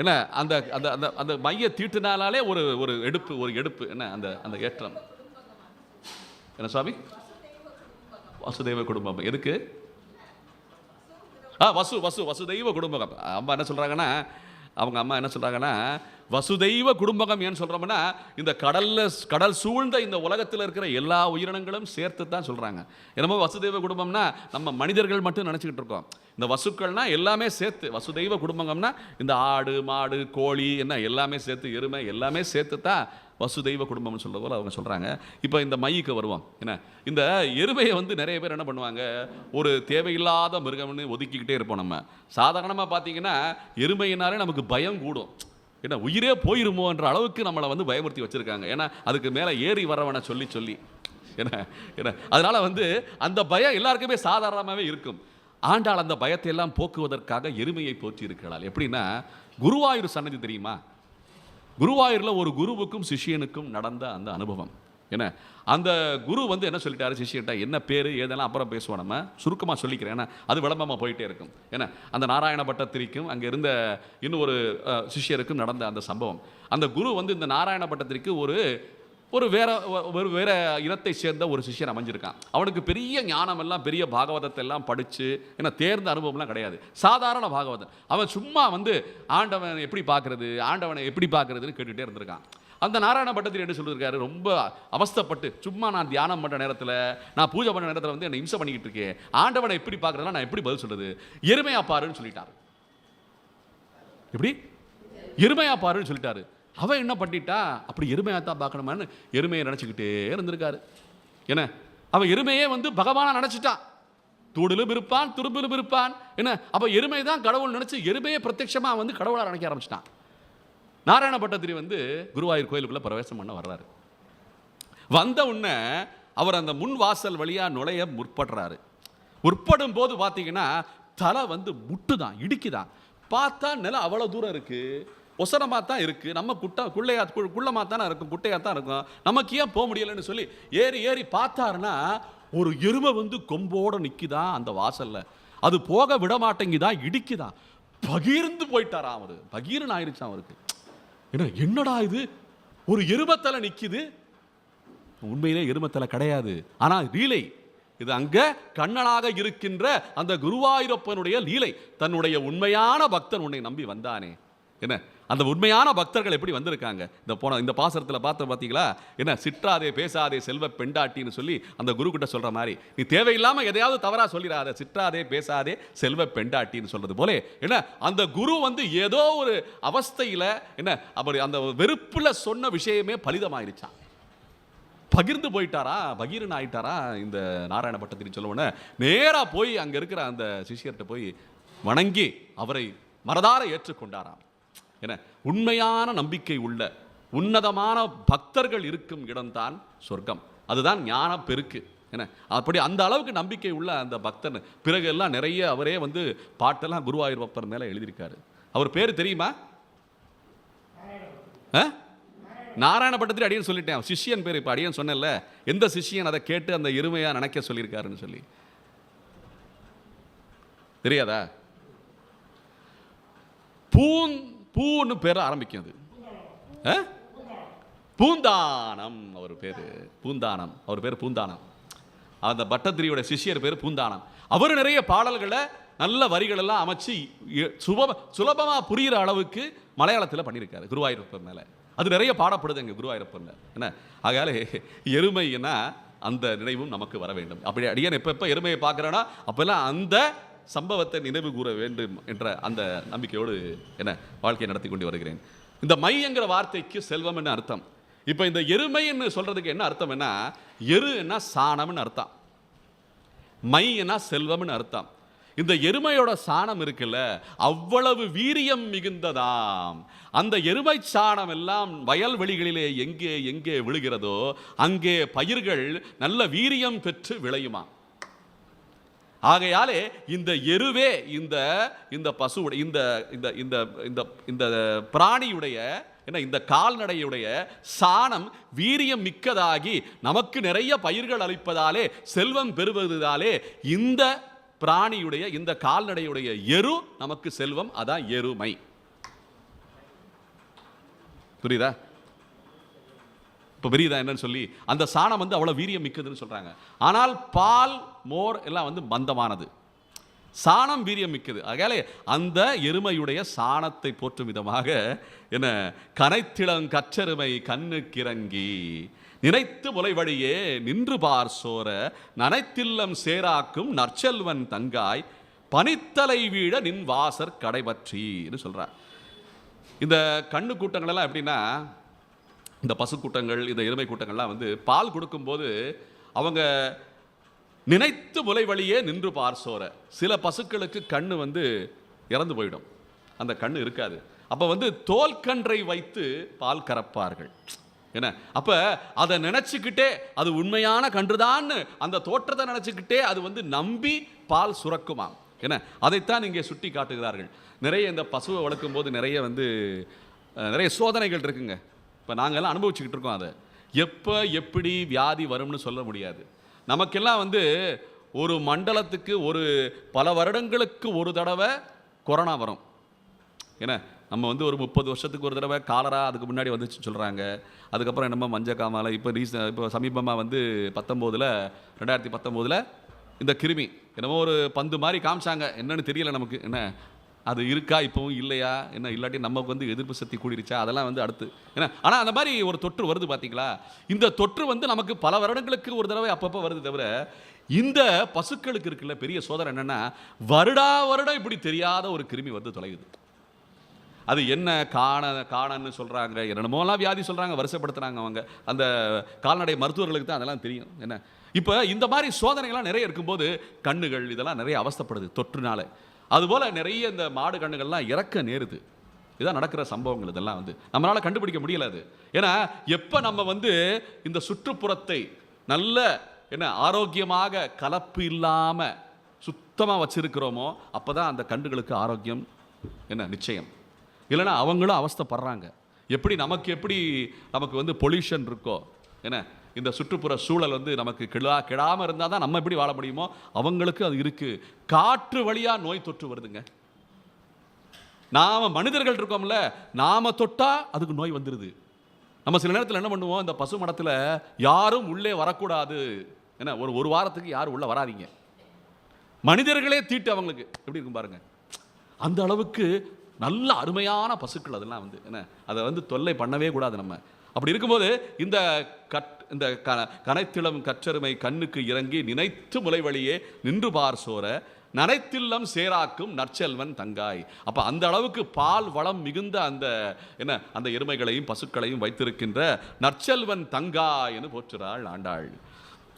என்ன அந்த அந்த அந்த அந்த மைய தீட்டுனாலே ஒரு எடுப்பு என்ன அந்த ஏற்றம். என்ன சுவாமி? வசுதெய்வ குடும்பம் எதுக்கு? வசுதெய்வ குடும்பம். அம்மா என்ன சொல்றாங்கன்னா, அவங்க அம்மா என்ன சொல்றாங்கன்னா, வசுதெய்வ குடும்பகம் ஏன்னு சொல்றோம்னா, இந்த கடல் சூழ்ந்த இந்த உலகத்தில் இருக்கிற எல்லா உயிரினங்களும் சேர்த்து தான் சொல்றாங்க. என்னமோ வசுதெய்வ குடும்பம்னா நம்ம மனிதர்கள் மட்டும் நினைச்சுக்கிட்டு இருக்கோம். இந்த வசுக்கள்னா எல்லாமே சேர்த்து, வசுதெய்வ குடும்பம்னா இந்த ஆடு மாடு கோழி என்ன எல்லாமே சேர்த்து, எருமை எல்லாமே சேர்த்து தான் வசுதெய்வ குடும்பம்னு சொல்றது போல அவங்க சொல்றாங்க. இப்போ இந்த மைக்கு வருவோம். என்ன இந்த எருமையை வந்து நிறைய பேர் என்ன பண்ணுவாங்க, ஒரு தேவையில்லாத மிருகம்னு ஒதுக்கிக்கிட்டே இருப்போம். நம்ம சாதாரணமாக பார்த்தீங்கன்னா எருமையினாலே நமக்கு பயம் கூடும். ஏன்னா உயிரே போயிருமோன்ற அளவுக்கு நம்மளை வந்து பயமுறுத்தி வச்சிருக்காங்க. ஏன்னா அதுக்கு மேலே ஏறி வரவனை சொல்லி என்ன அதனால வந்து அந்த பயம் எல்லாருக்குமே சாதாரணமாகவே இருக்கும். ஆண்டாள் அந்த பயத்தை எல்லாம் போக்குவதற்காக எருமையை போற்றி இருக்கிறாள். எப்படின்னா, குருவாயூர் சன்னதி தெரியுமா? குருவாயூரில் ஒரு குருவுக்கும் சிஷியனுக்கும் நடந்த அந்த அனுபவம். ஏன்னா அந்த குரு வந்து என்ன சொல்லிட்டாரு சிஷியன்ட்ட, என்ன பேர் ஏதெல்லாம் அப்புறம் பேசுவோம், நம்ம சுருக்கமாக சொல்லிக்கிறேன், ஏன்னா அது விளம்பரமாக போயிட்டே இருக்கும். ஏன்னா அந்த நாராயண பட்டத்திரிக்கும் அங்கே இருந்த இன்னும் ஒரு சிஷியருக்கும் நடந்த அந்த சம்பவம். அந்த குரு வந்து இந்த நாராயண பட்டத்திற்கு ஒரு வேற இனத்தை சேர்ந்த ஒரு சிஷ்யன் அமைஞ்சிருக்கான். அவனுக்கு பெரிய ஞானம் எல்லாம், பெரிய பாகவதத்தை எல்லாம் படித்து, ஏன்னா தேர்ந்த அனுபவம்லாம் கிடையாது, சாதாரண பாகவதன். அவன் சும்மா வந்து ஆண்டவனை எப்படி பார்க்கறதுன்னு கேட்டுகிட்டே இருந்திருக்கான். அந்த நாராயண பட்டத்தில் என்ன சொல்லியிருக்காரு, ரொம்ப அவஸ்தைப்பட்டு, சும்மா நான் தியானம் பண்ணுற நேரத்தில், நான் பூஜை பண்ணுற நேரத்தில் வந்து என்னை இம்சை பண்ணிக்கிட்டு இருக்கேன், ஆண்டவனை எப்படி பார்க்குறதுனா நான் எப்படி பதில் சொல்கிறது, எருமையா பாருன்னு சொல்லிட்டாரு. எப்படி எருமையா பாருன்னு சொல்லிட்டாரு. அவன் என்ன பண்ணிட்டா, அப்படி எருமையாத்தான் பார்க்கணுமான்னு எருமையை நினச்சிக்கிட்டே இருந்திருக்காரு. ஏன்னா அவன் எருமையே வந்து பகவானா நினச்சிட்டான். தூடிலும் இருப்பான், துரும்பிலும் இருப்பான். என்ன அப்போ எருமை தான் கடவுள் நினச்சி எருமையை பிரத்யட்சமாக வந்து கடவுளாக நினைக்க ஆரம்பிச்சிட்டான். நாராயண பட்டத்திரி வந்து குருவாயூர் கோயிலுக்குள்ளே பிரவேசம் பண்ண வர்றாரு. வந்த உடனே அவர் அந்த முன் வாசல் வழியாக நுழைய முற்படும் போது பார்த்தீங்கன்னா தலை வந்து முட்டுதான், இடிக்குதான். பார்த்தா நிலம் அவ்வளோ தூரம் இருக்குது, ஒசரமாக தான் இருக்குது, நம்ம குள்ளமாக தானே இருக்கும், குட்டையாக தான் இருக்கும், நமக்கு ஏன் போக முடியலைன்னு சொல்லி ஏறி பார்த்தாருன்னா ஒரு எருமை வந்து கொம்போடு நிற்குதான் அந்த வாசலில். அது போக விட மாட்டேங்குதான், இடிக்குதான். பகீர்ந்து போயிட்டாராம் அவர், பகீர்னு ஆயிடுச்சான் அவருக்கு. என்னடா இது, ஒரு எருமத்தலை நிற்குது. உண்மையிலே எருமத்தலை கிடையாது, ஆனால் லீலை இது. அங்க கண்ணனாக இருக்கின்ற அந்த குருவாயூரப்பனுடைய லீலை. தன்னுடைய உண்மையான பக்தன் உன்னை நம்பி வந்தானே, என்ன அந்த உண்மையான பக்தர்கள் எப்படி வந்திருக்காங்க. இந்த பாசரத்தில் பார்த்தீங்களா, என்ன சிற்றாதே பேசாதே செல்வ பெண்டாட்டின்னு சொல்லி அந்த குரு கிட்ட சொல்ற மாதிரி, நீ தேவையில்லாம எதையாவது தவறா சொல்லிடாத, சிற்றாதே பேசாதே செல்வ பெண்டாட்டின்னு சொல்றது போல, என்ன அந்த குரு வந்து ஏதோ ஒரு அவஸ்தையில என்ன அப்படி அந்த வெறுப்புல சொன்ன விஷயமே பலிதமாயிருச்சான். பகிர்ந்து போயிட்டாரா, பகீரன் ஆயிட்டாரா இந்த நாராயண பட்டத்திரி. சொல்லுவோன்னு நேராக போய் அங்கே இருக்கிற அந்த சிஷியர்கிட்ட போய் வணங்கி அவரை மனதார ஏற்றுக்கொண்டாராம். என உண்மையான நம்பிக்கை உள்ள உன்னதமான பக்தர்கள் இருக்கும் இடம்தான் சொர்க்கம். அதுதான் ஞான பெருக்கு. என்ன அப்படி அந்த அளவுக்கு நம்பிக்கை உள்ள அந்த பக்தன் பிறகு எல்லாம் நிறைய அவரே வந்து பாட்டெல்லாம் குருவாயூர் பக்தர் மேலே எழுதியிருக்காரு. அவர் பேர் தெரியுமா? நாராயணப்பட்டத்தில் அடியன் சொல்லிட்டேன், சிஷ்யன் பேர். இப்போ அடியன் சொன்னேன்ல, எந்த சிஷ்யன் அதை கேட்டு அந்த எருமையா நினைக்க சொல்லியிருக்காருன்னு சொல்லி தெரியாதா? பூன்னு பேர் ஆரம்பிக்கும். அது பூந்தானம் அவர் பேரு. பூந்தானம் அவர் பேர் பூந்தானம். அந்த பட்டத்திரியோட சிஷ்யர் பேர் பூந்தானம். அவர் நிறைய பாடல்களை நல்ல வரிகள் எல்லாம் அமைச்சு சுலபமா புரிகிற அளவுக்கு மலையாளத்தில் பண்ணியிருக்காரு குருவாயூரப்பர் மேல. அது நிறைய பாடப்படுதுங்க குருவாயூரப்பர்ல. என்ன ஆகாலே எருமைன்னா அந்த நினைவும் நமக்கு வர வேண்டும். அப்படி அடியன் எப்ப எருமையை பார்க்கிறேன்னா அப்பெல்லாம் அந்த சம்பவத்தை நினைவு கூற வேண்டும் என்ற அந்த நம்பிக்கையோடு என்ன வாழ்க்கையை நடத்தி கொண்டு வருகிறேன். இந்த மை என்கிற வார்த்தைக்கு செல்வம் என்ன அர்த்தம்? இப்ப இந்த எருமைன்னு சொல்றதுக்கு என்ன அர்த்தம்? என்ன எரு என்ன சாணம்னு அர்த்தம், மை என்ன செல்வம்னு அர்த்தம். இந்த எருமையோட சாணம் இருக்குல்ல, அவ்வளவு வீரியம் மிகுந்ததாம். அந்த எருமை சாணம் எல்லாம் வயல்வெளிகளிலே எங்கே எங்கே விழுகிறதோ அங்கே பயிர்கள் நல்ல வீரியம் பெற்று விளையுமா. ஆகையாலே இந்த எருவே இந்த பசுவுடைய இந்த பிராணியுடைய என்ன இந்த கால்நடையுடைய சாணம் வீரியம் மிக்கதாகி நமக்கு நிறைய பயிர்கள் அளிப்பதாலே செல்வம் பெறுவதாலே இந்த பிராணியுடைய இந்த கால்நடையுடைய எரு நமக்கு செல்வம். அதான் எருமை. புரியுதா? இப்போ பெரியதா என்னன்னு சொல்லி அந்த சாணம் வந்து அவ்வளோ வீரியம் மிக்கதுன்னு சொல்றாங்க. ஆனால் பால் மோர் எல்லாம் வந்து மந்தமானது, சாணம் வீரியம் மிக்கது. ஆகையாலே அந்த எருமையுடைய சாணத்தை போற்றும் விதமாக என்ன கனைத்திளங் கற்றெருமை கண்ணுக்கிறங்கி நினைத்து முலை வழியே நின்று பார் சோர நனைத்தில்லம் சேராக்கும் நற்செல்வன் தங்காய் பனித்தலை வீழ நின் வாசர் கடைபற்றின்னு சொல்றார். இந்த கண்ணு கூட்டங்கள் எல்லாம் எப்படின்னா, இந்த பசு கூட்டங்கள் இந்த எருமை கூட்டங்கள்லாம் வந்து பால் கொடுக்கும்போது அவங்க நினைத்து முலை வழியே நின்று பார் சோர. சில பசுக்களுக்கு கண்ணு வந்து இறந்து போயிடும், அந்த கண்ணு இருக்காது. அப்போ வந்து தோல்கன்றை வைத்து பால் கறப்பார்கள். என்ன அப்ப அதை நினைச்சுக்கிட்டே அது உண்மையான கன்றுதான்னு அந்த தோற்றத்தை நினைச்சுக்கிட்டே அது வந்து நம்பி பால் சுரக்குமா. என்ன அதைத்தான் இங்கே சுட்டி காட்டுகிறார்கள். நிறைய இந்த பசுவை வளர்க்கும் போது நிறைய சோதனைகள் இருக்குங்க. இப்போ நாங்கள்லாம் அனுபவிச்சுக்கிட்டு இருக்கோம். அதை எப்போ எப்படி வியாதி வரும்னு சொல்ல முடியாது. நமக்கெல்லாம் வந்து ஒரு மண்டலத்துக்கு பல வருடங்களுக்கு ஒரு தடவை கொரோனா வரும். ஏன்னா நம்ம வந்து ஒரு 30 வருஷத்துக்கு ஒரு தடவை காலரா அதுக்கு முன்னாடி வந்துச்சு சொல்கிறாங்க. அதுக்கப்புறம் என்னமோ மஞ்சள் காமாலை. இப்போ சமீபமாக வந்து 2019 இந்த கிருமி என்னமோ ஒரு பந்து மாதிரி காமிச்சாங்க. என்னன்னு தெரியல நமக்கு. என்ன அது இருக்கா இப்போவும் இல்லையா, என்ன இல்லாட்டி நமக்கு வந்து எதிர்ப்பு சக்தி கூடிருச்சா, அதெல்லாம் வந்து அடுத்து என்ன. ஆனால் அந்த மாதிரி ஒரு தொற்று வருது பார்த்தீங்களா. இந்த தொற்று வந்து நமக்கு பல வருடங்களுக்கு ஒரு தடவை அப்பப்போ வருது. தவிர இந்த பசுக்களுக்கு இருக்குல்ல பெரிய சோதனை என்னன்னா, வருடம் இப்படி தெரியாத ஒரு கிருமி வந்து தொலைகுது. அது என்ன காணன்னு சொல்கிறாங்க, என்னென்னமோலாம் வியாதி சொல்கிறாங்க, வருஷப்படுத்துகிறாங்க. அவங்க அந்த கால்நடை மருத்துவர்களுக்கு தான் அதெல்லாம் தெரியும். என்ன இப்போ இந்த மாதிரி சோதனைகள்லாம் நிறைய இருக்கும்போது கண்ணுகள் இதெல்லாம் நிறைய அவஸ்தைப்படுது தொற்றுனால. அதுபோல் நிறைய இந்த மாடு கண்ணுகள்லாம் இறக்க நேருது. இதான் நடக்கிற சம்பவங்கள். இதெல்லாம் வந்து நம்மளால் கண்டுபிடிக்க முடியல. அது ஏன்னா எப்போ நம்ம வந்து இந்த சுற்றுப்புறத்தை நல்ல என்ன ஆரோக்கியமாக கலப்பு இல்லாமல் சுத்தமாக வச்சிருக்கிறோமோ அப்போ தான் அந்த கண்டுகளுக்கு ஆரோக்கியம் என்ன நிச்சயம். இல்லைன்னா அவங்களும் அவஸ்தைப்படுறாங்க. நமக்கு வந்து பொல்யூஷன் இருக்கோ, என்ன இந்த சுற்றுப்புற சூழல் வந்து நமக்கு கெடாமல் இருந்தால் தான் நம்ம எப்படி வாழ முடியுமோ அவங்களுக்கு அது இருக்குது. காற்று வழியாக நோய் தொற்று வருதுங்க. நாம் மனிதர்கள் இருக்கோம்ல, நாம் தொட்டால் அதுக்கு நோய் வந்துடுது. நம்ம சில நேரத்தில் என்ன பண்ணுவோம், இந்த பசு மடத்தில் யாரும் உள்ளே வரக்கூடாது, என்ன ஒரு வாரத்துக்கு யாரும் உள்ளே வராதிங்க, மனிதர்களே தீட்டு அவங்களுக்கு எப்படி இருக்கும் பாருங்க. அந்த அளவுக்கு நல்ல அருமையான பசுக்கள் அதெல்லாம் வந்து என்ன அதை வந்து தொல்லை பண்ணவே கூடாது நம்ம. அப்படி இருக்கும்போது இந்த கனைத்திளம் கற்றெருமை கண்ணுக்கு இறங்கி நினைத்து முலை வழியே நின்று பார் சோர நனைத்தில்லம் சேராக்கும் நற்செல்வன் தங்காய். அப்போ அந்த அளவுக்கு பால் வளம் மிகுந்த அந்த எருமைகளையும் பசுக்களையும் வைத்திருக்கின்ற நற்செல்வன் தங்காய்னு போற்றுறாள் ஆண்டாள்.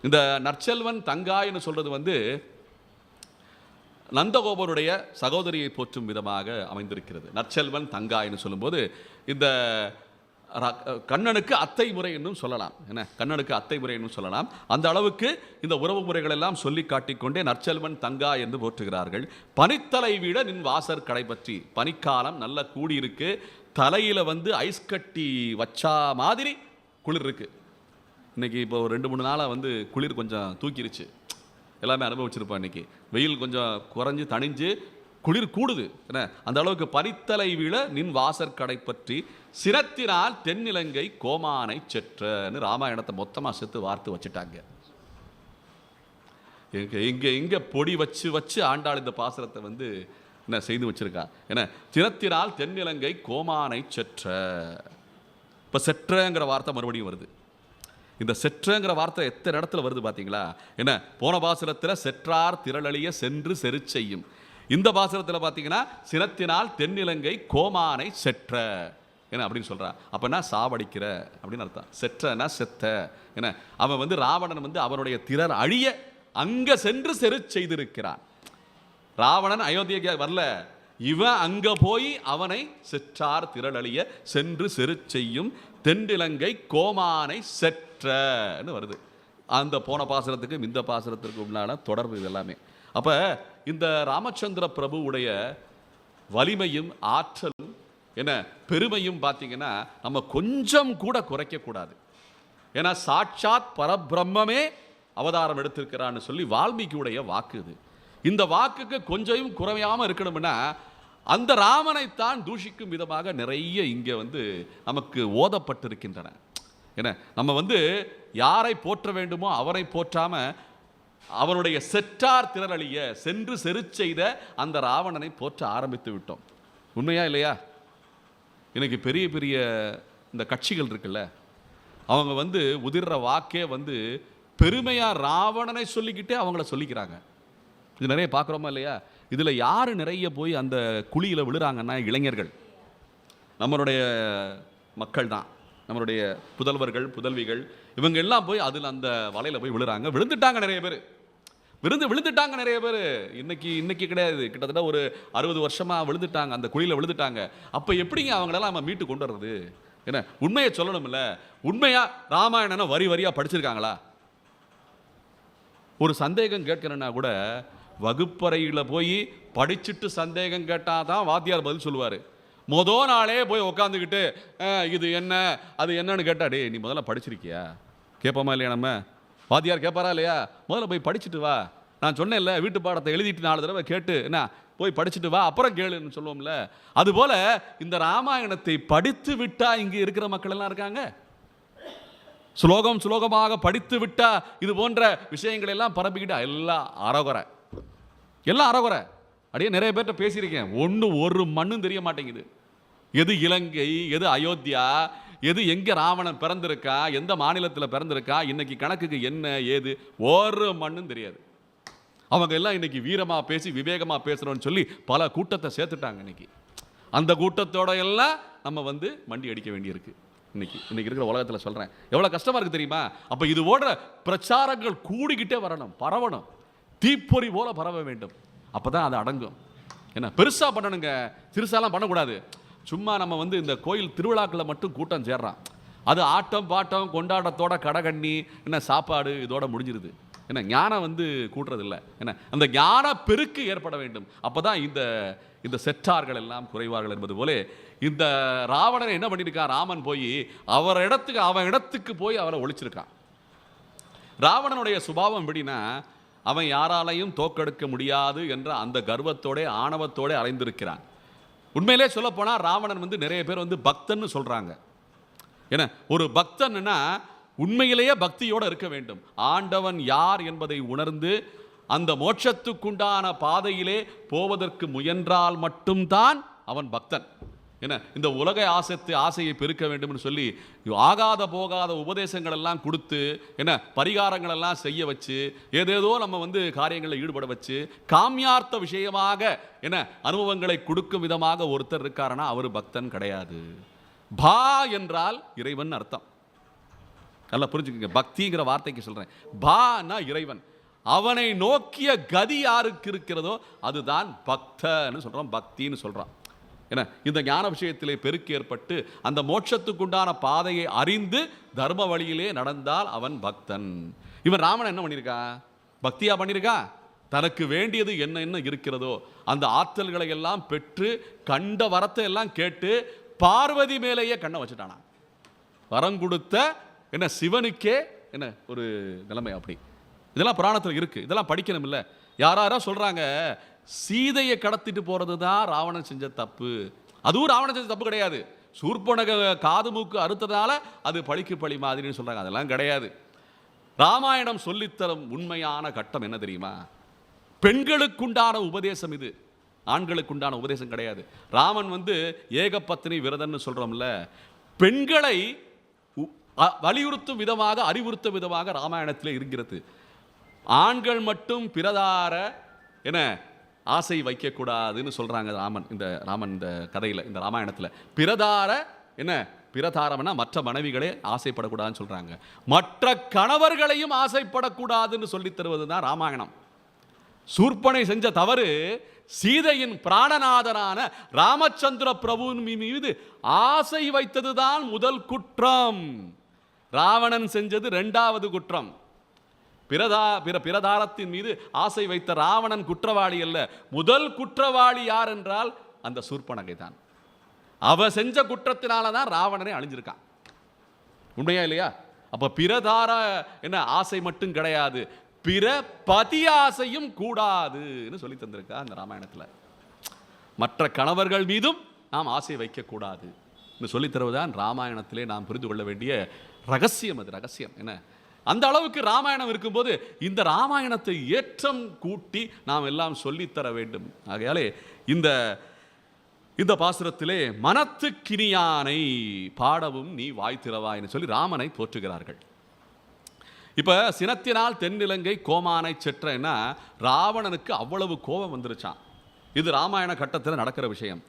இந்த நற்செல்வன் தங்காய்னு சொல்றது வந்து நந்தகோபருடைய சகோதரியை போற்றும் விதமாக அமைந்திருக்கிறது. நற்செல்வன் தங்காய்னு சொல்லும்போது இந்த கண்ணனுக்கு அத்தை முறை என்னும் சொல்லலாம். என்ன கண்ணனுக்கு அத்தை முறை என்னும் சொல்லலாம். அந்த அளவுக்கு இந்த உறவு முறைகள் எல்லாம் சொல்லி காட்டிக்கொண்டே நற்செல்வன் தங்கா என்று போற்றுகிறார்கள். பனித்தலை வீட நின் வாசர் கடை பற்றி. பனிக்காலம் நல்ல கூடியிருக்கு, தலையில் வந்து ஐஸ் கட்டி வச்சா மாதிரி குளிர் இருக்குது. இன்றைக்கி இப்போ ஒரு 2-3 நாளாக வந்து குளிர் கொஞ்சம் தூக்கிருச்சு, எல்லாமே அனுபவிச்சிருப்போம். இன்றைக்கி வெயில் கொஞ்சம் குறைஞ்சி தணிஞ்சு குளிர் கூடுது. என்ன அந்த அளவுக்கு பனித்தலை விழ நின் வாசற்கடை பற்றி சிரத்தினால் தென்னிலங்கை கோமானை செற்றன்னு ராமாயணத்தை மொத்தமாக சேர்த்து வார்த்து வச்சுட்டாங்க. இங்கே பொடி வச்சு வச்சு ஆண்டாள் இந்த பாசுரத்தை வந்து என்ன செய்து வச்சிருக்கா. ஏன்னா திறத்தினால் தென்னிலங்கை கோமானை செற்ற. இப்போ செற்றங்கிற வார்த்தை மறுபடியும் வருது. இந்த செற்றங்கிற வார்த்தை எத்தனை இடத்துல வருது பார்த்தீங்களா? என்ன போன பாசுரத்தில் செற்றார் திரளழிய சென்று செரு செய்யும். இந்த பாசுரத்தில் பார்த்தீங்கன்னா சினத்தினால் தென்னிலங்கை கோமானை செற்ற என்ன அப்படின்னு சொல்கிறான். அப்போனா சாவடிக்கிற அப்படின்னு அர்த்தம். செற்றனா செத்த. என்ன அவன் வந்து ராவணன் வந்து அவனுடைய திரர் அழிய அங்கே சென்று செரு செய்திருக்கிறான். ராவணன் அயோத்தியக்கு வரல, இவன் அங்கே போய் அவனை செற்றார் திரளழிய சென்று செரு செய்யும் தென்னிலங்கை கோமானை செற்றன்னு வருது. அந்த போன பாசுரத்துக்கும் இந்த பாசுரத்திற்கு உண்டான தொடர்பு இது எல்லாமே. அப்போ இந்த ராமச்சந்திர பிரபுவுடைய வலிமையும் ஆற்றலும் என்ன பெருமையும் பார்த்தீங்கன்னா நம்ம கொஞ்சம் கூட குறைக்கக்கூடாது. ஏன்னா சாட்சாத் பரபிரம்மே அவதாரம் எடுத்திருக்கிறான்னு சொல்லி வால்மீகியுடைய வாக்கு இது. இந்த வாக்குக்கு கொஞ்சம் குறையாமல் இருக்கணும்னா அந்த ராமனைத்தான் தூஷிக்கும் விதமாக நிறைய இங்கே வந்து நமக்கு ஓதப்பட்டிருக்கின்றன. என்ன நம்ம வந்து யாரை போற்ற வேண்டுமோ அவரை போற்றாம அவனுடைய செற்றார் திரளழிய சென்று செரு செய்த அந்த ராவணனை போற்ற ஆரம்பித்து விட்டோம். உண்மையா இல்லையா? இன்னைக்கு பெரிய பெரிய இந்த கட்சிகள் இருக்குல்ல, அவங்க வந்து உதிர்ற வாக்கே வந்து பெருமையா ராவணனை சொல்லிக்கிட்டே அவங்கள சொல்லிக்கிறாங்க. இது நிறைய பார்க்குறோமா இல்லையா? இதில் யார் நிறைய போய் அந்த குழியில் விழுறாங்கன்னா இளைஞர்கள், நம்மளுடைய மக்கள் தான், நம்மளுடைய புதல்வர்கள் புதல்விகள், இவங்க எல்லாம் போய் அதில் அந்த வலையில் போய் விழுறாங்க. விழுந்துட்டாங்க நிறைய பேர், விழுந்துட்டாங்க நிறைய பேர். இன்னைக்கு கிடையாது, கிட்டத்தட்ட ஒரு 60 வருஷமாக விழுந்துட்டாங்க, அந்த குழியில் விழுந்துட்டாங்க. அப்போ எப்படிங்க அவங்களெல்லாம் நம்ம மீட்டு கொண்டு வர்றது? என்ன உண்மையை சொல்லணும்ல. உண்மையா ராமாயணனை வரி வரியாக படிச்சிருக்காங்களா? ஒரு சந்தேகம் கேட்கணுன்னா கூட வகுப்பறையில் போய் படிச்சுட்டு சந்தேகம் கேட்டால் தான் வாத்தியார் பதில் சொல்லுவார். மொதல் நாளே போய் உட்காந்துக்கிட்டு இது என்ன அது என்னன்னு கேட்டா, டே நீ முதல்ல படிச்சிருக்கியா கேட்போமா இல்லையா? நம்ம வாத்தியார் கேட்பாரா இல்லையா? முதல்ல போய் படிச்சுட்டு வா, நான் சொன்னேன்ல வீட்டு பாடத்தை எழுதிட்டு 4 தடவை கேட்டு என்ன போய் படிச்சுட்டு வா அப்புறம் கேளுன்னு சொல்லுவோம்ல. அதுபோல் இந்த ராமாயணத்தை படித்து விட்டா இங்கே இருக்கிற மக்கள் எல்லாம் இருக்காங்க. சுலோகமாக படித்து விட்டா இது போன்ற விஷயங்கள் எல்லாம் பரப்பிக்கிட்டா எல்லாம் அறகுறை. அப்படியே நிறைய பேர்கிட்ட பேசியிருக்கேன். ஒரு மண்ணும் தெரிய மாட்டேங்குது. எது இலங்கை, எது அயோத்தியா, எது எங்கே ராவணன் பிறந்திருக்கா, எந்த மாநிலத்தில் பிறந்திருக்கா, இன்னைக்கு கணக்குக்கு என்ன ஏது ஒரு மண்ணும் தெரியாது. அவங்க எல்லாம் இன்னைக்கு வீரமாக பேசி விவேகமாக பேசுகிறோன்னு சொல்லி பல கூட்டத்தை சேர்த்துட்டாங்க. இன்னைக்கு அந்த கூட்டத்தோட எல்லாம் நம்ம வந்து மண்டி அடிக்க வேண்டியிருக்கு. இன்னைக்கு இருக்கிற உலகத்தில் சொல்கிறேன், எவ்வளோ கஷ்டமாக இருக்குது தெரியுமா? அப்போ இது போன்ற பிரச்சாரங்கள் கூடிக்கிட்டே வரணும், பரவணும், தீப்பொறி போல பரவ வேண்டும். அப்போ தான் அது அடங்கும். என்ன பெருசாக பண்ணணுங்க, சிறுசாலாம் பண்ணக்கூடாது. சும்மா நம்ம வந்து இந்த கோயில் திருவிழாக்களில் மட்டும் கூட்டம் சேர்றான், அது ஆட்டம் பாட்டம் கொண்டாட்டத்தோட கடகண்ணி என்ன சாப்பாடு இதோட முடிஞ்சிருது. என்ன ஞானம் வந்து கூட்டுறதில்லை. என்ன அந்த ஞான பெருக்கு ஏற்பட வேண்டும். அப்போ தான் இந்த செற்றார்கள் எல்லாம் குறைவார்கள் என்பது போல இந்த ராவணனை என்ன பண்ணியிருக்கான்? ராமன் போய் அவன் இடத்துக்கு போய் அவரை ஒழிச்சிருக்கான். ராவணனுடைய சுபாவம் எப்படின்னா, அவன் யாராலையும் தோக்கெடுக்க முடியாது என்ற அந்த கர்வத்தோட ஆணவத்தோட அலைந்திருக்கிறான். உண்மையிலே சொல்ல போனால் ராவணன் வந்து நிறைய பேர் வந்து பக்தன்னு சொல்றாங்க. ஏன்னா ஒரு பக்தன்னா உண்மையிலேயே பக்தியோடு இருக்க வேண்டும். ஆண்டவன் யார் என்பதை உணர்ந்து அந்த மோட்சத்துக்குண்டான பாதையிலே போவதற்கு முயன்றால் மட்டும்தான் அவன் பக்தன். என்ன இந்த உலக ஆசையை பெருக்க வேண்டும் சொல்லி ஆகாத போகாத உபதேசங்கள் எல்லாம் கொடுத்து என்ன பரிகாரங்கள் எல்லாம் செய்ய வச்சு ஏதேதோ நம்ம வந்து காரியங்களில் ஈடுபட வச்சு காமியார்த்த விஷயமாக என்ன அனுபவங்களை கொடுக்கும் விதமாக ஒருத்தர் இருக்காருன்னா அவர் பக்தன் கிடையாது. பா என்றால் இறைவன் அர்த்தம். நல்லா புரிஞ்சுக்கங்க, பக்திங்கிற வார்த்தைக்கு சொல்றேன். பானா இறைவன், அவனை நோக்கிய கதி யாருக்கு இருக்கிறதோ அதுதான் பக்தன்னு சொல்றோம், பக்தின்னு சொல்றான். ஏன்னா இந்த ஞான விஷயத்திலே பெருக்கு ஏற்பட்டு அந்த மோட்சத்துக்குண்டான பாதையை அறிந்து தர்ம வழியிலே நடந்தால் அவன் பக்தன். இவன் ராமன் என்ன பண்ணியிருக்கான்? பக்தியா பண்ணியிருக்கான். தனக்கு வேண்டியது என்ன இருக்கிறதோ அந்த ஆற்றல்களை எல்லாம் பெற்று கண்ட வரத்தை எல்லாம் கேட்டு பார்வதி மேலேயே கண்ணை வச்சுட்டானா. வரம் கொடுத்த என்ன சிவனுக்கே என்ன ஒரு நிலைமை. அப்படி இதெல்லாம் புராணத்தில் இருக்கு, இதெல்லாம் படிக்கணும் இல்லை. யாரா சொல்றாங்க சீதையை கடத்திட்டு போறது தான் ராவணன் செஞ்ச தப்பு. அதுவும் ராவணன் செஞ்ச தப்பு கிடையாது. சூர்பனக காது மூக்கு அறுத்ததால அது பழிக்கு பழி மாதிரின்னு சொல்றாங்க. அதெல்லாம் கிடையாது. ராமாயணம் சொல்லித்தரும் உண்மையான கட்டம் என்ன தெரியுமா? பெண்களுக்குண்டான உபதேசம் இது, ஆண்களுக்குண்டான உபதேசம் கிடையாது. ராமன் ஏகபத்னி விரதன்னு சொல்றோம்ல, பெண்களை வலியுறுத்தும் விதமாக அறிவுறுத்தும் விதமாக ராமாயணத்தில் இருக்கிறது. ஆண்கள் மட்டும் பிரதார என்ன ஆசை வைக்கக்கூடாதுன்னு சொல்றாங்க ராமன் இந்த கதையில், இந்த ராமாயணத்தில். பிரதார என்ன பிரதாரம்னா மற்ற மனைவிகளே ஆசைப்படக்கூடாதுன்னு சொல்றாங்க. மற்ற கணவர்களையும் ஆசைப்படக்கூடாதுன்னு சொல்லி தருவது தான் ராமாயணம். சூர்பனை செஞ்ச தவறு சீதையின் பிராணநாதனான ராமச்சந்திர பிரபு மீது ஆசை வைத்ததுதான் முதல் குற்றம். ராவணன் செஞ்சது இரண்டாவது குற்றம். பிரதாரத்தின் மீது ஆசை வைத்த ராவணன் குற்றவாளி அல்ல. முதல் குற்றவாளி யார் என்றால் அந்த சூர்பனகை தான். அவ செஞ்ச குற்றத்தினால தான் ராவணனை அழிஞ்சிருக்கான். உண்மையா இல்லையா? அப்ப பிரதார என்ன ஆசை மட்டும் கிடையாது, பிற பதி ஆசையும் கூடாதுன்னு சொல்லி தந்திருக்கா அந்த ராமாயணத்தில். மற்ற கணவர்கள் மீதும் நாம் ஆசை வைக்க கூடாது சொல்லி தருவதுதான் ராமாயணத்திலே நாம் புரிந்து கொள்ள வேண்டிய ரகசியம். அது ரகசியம் என்ன? அந்த அளவுக்கு ராமாயணம் இருக்கும்போது இந்த ராமாயணத்தை ஏற்றம் கூட்டி நாம் எல்லாம் சொல்லித்தர வேண்டும். ஆகையாலே இந்த பாசுரத்திலே மனத்துக்கினியானை பாடவும் நீ வாய் திறவாய்னு சொல்லி ராமனை போற்றுகிறார்கள். இப்ப சினத்தினால் தென்னிலங்கை கோமானை செற்றேன்னா ராவணனுக்கு அவ்வளவு கோபம் வந்துருச்சான். இது ராமாயண கட்டத்தில் நடக்கிற விஷயம்.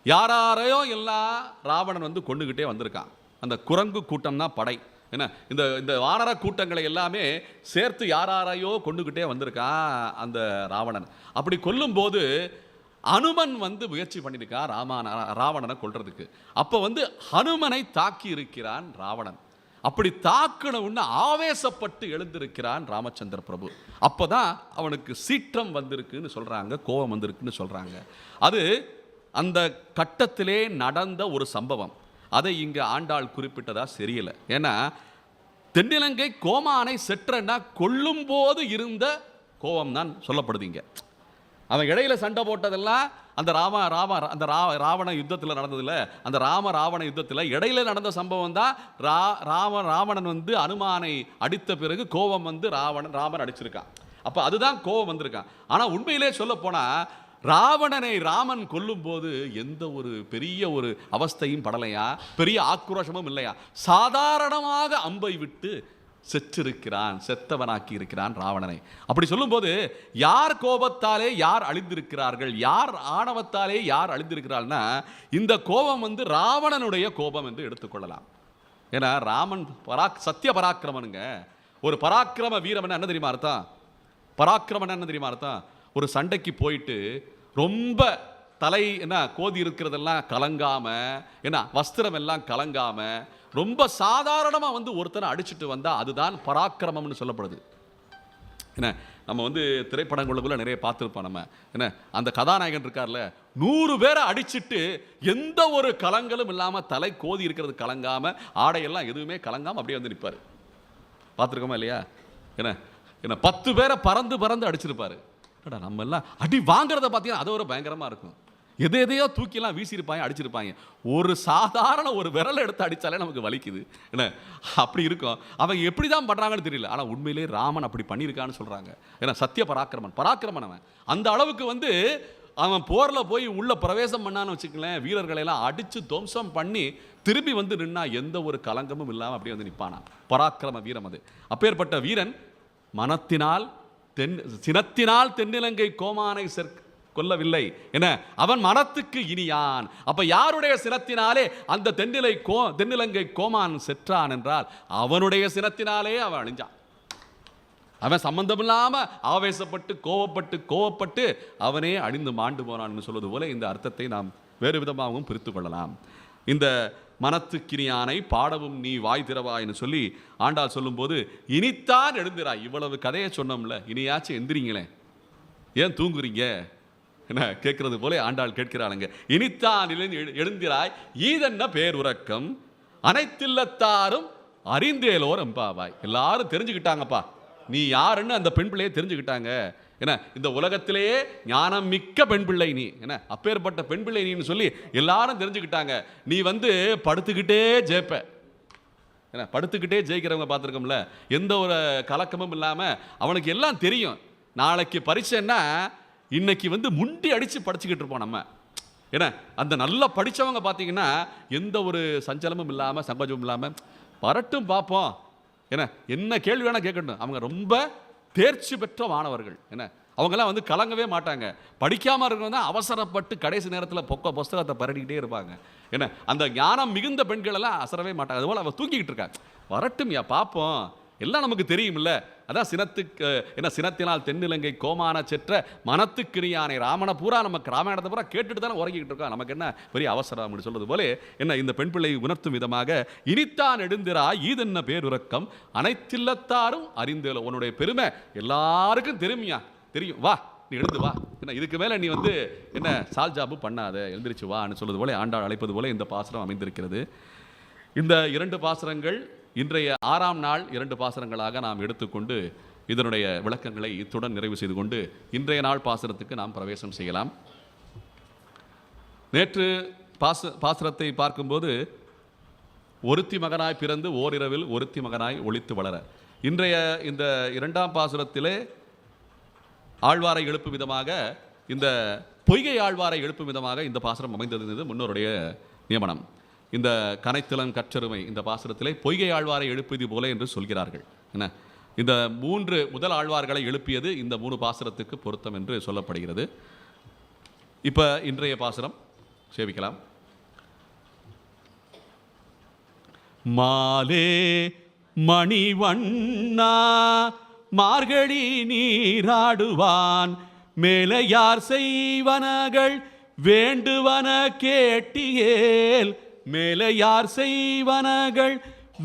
யாரையோ எல்லாம் ராவணன் கொண்டுகிட்டே வந்திருக்கான். அந்த குரங்கு கூட்டம் தான் படை என்ன, இந்த வானர கூட்டங்களை எல்லாமே சேர்த்து யாரையோ கொண்டுகிட்டே வந்திருக்கான் அந்த ராவணன். அப்படி கொல்லும் போது அனுமன் முயற்சி பண்ணியிருக்கான் ராவணனை கொல்றதுக்கு. அப்ப ஹனுமனை தாக்கி இருக்கிறான் ராவணன். அப்படி தாக்கின உடனே ஆவேசப்பட்டு எழுந்திருக்கிறான் ராமச்சந்திர பிரபு. அப்பதான் அவனுக்கு சீற்றம் வந்திருக்குன்னு சொல்றாங்க, கோபம் வந்திருக்குன்னு சொல்றாங்க. அது அந்த கட்டத்திலே நடந்த ஒரு சம்பவம். அதை இங்க ஆண்டாள் குறிப்பிட்டதா சரியில்லை. ஏன்னா தென்னிலங்கை கோமானை செற்றன்னா கொல்லும் போது இருந்த கோபம் தான் சொல்லப்படுது இங்க. அவன் இடையில சண்டை போட்டதெல்லாம் அந்த ராவண யுத்தத்தில் நடந்ததில்ல. அந்த ராவண யுத்தத்தில் இடையில நடந்த சம்பவம் தான். ராவணன் அனுமானை அடித்த பிறகு கோபம் ராமன் அடிச்சிருக்கான். அப்ப அதுதான் கோபம் வந்திருக்கான். ஆனா உண்மையிலே சொல்ல போனா ராவணனை ராமன் கொல்லும் போது எந்த ஒரு பெரிய ஒரு அவஸ்தையும் படலையா, பெரிய ஆக்ரோஷமும் இல்லையா. சாதாரணமாக அம்பை விட்டு செத்தவனாக்கி இருக்கிறான் ராவணனை. அப்படி சொல்லும் போது யார் கோபத்தாலே யார் அழிந்திருக்கிறார்கள், யார் ஆணவத்தாலே யார் அழிந்திருக்கிறாள்னா இந்த கோபம் ராவணனுடைய கோபம் என்று எடுத்துக்கொள்ளலாம். ஏன்னா ராமன் சத்திய பராக்கிரமனுங்க. ஒரு பராக்கிரம வீரன் என்ன தெரியுமா அர்த்தம்? பராக்கிரமன் என்ன தெரியுமா அர்த்தம்? ஒரு சண்டைக்கு போயிட்டு ரொம்ப தலை என்ன கோதி இருக்கிறதெல்லாம் கலங்காம, என்ன வஸ்திரம் எல்லாம் கலங்காம ரொம்ப சாதாரணமா ஒருத்தனை அடிச்சுட்டு வந்தா அதுதான் பராக்கிரமம்னு சொல்லப்படுது. என்ன நம்ம திரைப்படங்களுக்குள்ள நிறைய பார்த்துருப்போம். நம்ம என்ன அந்த கதாநாயகன் இருக்கார்ல, 100 பேரை அடிச்சுட்டு எந்த ஒரு கலங்களும் இல்லாம தலை கோதி இருக்கிறது கலங்காம, ஆடையெல்லாம் எதுவுமே கலங்காம அப்படியே நிற்பாரு. பார்த்துருக்கோமா இல்லையா? என்ன 10 பேரை பறந்து அடிச்சிருப்பாரு. நம்ம எல்லாம் அடி வாங்குறத பார்த்தீங்கன்னா அது ஒரு பயங்கரமா இருக்கும். எதையோ தூக்கிலாம் வீசியிருப்பாங்க, அடிச்சிருப்பாங்க. ஒரு சாதாரண ஒரு விரலை எடுத்து அடித்தாலே நமக்கு வலிக்குது. என்ன அப்படி இருக்கும். அவங்க எப்படி தான் பண்ணுறாங்கன்னு தெரியல. ஆனால் உண்மையிலே ராமன் அப்படி பண்ணியிருக்கான்னு சொல்கிறாங்க. ஏன்னா சத்திய பராக்கிரமன் அவன். அந்த அளவுக்கு அவன் போரில் போய் உள்ள பிரவேசம் பண்ணான்னு வச்சுக்கலேன், வீரர்களெல்லாம் அடித்து துவம்சம் பண்ணி திரும்பி நின்னா எந்த ஒரு கலங்கமும் இல்லாமல் அப்படியே நிற்பானா. பராக்கிரம வீரம் அது. அப்பேற்பட்ட வீரன் சினத்தினால் தென்னிலங்கை கோமானை கொல்லவில்லை. என்ன அவன் மனத்துக்கு இனியான். அப்ப யாருடைய சினத்தினாலே அந்த தென்னிலங்கை கோமான் செற்றான் என்றால் அவனுடைய சினத்தினாலே அவன் அழிஞ்சான். அவன் சம்பந்தமில்லாம ஆவேசப்பட்டு கோவப்பட்டு அவனே அழிந்து மாண்டு போனான் சொல்வது போல இந்த அர்த்தத்தை நாம் வேறு விதமாகவும் பிரித்து கொள்ளலாம். இந்த மனத்துக்கினியானை பாடவும் நீ வாய் திறவாய்னு சொல்லி ஆண்டாள் சொல்லும்போது இனித்தான் எழுந்திராய். இவ்வளவு கதையை சொன்னோம்ல, இனியாச்சும் எந்திரிங்களேன், ஏன் தூங்குறீங்க? என்ன கேட்கறது போல ஆண்டாள் கேட்கிறாளுங்க. இனித்தான் எழுந்திராய் ஈதென்ன பேருறக்கம் அனைத்தில்லத்தாரும் அறிந்தேலோர் எம்பாவாய். எல்லாரும் தெரிஞ்சுக்கிட்டாங்கப்பா நீ யாருன்னு, அந்த பெண் பிள்ளையை தெரிஞ்சுக்கிட்டாங்க. என்ன இந்த உலகத்திலேயே ஞானம் மிக்க பெண் பிள்ளை நீ, என்ன அப்பேற்பட்ட பெண் பிள்ளை நீன்னு சொல்லி எல்லாரும் தெரிஞ்சுக்கிட்டாங்க. நீ படுத்துக்கிட்டே ஜெயிப்ப. என்ன படுத்துக்கிட்டே ஜெயிக்கிறவங்க பார்த்துருக்கோம்ல, எந்த ஒரு கலக்கமும் இல்லாமல் அவனுக்கு எல்லாம் தெரியும். நாளைக்கு பரீட்சைன்னா இன்னைக்கு முண்டி அடித்து படிச்சுக்கிட்டு இருப்போம் நம்ம. ஏன்னா அந்த நல்லா படித்தவங்க பார்த்தீங்கன்னா எந்த ஒரு சஞ்சலமும் இல்லாமல் சங்கோஜமும் இல்லாமல் வரட்டும் பார்ப்போம், என்ன கேள்வி வேணால் கேட்கணும். அவங்க ரொம்ப தேர்ச்சி பெற்ற மாணவர்கள். என்ன அவங்கெல்லாம் கலங்கவே மாட்டாங்க. படிக்காமல் இருக்கிறவங்க தான் அவசரப்பட்டு கடைசி நேரத்தில் புஸ்தகத்தை பரடிக்கிட்டே இருப்பாங்க. என்ன அந்த ஞானம் மிகுந்த பெண்கள் எல்லாம் அசரவே மாட்டாங்க. அதுபோல் அவள் தூங்கிக்கிட்டு இருக்காங்க. வரட்டும் யா பார்ப்போம், எல்லாம் நமக்கு தெரியுமில்ல. அதான் சினத்தினால் தென்னிலங்கை கோமான செற்ற மனத்துக்கிரியானை ராமனை பூரா நமக்கு ராமாயணத்தை பூரா கேட்டுட்டு தானே உறங்கிக்கிட்டு இருக்கோம். நமக்கு என்ன பெரிய அவசரம் அப்படின்னு சொல்றது போல இந்த பெண் பிள்ளை உணர்த்தும் விதமாக இனித்தான் எழுந்திராய் ஈதென்ன பேருறக்கம் அனைத்தில்லத்தாரும் அறிந்தேலோ. உன்னுடைய பெருமை எல்லாருக்கும் தெரியும், வா நீ எழுந்து வா. இதுக்கு மேல நீ என்ன சால் ஜாபு பண்ணாத, எழுந்திரிச்சு வான்னு சொல்றது போல ஆண்டாள் அழைப்பது போல இந்த பாசுரம் அமைந்திருக்கிறது. இந்த 2 பாசுரங்கள் இன்றைய 6ஆம் நாள் 2 பாசுரங்களாக நாம் எடுத்துக்கொண்டு இதனுடைய விளக்கங்களை இத்துடன் நிறைவு செய்து கொண்டு இன்றைய நாள் பாசுரத்துக்கு நாம் பிரவேசம் செய்யலாம். நேற்று பாசுரத்தை பார்க்கும்போது ஒருத்தி மகனாய் பிறந்து ஓரிரவில் ஒருத்தி மகனாய் ஒளித்து வளர, இன்றைய இந்த 2ஆம் பாசுரத்திலே ஆழ்வாரை எழுப்பும் விதமாக, இந்த பொய்கை ஆழ்வாரை எழுப்பும் விதமாக இந்த பாசுரம் அமைந்தது முன்னோருடைய நியமனம். இந்த கனைத்திலன் கற்றருமை இந்த பாசுரத்திலே பொய்கை ஆழ்வாரை எழுப்பியது போல என்று சொல்கிறார்கள். என்ன இந்த 3 முதல் ஆழ்வார்களை எழுப்பியது இந்த 3 பாசுரத்துக்கு பொருத்தம் என்று சொல்லப்படுகிறது. இப்போ இன்றைய பாசுரம் சேவிக்கலாம். மாலே மணிவண்ணா மார்கழி நீராடுவான் மேலையார் செய்வனகள் வேண்டுவன கேட்டியேல், மேலையார் செய்வனகள்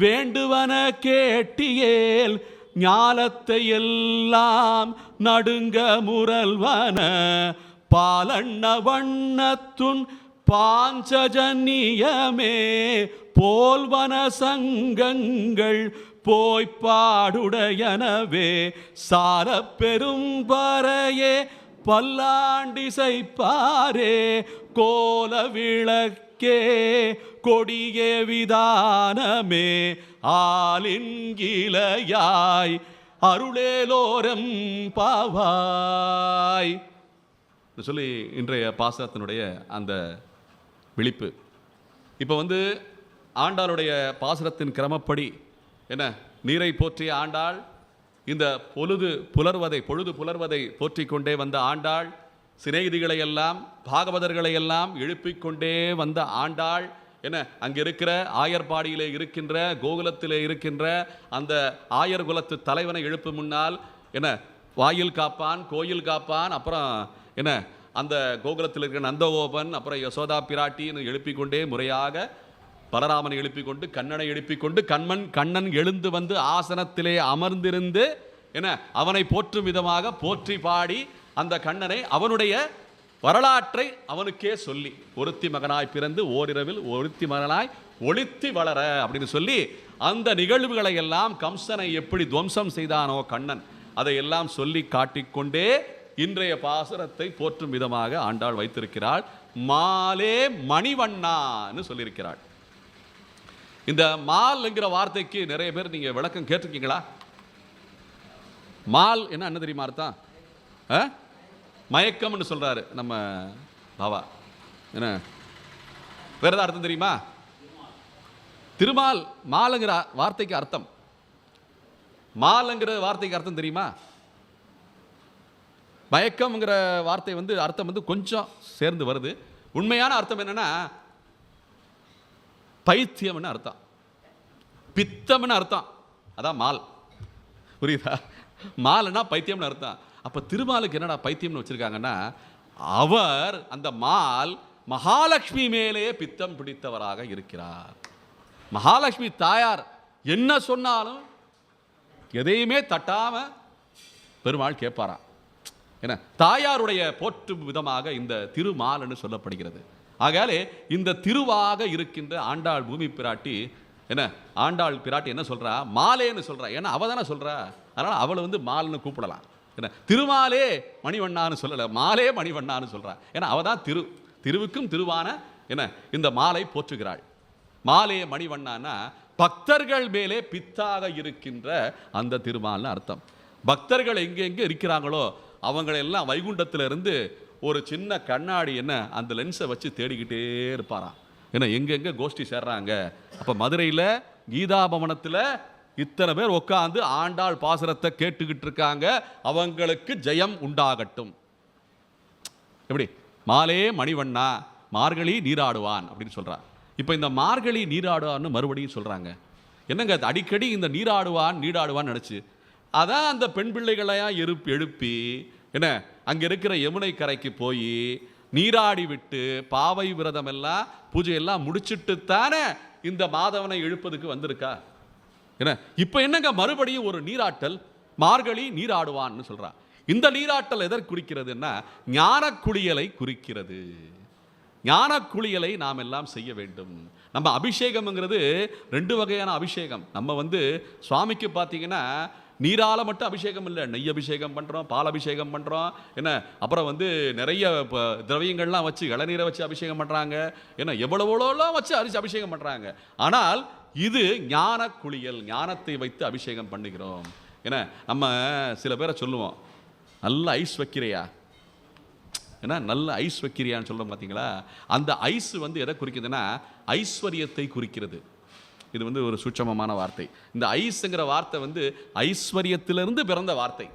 வேண்டுவன கேட்டியேல், ஞாலத்தை எல்லாம் நடுங்க முரல்வன பாலண்ண வண்ணத்துன் பாஞ்சஜன்னியமே போல்வன சங்கங்கள் போய்ப்பாடுடையனவே சார பெரும்பறையே பல்லாண்டிசை பாரே கோல விளக்கே கொடியே விதானமே ஆலின்கிளையாய் அருளேலோரம் பாவாய் சொல்லி இன்றைய பாசுரத்தினுடைய அந்த விழிப்பு. இப்போ ஆண்டாளுடைய பாசுரத்தின் கிரமப்படி என்ன நீரை போற்றிய ஆண்டாள், இந்த பொழுது புலர்வதை போற்றிக் கொண்டே வந்த ஆண்டாள், சிநேகிதிகளை எல்லாம் பாகவதர்களை எல்லாம் எழுப்பிக் கொண்டே வந்த ஆண்டாள், என்ன அங்கே இருக்கிற ஆயர்பாடியிலே இருக்கின்ற கோகுலத்திலே இருக்கின்ற அந்த ஆயர் குலத்து தலைவனை எழுப்பு முன்னால் என்ன வாயில் காப்பான் கோயில் காப்பான், அப்புறம் என்ன அந்த கோகுலத்தில் இருக்கிற நந்தகோபன், அப்புறம் யசோதா பிராட்டின்னு எழுப்பிக் கொண்டே முறையாக பலராமனை எழுப்பிக் கொண்டு கண்ணனை எழுப்பிக் கொண்டு கண்ணன் எழுந்து ஆசனத்திலே அமர்ந்திருந்து என்ன அவனை போற்றும் விதமாக போற்றி பாடி அந்த கண்ணனை அவனுடைய வரலாற்றை அவனுக்கே சொல்லி ஒருத்தி மகனாய் பிறந்து ஓரிரவில் ஒருத்தி மகனாய் ஒளித்தி வளர அப்படின்னு சொல்லி அந்த நிகழ்வுகளை எல்லாம் கம்சனை எப்படி துவம்சம் செய்தானோ கண்ணன், அதையெல்லாம் சொல்லி காட்டிக்கொண்டே இன்றைய பாசுரத்தை போற்றும் விதமாக ஆண்டாள் வைத்திருக்கிறாள். மாலே மணிவண்ணான்னு சொல்லியிருக்கிறாள். இந்த மால் என்கிற வார்த்தைக்கு நிறைய பேர் நீங்க விளக்கம் கேட்டிருக்கீங்களா? மால் என்ன தெரியுமா அர்த்தம்? மயக்கம்னு சொல்றாரு நம்ம பாவா. என்ன வேற ஏதாவது அர்த்தம் தெரியுமா? திருமால் மாலுங்கிற வார்த்தைக்கு அர்த்தம், மாலுங்கிற வார்த்தைக்கு அர்த்தம் தெரியுமா? மயக்கம்ங்கிற வார்த்தை அர்த்தம் கொஞ்சம் சேர்ந்து வருது. உண்மையான அர்த்தம் என்னன்னா பைத்தியம்னு அர்த்தம், பித்தம்னு அர்த்தம். அதான் மால், புரியுதா? மால்னா பைத்தியம்னு அர்த்தம். அப்ப திருமாலுக்கு என்னடா பைத்தியம்னு வச்சிருக்காங்கன்னா, அவர் அந்த மால் மகாலட்சுமி மேலே பித்தம் பிடித்தவராக இருக்கிறார். மகாலட்சுமி தாயார் என்ன சொன்னாலும் எதையுமே தட்டாம பெருமாள் கேட்பாராம். என்ன தாயாருடைய போற்றும் விதமாக இந்த திருமால்னு சொல்லப்படுகிறது. ஆகையாலே இந்த திருவாக இருக்கின்ற ஆண்டாள் பூமி பிராட்டி என்ன ஆண்டாள் பிராட்டி என்ன சொல்றா, மாலேன்னு சொல்றா. ஏன்னா அவ தானே சொல்றா, அதனால அவளை வந்து மால்னு கூப்பிடலாம். என்ன திருமாலே மணிவண்ணான்னு சொல்லலை, மாலே மணிவண்ணான்னு சொல்றா. ஏன்னா அவ தான் திருவுக்கும் திருவான என்ன இந்த மாலை போற்றுகிறாள். மாலே மணிவண்ணான்னா பக்தர்கள் மேலே பித்தாக இருக்கின்ற அந்த திருமால்னு அர்த்தம். பக்தர்கள் எங்கெங்கே இருக்கிறாங்களோ அவங்களெல்லாம் வைகுண்டத்திலிருந்து ஒரு சின்ன கண்ணாடி என்ன அந்த லென்ஸை வச்சு தேடிக்கிட்டே இருப்பாராம். ஏன்னா எங்கெங்கே கோஷ்டி சேர்றாங்க. அப்போ மதுரையில் கீதாபவனத்தில் இத்தனை பேர் உட்காந்து ஆண்டாள் பாசுரத்தை கேட்டுக்கிட்டு இருக்காங்க, அவங்களுக்கு ஜெயம் உண்டாகட்டும். எப்படி மாலே மணிவண்ணா மார்கழி நீராடுவான் அப்படின்னு சொல்கிறான். இப்போ இந்த மார்கழி நீராடுவான்னு மறுபடியும் சொல்கிறாங்க. என்னங்க அடிக்கடி இந்த நீராடுவான்னு நினச்சி அதான் அந்த பெண் பிள்ளைகளையா எழுப்பி என்ன அங்கே இருக்கிற யமுனை கரைக்கு போய் நீராடி விட்டு பாவை விரதம் எல்லாம் பூஜையெல்லாம் முடிச்சுட்டு தானே இந்த மாதவனை எழுப்பதுக்கு வந்திருக்கா. என்ன இப்போ என்னங்க மறுபடியும் ஒரு நீராட்டல், மார்கழி நீராடுவான்னு சொல்றா. இந்த நீராட்டல் எதற்கு குறிக்கிறதுன்னா ஞான குளியலை குறிக்கிறது. ஞான குளியலை நாம் எல்லாம் செய்ய வேண்டும். நம்ம அபிஷேகம்ங்கிறது 2 வகையான அபிஷேகம். நம்ம வந்து சுவாமிக்கு பார்த்தீங்கன்னா நீரால மட்டும் அபிஷேகம் இல்லை, நெய் அபிஷேகம் பண்ணுறோம், பால் அபிஷேகம் பண்ணுறோம், என்ன அப்புறம் வந்து நிறைய திரவியங்கள்லாம் வச்சு இளநீரை வச்சு அபிஷேகம் பண்ணுறாங்க, என்ன எவ்வளோலாம் வச்சு அபிஷேகம் பண்ணுறாங்க. ஆனால் இது ஞான குளியல், ஞானத்தை வைத்து அபிஷேகம் பண்ணுகிறோம். ஏன்னா நம்ம சில பேரை சொல்லுவோம், நல்ல ஐஸ் வைக்கிறையா, ஏன்னா நல்ல ஐஸ் வைக்கிறியான்னு சொல்கிறோம் பார்த்தீங்களா. அந்த ஐஸ் வந்து எதை குறிக்குதுன்னா ஐஸ்வர்யத்தை குறிக்கிறது. இது வந்து ஒரு சூட்சமமான வார்த்தை. இந்த ஐஸ்ங்கிற வார்த்தை வந்து ஐஸ்வர்யத்திலிருந்து பிறந்த வார்த்தை.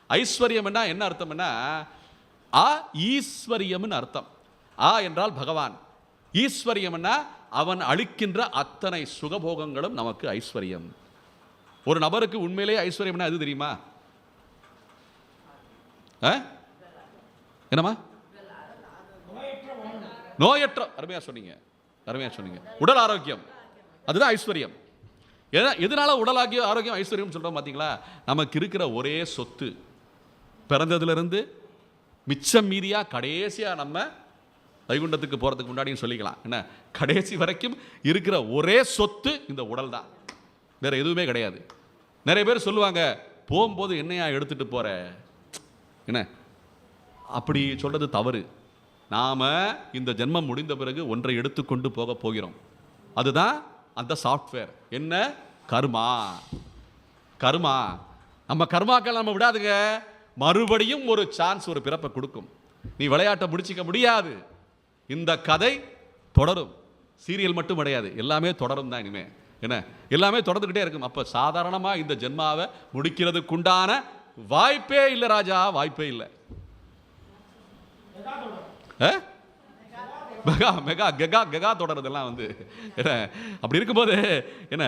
ஐஸ்வர்யம்னா என்ன அர்த்தம்னா ஈஸ்வரியம்னு அர்த்தம். என்றால் பகவான், ஈஸ்வரியம்னா அவன் அளிக்கின்ற அத்தனை சுகபோகங்களும் நமக்கு ஐஸ்வர்யம். ஒரு நபருக்கு உண்மையிலேயே ஐஸ்வர்யம்னா அது தெரியுமா? என்னமா நோயற்ற, அருமையா சொன்னீங்க. உடல் ஆரோக்கியம், அதுதான் ஐஸ்வர்யம். எதனால உடல் ஆரோக்கியம் ஐஸ்வர்யம் சொல்றோம் பார்த்தீங்களா? நமக்கு இருக்கிற ஒரே சொத்து, பிறந்ததுலேருந்து மிச்சம் மீதியா கடைசியா நம்ம வைகுண்டத்துக்கு போறதுக்கு முன்னாடியும் சொல்லிக்கலாம். என்ன கடைசி வரைக்கும் இருக்கிற ஒரே சொத்து இந்த உடல் தான், வேற எதுவுமே கிடையாது. நிறைய பேர் சொல்லுவாங்க, போகும்போது என்னையா எடுத்துட்டு போற, என்ன அப்படி சொல்றது தவறு. நாம இந்த ஜென்மம் முடிந்த பிறகு ஒன்றை எடுத்துக்கொண்டு போக போகிறோம். அதுதான் அந்த சாஃப்ட்வேர். என்ன கர்மா. நம்ம கர்மாக்கள் நம்ம விடாதுங்க, மறுபடியும் ஒரு சான்ஸ், ஒரு பிறப்பை கொடுக்கும். நீ விளையாட்டை முடிச்சிக்க முடியாது. இந்த கதை தொடரும். சீரியல் மட்டும் கிடையாது, எல்லாமே தொடரும் தான். இனிமே என்ன எல்லாமே தொடர்ந்துகிட்டே இருக்கும். அப்ப சாதாரணமா இந்த ஜென்மாவை முடிக்கிறதுக்குண்டான வாய்ப்பே இல்லை ராஜா, வாய்ப்பே இல்லை. மெகா மெகா கெகா கெகா தொடர்றதெல்லாம் வந்து என்ன அப்படி இருக்கும்போது என்ன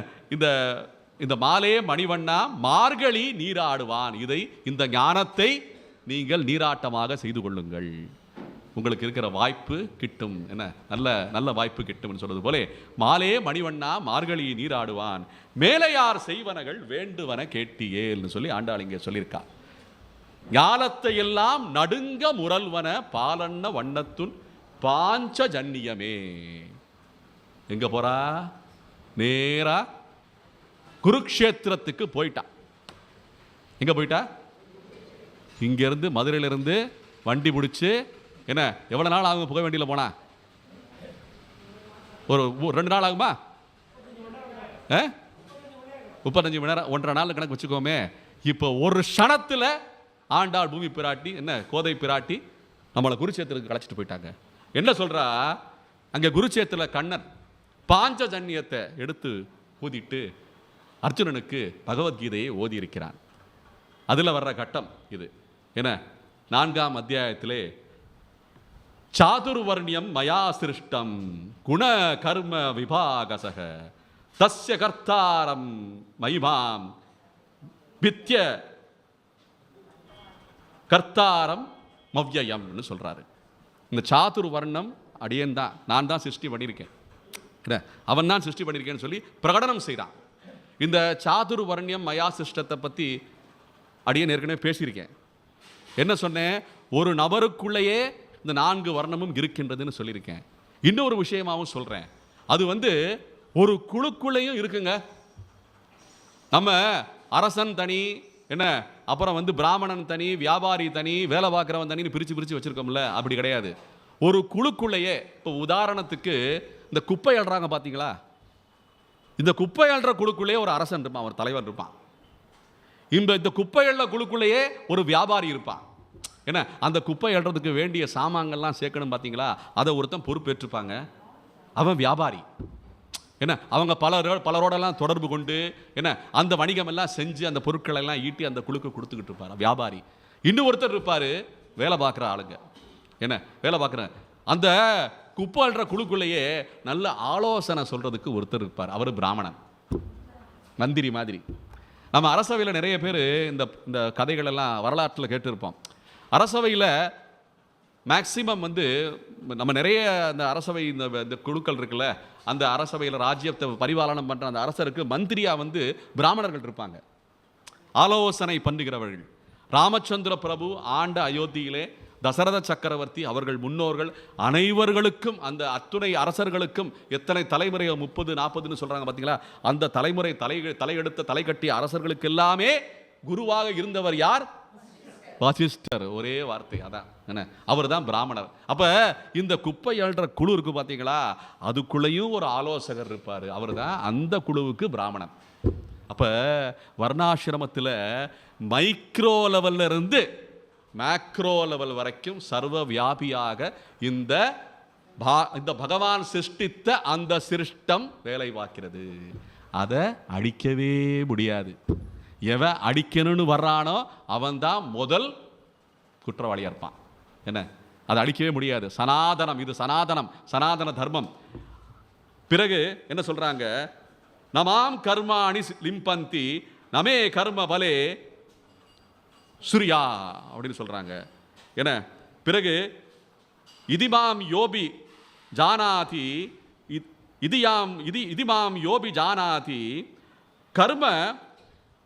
இந்த மாலே மணிவண்ணா மார்கழி நீராடுவான். இந்த ஞானத்தை நீங்கள் நீராட்டமாக செய்து கொள்ளுங்கள், உங்களுக்கு இருக்கிற வாய்ப்பு கிட்டும். என்ன நல்ல வாய்ப்பு கிட்டும் சொல்றது போலே மாலே மணிவண்ணா மார்கழி நீராடுவான், மேலையார் செய்வனகள் வேண்டுவன கேட்டியேல்னு சொல்லி ஆண்டாள் இங்கே சொல்லியிருக்கா. ஞானத்தை எல்லாம் நடுங்க முரல்வன பாலன்ன வண்ணத்துன் பாஞ்ச ஜன்னியமே. எங்க போறா? நேரா குருக்ஷேத்திரத்துக்கு போயிட்டா. எங்க போயிட்டா? இங்க இருந்து மதுரையிலிருந்து வண்டி பிடிச்சு என்ன எவ்வளவு நாள் ஆகும் புகை வண்டியில் போனா? ஒரு 2 நாள் ஆகுமா? 35 மணி நேரம், 1.5 நாள் கணக்கு வச்சுக்கோமே. இப்போ ஒரு க்ஷணத்தில் ஆண்டாள் பூமி பிராட்டி என்ன கோதை பிராட்டி நம்மளை குருச்சேத்திரத்துக்கு அழைச்சிட்டு போயிட்டாங்க. என்ன சொல்றா? அங்கே குருச்சேத்திரத்தில் கண்ணன் பாஞ்சஜன்யத்தை எடுத்து ஊதிட்டு அர்ஜுனனுக்கு பகவத்கீதையை ஓதி இருக்கிறான். அதில் வர்ற கட்டம் இது. என்ன 4ஆம் அத்தியாயத்திலே சாதுர்வர்ணியம் மயா சிருஷ்டம் குண கர்ம விபாகசக தஸ்ய கர்த்தாரம் மைமாம் வித்ய கர்த்தாரம் மவ்யயம்னு சொல்றாரு. இந்த சாதுர் வர்ணம் அடியேன் தான், நான் தான் சிருஷ்டி பண்ணியிருக்கேன், அவன் தான் சிருஷ்டி பண்ணியிருக்கேன்னு சொல்லி பிரகடனம் செய்கிறான். இந்த சாதுர் வர்ணியம் மயா சிருஷ்டத்தை பற்றி அடியேன் ஏற்கனவே பேசியிருக்கேன். என்ன சொன்னேன்? ஒரு நபருக்குள்ளேயே இந்த 4 வர்ணமும் இருக்கின்றதுன்னு சொல்லியிருக்கேன். இன்னொரு விஷயமாவும் சொல்றேன். அது ஒரு குழுக்குள்ளேயும் இருக்குங்க. நம்ம அரசன் தனி, என்ன அப்புறம் பிராமணன் தனி, வியாபாரி தனி, வேலை பார்க்குறவன் தனின்னு பிரித்து வச்சிருக்கோம்ல, அப்படி கிடையாது. ஒரு குழுக்குள்ளேயே, இப்போ உதாரணத்துக்கு இந்த குப்பை அள்ளுறாங்க பார்த்தீங்களா? இந்த குப்பை அள்ளுற குழுக்குள்ளேயே ஒரு அரசன் இருப்பான், ஒரு தலைவர் இருப்பான். இந்த குப்பை அள்ள குழுக்குள்ளேயே ஒரு வியாபாரி இருப்பான். என்ன அந்த குப்பை அள்ளுறதுக்கு வேண்டிய சாமான்கள்லாம் சேர்க்கணும் பார்த்தீங்களா? அதை ஒருத்தன் பொறுப்பேற்றுப்பாங்க, அவன் வியாபாரி. என்ன அவங்க பலரோடெல்லாம் தொடர்பு கொண்டு என்ன அந்த வணிகம் எல்லாம் செஞ்சு அந்த பொருட்களை எல்லாம் ஈட்டி அந்த குழுக்கு கொடுத்துக்கிட்டு இருப்பார் வியாபாரி. இன்னும் ஒருத்தர் இருப்பார், வேலை பார்க்குற ஆளுங்க. என்ன வேலை பார்க்குற அந்த குப்பை அள்ளுற குழுக்குள்ளேயே நல்ல ஆலோசனை சொல்றதுக்கு ஒருத்தர் இருப்பார், அவர் பிராமணன், மந்திரி மாதிரி. நம்ம அரசவையில் நிறைய பேர் இந்த கதைகள் எல்லாம் வரலாற்றில் கேட்டிருப்போம். அரசவையில் மேக்சிமம் நம்ம நிறைய அந்த அரசவை இந்த குழுக்கள் இருக்குல்ல, அந்த அரசவையில் ராஜ்யத்தை பரிபாலனம் பண்ணுற அந்த அரசருக்கு மந்திரியா பிராமணர்கள் இருப்பாங்க, ஆலோசனை பண்ணுகிறவர்கள். ராமச்சந்திர பிரபு ஆண்ட அயோத்தியிலே தசரத சக்கரவர்த்தி அவர்கள் முன்னோர்கள் அனைவர்களுக்கும், அந்த அத்துணை அரசர்களுக்கும் எத்தனை தலைமுறை 30-40ன்னு சொல்றாங்க பார்த்தீங்களா, அந்த தலைமுறை தலையெடுத்த தலை கட்டிய அரசர்களுக்கு எல்லாமே குருவாக இருந்தவர் யார்? வாசிஷ்டர். ஒரே வார்த்தை அதான். என்ன அவர் தான் பிராமணர். அப்ப இந்த குப்பை அள்ளுற குழு இருக்கு பார்த்தீங்களா, அதுக்குள்ளேயும் ஒரு ஆலோசகர் இருப்பார், அவர் தான் அந்த குழுவுக்கு பிராமணன். அப்ப வர்ணாசிரமத்தில் மைக்ரோ லெவல்ல இருந்து மேக்ரோ லெவல் வரைக்கும் சர்வ வியாபியாக இந்த பகவான் சிருஷ்டித்த அந்த சிருஷ்டம் வேலை பார்க்கிறது. அதை அழிக்கவே முடியாது. எவன் அடிக்கணும்னு வர்றானோ அவன் தான் முதல் குற்றவாளியாக இருப்பான். என்ன அதை அழிக்கவே முடியாது. சனாதனம், இது சனாதனம், சனாதன தர்மம். பிறகு என்ன சொல்றாங்க? நமாம் கர்மாணி லிம்பந்தி நமே கர்ம பலே சூர்யா அப்படின்னு சொல்றாங்க. என்ன பிறகு இதிமாம் யோபி ஜானாதி இதிமாம் யோபி ஜானாதி கர்ம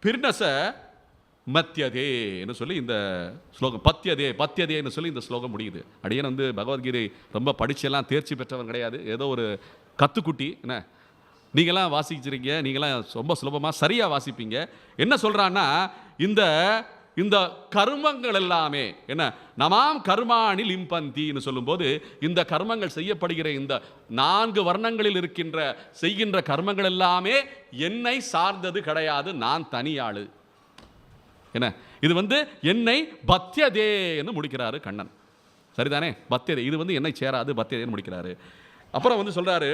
பிர்னச மத்தியதேன்னு சொல்லி இந்த ஸ்லோகம், பத்தியதேன்னு சொல்லி இந்த ஸ்லோகம் முடியுது. அடியன் பகவத்கீதை ரொம்ப படிச்செல்லாம் தேர்ச்சி பெற்றவன் கிடையாது, ஏதோ ஒரு கத்துக்குட்டி. என்ன நீங்களாம் வாசிச்சிருக்கீங்க, நீங்களாம் ரொம்ப சுலபமாக சரியாக வாசிப்பீங்க. என்ன சொல்கிறான்னா, இந்த இந்த கர்மங்கள் எல்லாமே என்ன நமாம் கர்மாணி லிம்பந்தின்னு சொல்லும்போது, இந்த கர்மங்கள் செய்யப்படுகிற இந்த 4 வர்ணங்களில் இருக்கின்ற செய்கின்ற கர்மங்கள் எல்லாமே என்னை சார்ந்தது கிடையாது, நான் தனியாளு. என்ன இது என்னை பத்தியதேன்னு முடிக்கிறாரு கண்ணன். சரிதானே? பத்தியதே இது என்னை சேராது, பத்தியதேன்னு முடிக்கிறாரு. அப்புறம் சொல்றாரு,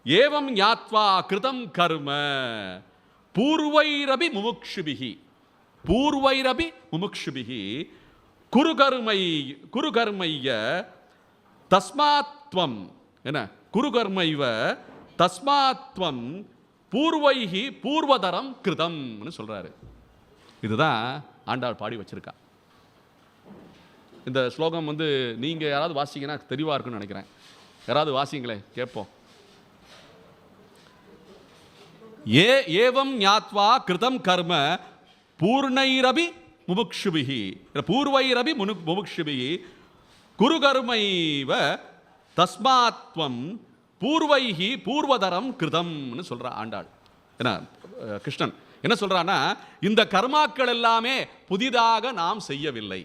ஏவம் ஞாத்வா கிருதம் கர்ம பூர்வைரபி முமுக்ஷுபிஹி பூர்வைரபி முமுக்ஷுபிஹி குருகர்மைய தஸ்மாத்வம் என்ன குருகர்மைவ தஸ்மாத்வம் பூர்வைஹி பூர்வதரம் கிருதம்னு சொல்றாரு. இதுதான் ஆண்டாள் பாடி வச்சிருக்கா. இந்த ஸ்லோகம் நீங்க யாராவது வாசிங்கன்னா தெளிவா இருக்குன்னு நினைக்கிறேன். யாராவது வாசிங்களே கேட்போம். ஏவம் ஞாத்வா கிருதம் கர்ம பூர்ணைரபி முமுக்ஷுபிஹி பூர்வைரபி முமுக்ஷுபிஹி குருகர்மைவ தஸ்மாத்வம் பூர்வைஹி பூர்வதரம் கிருதம்னு சொல்ற ஆண்டாள். என்ன கிருஷ்ணன் என்ன சொல்றான்னா, இந்த கர்மாக்கள் எல்லாமே புதிதாக நாம் செய்யவில்லை.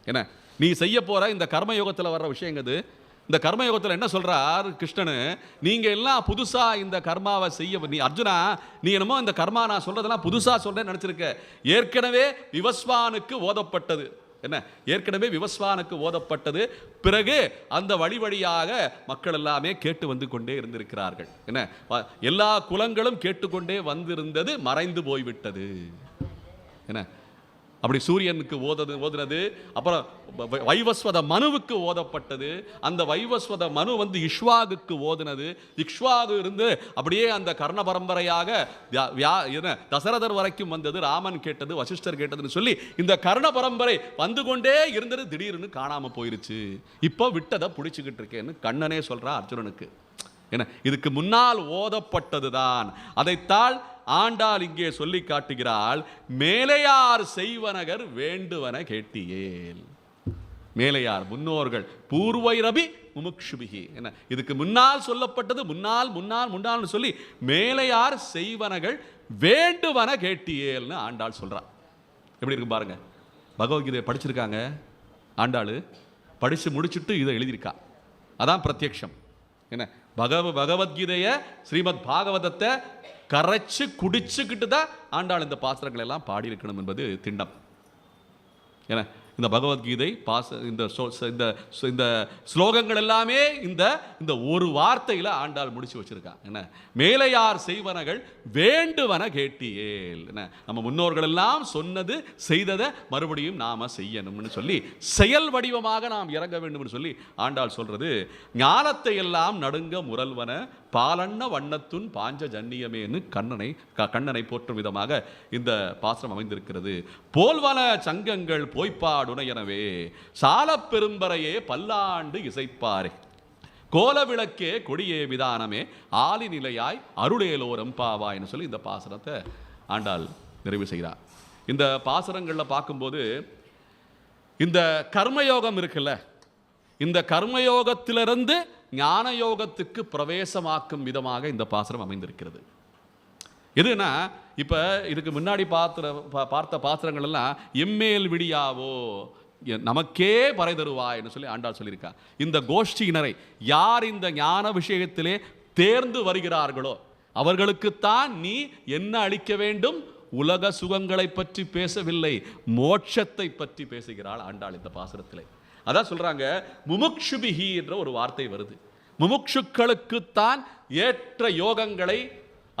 என்ன நீ செய்ய போற இந்த கர்மயோகத்தில் வர்ற விஷயங்கிறது, இந்த கர்மயோகத்தில் என்ன சொல்றார் கிருஷ்ணனு, நீங்க எல்லாம் புதுசா இந்த கர்மாவை செய்ய, நீ அர்ஜுனா நீ என்னமோ இந்த கர்மா நான் சொல்றதெல்லாம் புதுசா சொல்றேன்னு நினைச்சிருக்க. ஏற்கனவே விவஸ்வானுக்கு ஓதப்பட்டது. என்ன ஏற்கனவே விவஸ்வானுக்கு ஓதப்பட்டது. பிறகு அந்த வழியாக மக்கள் எல்லாமே கேட்டு கொண்டே இருந்திருக்கிறார்கள். என்ன எல்லா குலங்களும் கேட்டுக்கொண்டே வந்திருந்தது மறைந்து போய்விட்டது. என்ன அப்படி சூரியனுக்கு ஓதுனது, அப்புறம் வைவஸ்வத மனுவுக்கு ஓதப்பட்டது. அந்த வைவஸ்வத மனு இக்ஷ்வாகுக்கு ஓதுனது. இக்ஷ்வாகு இருந்து அப்படியே அந்த கர்ண பரம்பரையாக தசரதர் வரைக்கும் வந்தது. ராமன் கேட்டது, வசிஷ்டர் கேட்டதுன்னு சொல்லி இந்த கர்ண பரம்பரை வந்து கொண்டே இருந்தது. திடீர்னு காணாம போயிருச்சு. இப்போ விட்டதை பிடிச்சுக்கிட்டு இருக்கேன்னு கண்ணனே சொல்றா அர்ஜுனனுக்கு. என்ன இதுக்கு முன்னால் ஓதப்பட்டதுதான். அதைத்தால் ஆண்டாள் இங்கே சொல்லி காட்டுகிறாள், மேலையார் செய்வனகர் வேண்டுவன கேட்டியேல். மேலையார் முன்னோர்கள் பூர்வைரபி முமுக்ஷுபிகி. என்ன இதுக்கு முன்னால் சொல்லப்பட்டது, முன்னால் முன்னால் முன்னால்னு சொல்லி மேலையார் செய்வனகள் வேண்டுவன கேட்டியேல்னு ஆண்டாள் சொல்றார். எப்படி இருக்கு பாருங்க. பகவத்கீதையை படிச்சிருக்காங்க ஆண்டாள், படிச்சு முடிச்சுட்டு இதை எழுதியிருக்கா. அதான் பிரத்யக்ஷம். என்ன பகவத்கீதையை ஸ்ரீமத் பாகவதத்தை கரைச்சு குடிச்சுக்கிட்டு தான் ஆண்டாள் இந்த பாசுரங்கள் எல்லாம் பாடியிருக்கணும் என்பது திண்டம். ஏன்னா இந்த பகவத்கீதை இந்த ஸ்லோகங்கள் எல்லாமே இந்த ஒரு வார்த்தையில் ஆண்டாள் முடிச்சு வச்சிருக்காங்க. என்ன மேலையார் செய்வனகள் வேண்டுவன கேட்டியேல். என்ன நம்ம முன்னோர்கள் எல்லாம் சொன்னது செய்ததை மறுபடியும் நாம செய்யணும்னு சொல்லி செயல் வடிவமாக நாம் இறங்க வேண்டும் சொல்லி ஆண்டாள் சொல்றது. ஞானத்தை எல்லாம் நடுங்க முரல்வன பாலண்ண வண்ணத்துன் பாஞ்ச ஜன்னியமேன்னு கண்ணனை போற்றும் விதமாக இந்த பாசுரம் அமைந்திருக்கிறது. போல்வன சங்கங்கள் போய்ப்பாடுனையனவே சால பெரும்பரையே பல்லாண்டு இசைப்பாரே கோல விளக்கே கொடியே விதானமே ஆலி நிலையாய் அருளேலோரம் பாவாய்னு சொல்லி இந்த பாசுரத்தை ஆண்டாள் நிறைவு செய்கிறார். இந்த பாசுரங்களில் பார்க்கும்போது இந்த கர்மயோகம் இருக்குல்ல, இந்த கர்மயோகத்திலிருந்து ஞான யோகத்துக்கு பிரவேசமாக்கும் விதமாக இந்த பாசுரம் அமைந்திருக்கிறது. எதுனா இப்போ இதுக்கு முன்னாடி பார்த்த பாசுரங்கள் எல்லாம் எம்மேல் விடியாவோ நமக்கே பறை தருவாய்னு சொல்லி ஆண்டாள் சொல்லியிருக்கா. இந்த கோஷ்டியினரை யார் இந்த ஞான விஷயத்திலே தேர்ந்து வருகிறார்களோ அவர்களுக்குத்தான் நீ என்ன அளிக்க வேண்டும், உலக சுகங்களை பற்றி பேசவில்லை, மோட்சத்தை பற்றி பேசுகிறாள் ஆண்டாள் இந்த பாசுரத்திலே. அதான் சொல்றாங்க, முமுக்ஷுபிஹி என்ற ஒரு வார்த்தை வருது. முமுக்ஷுக்களுக்குத்தான் ஏற்ற யோகங்களை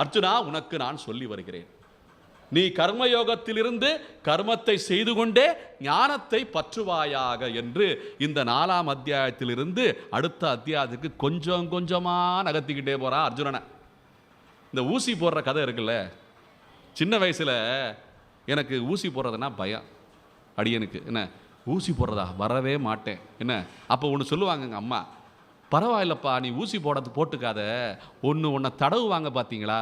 அர்ஜுனா உனக்கு நான் சொல்லி வருகிறேன். நீ கர்மயோகத்திலிருந்து கர்மத்தை செய்து கொண்டே ஞானத்தை பற்றுவாயாக என்று இந்த 4ஆம் அத்தியாயத்திலிருந்து அடுத்த அத்தியாயத்துக்கு கொஞ்சம் கொஞ்சமா நகர்த்திக்கிட்டே போறான் அர்ஜுனனை. இந்த ஊசி போடுற கதை இருக்குல்ல, சின்ன வயசுல எனக்கு ஊசி போடுறதுன்னா பயம். அடியனுக்கு என்ன ஊசி போடுறதா வரவே மாட்டேன். என்ன அப்போ ஒன்று சொல்லுவாங்க எங்கள் அம்மா, பரவாயில்லப்பா நீ ஊசி போட்டுக்காத, உன்னை தடவுவாங்க பார்த்தீங்களா,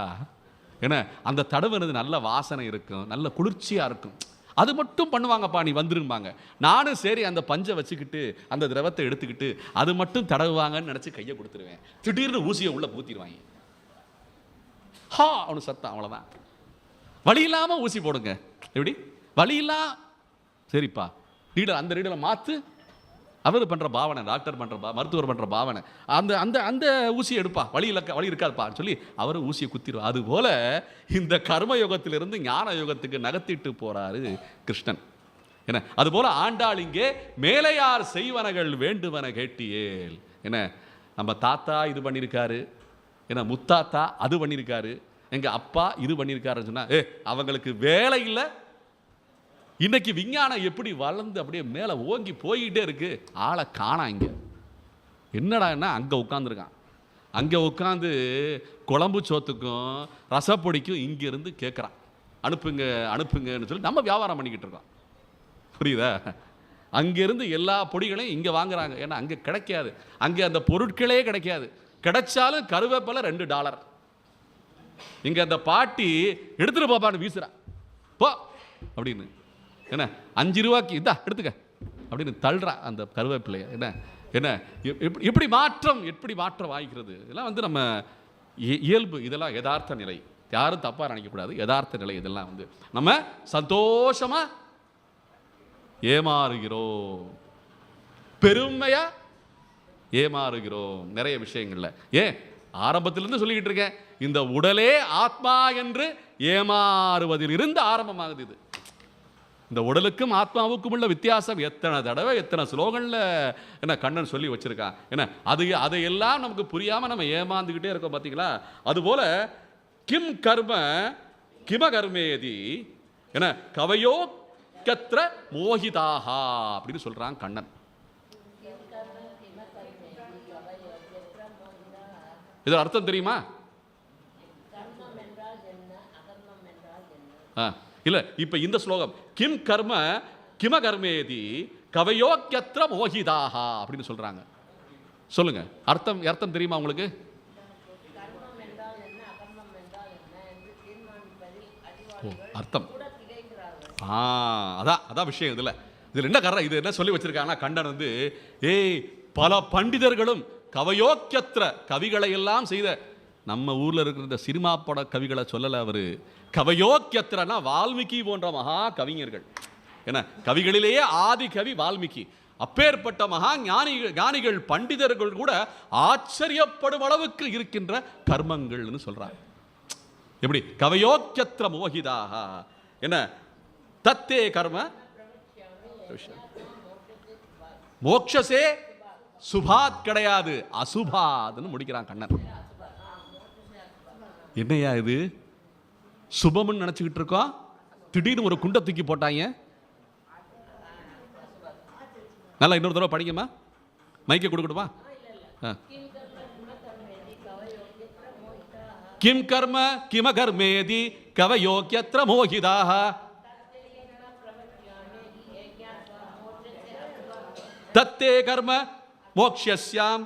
ஏன்னா அந்த தடவுனது நல்ல வாசனை இருக்கும், நல்ல குளிர்ச்சியாக இருக்கும், அது மட்டும் பண்ணுவாங்கப்பா நீ வந்துருப்பாங்க. நானும் சரி அந்த பஞ்சை வச்சுக்கிட்டு அந்த திரவத்தை எடுத்துக்கிட்டு அது மட்டும் தடவுவாங்கன்னு நினச்சி கையை கொடுத்துருவேன். திடீர்னு ஊசியை உள்ளே பூத்திடுவாங்க. ஹா அவனு சத்தம், அவ்வளோதான். வழி இல்லாமல் ஊசி போடுங்க. எப்படி வழி இல்லா, சரிப்பா ரீடர் அந்த ரீடரை மாற்று, அவர் பண்ணுற பாவனை, டாக்டர் பண்ணுற மருத்துவர் பண்ணுற பாவனை, அந்த அந்த அந்த ஊசியை எடுப்பா, வழி இருக்காதுப்பான்னு சொல்லி அவர் ஊசியை குத்திடுவார். அதுபோல் இந்த கர்மயோகத்திலிருந்து ஞான யோகத்துக்கு நகர்த்திட்டு போகிறாரு கிருஷ்ணன். என்ன அதுபோல் ஆண்டாள் இங்கே மேலையார் செய்வனகள் வேண்டுவன கேட்டியேல். என்ன நம்ம தாத்தா இது பண்ணியிருக்காரு, ஏன்னா முத்தாத்தா அது பண்ணியிருக்காரு, எங்கள் அப்பா இது பண்ணியிருக்காருன்னு சொன்னால் அவங்களுக்கு வேலை இல்லை. இன்னைக்கு விஞ்ஞானம் எப்படி வளர்ந்து அப்படியே மேலே ஓங்கி போய்கிட்டே இருக்கு, ஆளை காணா. இங்கே என்னடான்னா அங்கே உட்காந்துருக்கான், அங்கே உட்காந்து குழம்பு சோத்துக்கும் ரசப்பொடிக்கும் இங்கேருந்து கேட்குறான், அனுப்புங்க அனுப்புங்கன்னு சொல்லி நம்ம வியாபாரம் பண்ணிக்கிட்டு இருக்கோம். புரியுதா? அங்கேருந்து எல்லா பொடிகளையும் இங்கே வாங்குறாங்க. ஏன்னா அங்கே கிடைக்காது, அங்கே அந்த பொருட்களே கிடைக்காது. கிடைச்சாலும் கருவேப்பிலை $2. இங்கே அந்த பாட்டி எடுத்துட்டு போப்பான்னு வீசுறா, போ அப்படின்னு. என்ன 5 ரூபாய்க்கு இதா எடுத்துக்க அப்படின்னு தள்ளுறா அந்த கருவேப்பிள்ளைய. என்ன என்ன எப்படி மாற்றம் ஆகிக்கிறது. இதெல்லாம் வந்து நம்ம இயல்பு, இதெல்லாம் யதார்த்த நிலை, யாரும் தப்பாக நினைக்கக்கூடாது. யதார்த்த நிலை இதெல்லாம் வந்து நம்ம சந்தோஷமாக ஏமாறுகிறோம், பெருமையா ஏமாறுகிறோம் நிறைய விஷயங்கள்ல. ஏன் ஆரம்பத்திலிருந்து சொல்லிக்கிட்டு இருக்கேன், இந்த உடலே ஆத்மா என்று ஏமாறுவதில் இருந்து ஆரம்பமாகுது. இது இந்த உடலுக்கும் ஆத்மாவுக்கும் உள்ள வித்தியாசம் எத்தனை தடவை எத்தனை ஸ்லோகன்ல என்ன கண்ணன் சொல்லி வச்சிருக்கான். என்ன அதையெல்லாம் நமக்கு புரியாம நம்ம ஏமாந்துக்கிட்டே இருக்கோம் பார்த்தீங்களா. அதுபோல கிம் கர்ம கிம கர்மேதி என்ன கவையோ கத்ர மோகிதாஹா அப்படின்னு சொல்றான் கண்ணன். இது அர்த்தம் தெரியுமா? இல்ல இப்ப இந்த ஸ்லோகம் கிம் கர்ம கிம கர்மேதி கவயோக்யத்ர மோகிதாஹா அப்படின்னு சொல்றாங்க. சொல்லுங்க அர்த்தம் தெரியுமா உங்களுக்கு? அர்த்தம். அதான் விஷயம். இதில் என்ன காரணம், இது என்ன சொல்லி வச்சிருக்காங்கன்னா, கண்ணன் வந்து பல பண்டிதர்களும் கவயோக்கியத்திர கவிகளை எல்லாம் செய்த, நம்ம ஊர்ல இருக்கிற இந்த சினிமா பட கவிகளை சொல்லல அவரு. கவயோக்கியத்திரனா வால்மீகி போன்ற மகா கவிஞர்கள். என்ன, கவிகளிலேயே ஆதி கவி வால்மீகி. அப்பேற்பட்ட மகா ஞானிகள் பண்டிதர்கள் கூட ஆச்சரியப்படும் அளவுக்கு இருக்கின்ற கர்மங்கள்னு சொல்றாங்க. எப்படி? கவயோக்கியத்திர மோகிதாக. என்ன, தத்தே கர்ம மோக்ஷசே சுபாத் கிடையாது, அசுபாத்னு முடிக்கிறான் கண்ணன். என்னையா இது சுபம்னு நினைச்சுக்கிட்டு இருக்கோம், திடீர்னு ஒரு குண்டை தூக்கி போட்டாங்க. நல்லா இன்னொரு தடவை படிக்குமா, மைக்க கொடுக்கட்டுமா? கிம் கர்ம கிம கர்மேதி கவயோக்யத்ர மோகிதாக தத்தே கர்ம மோக்ஷ்யஸ்யாம்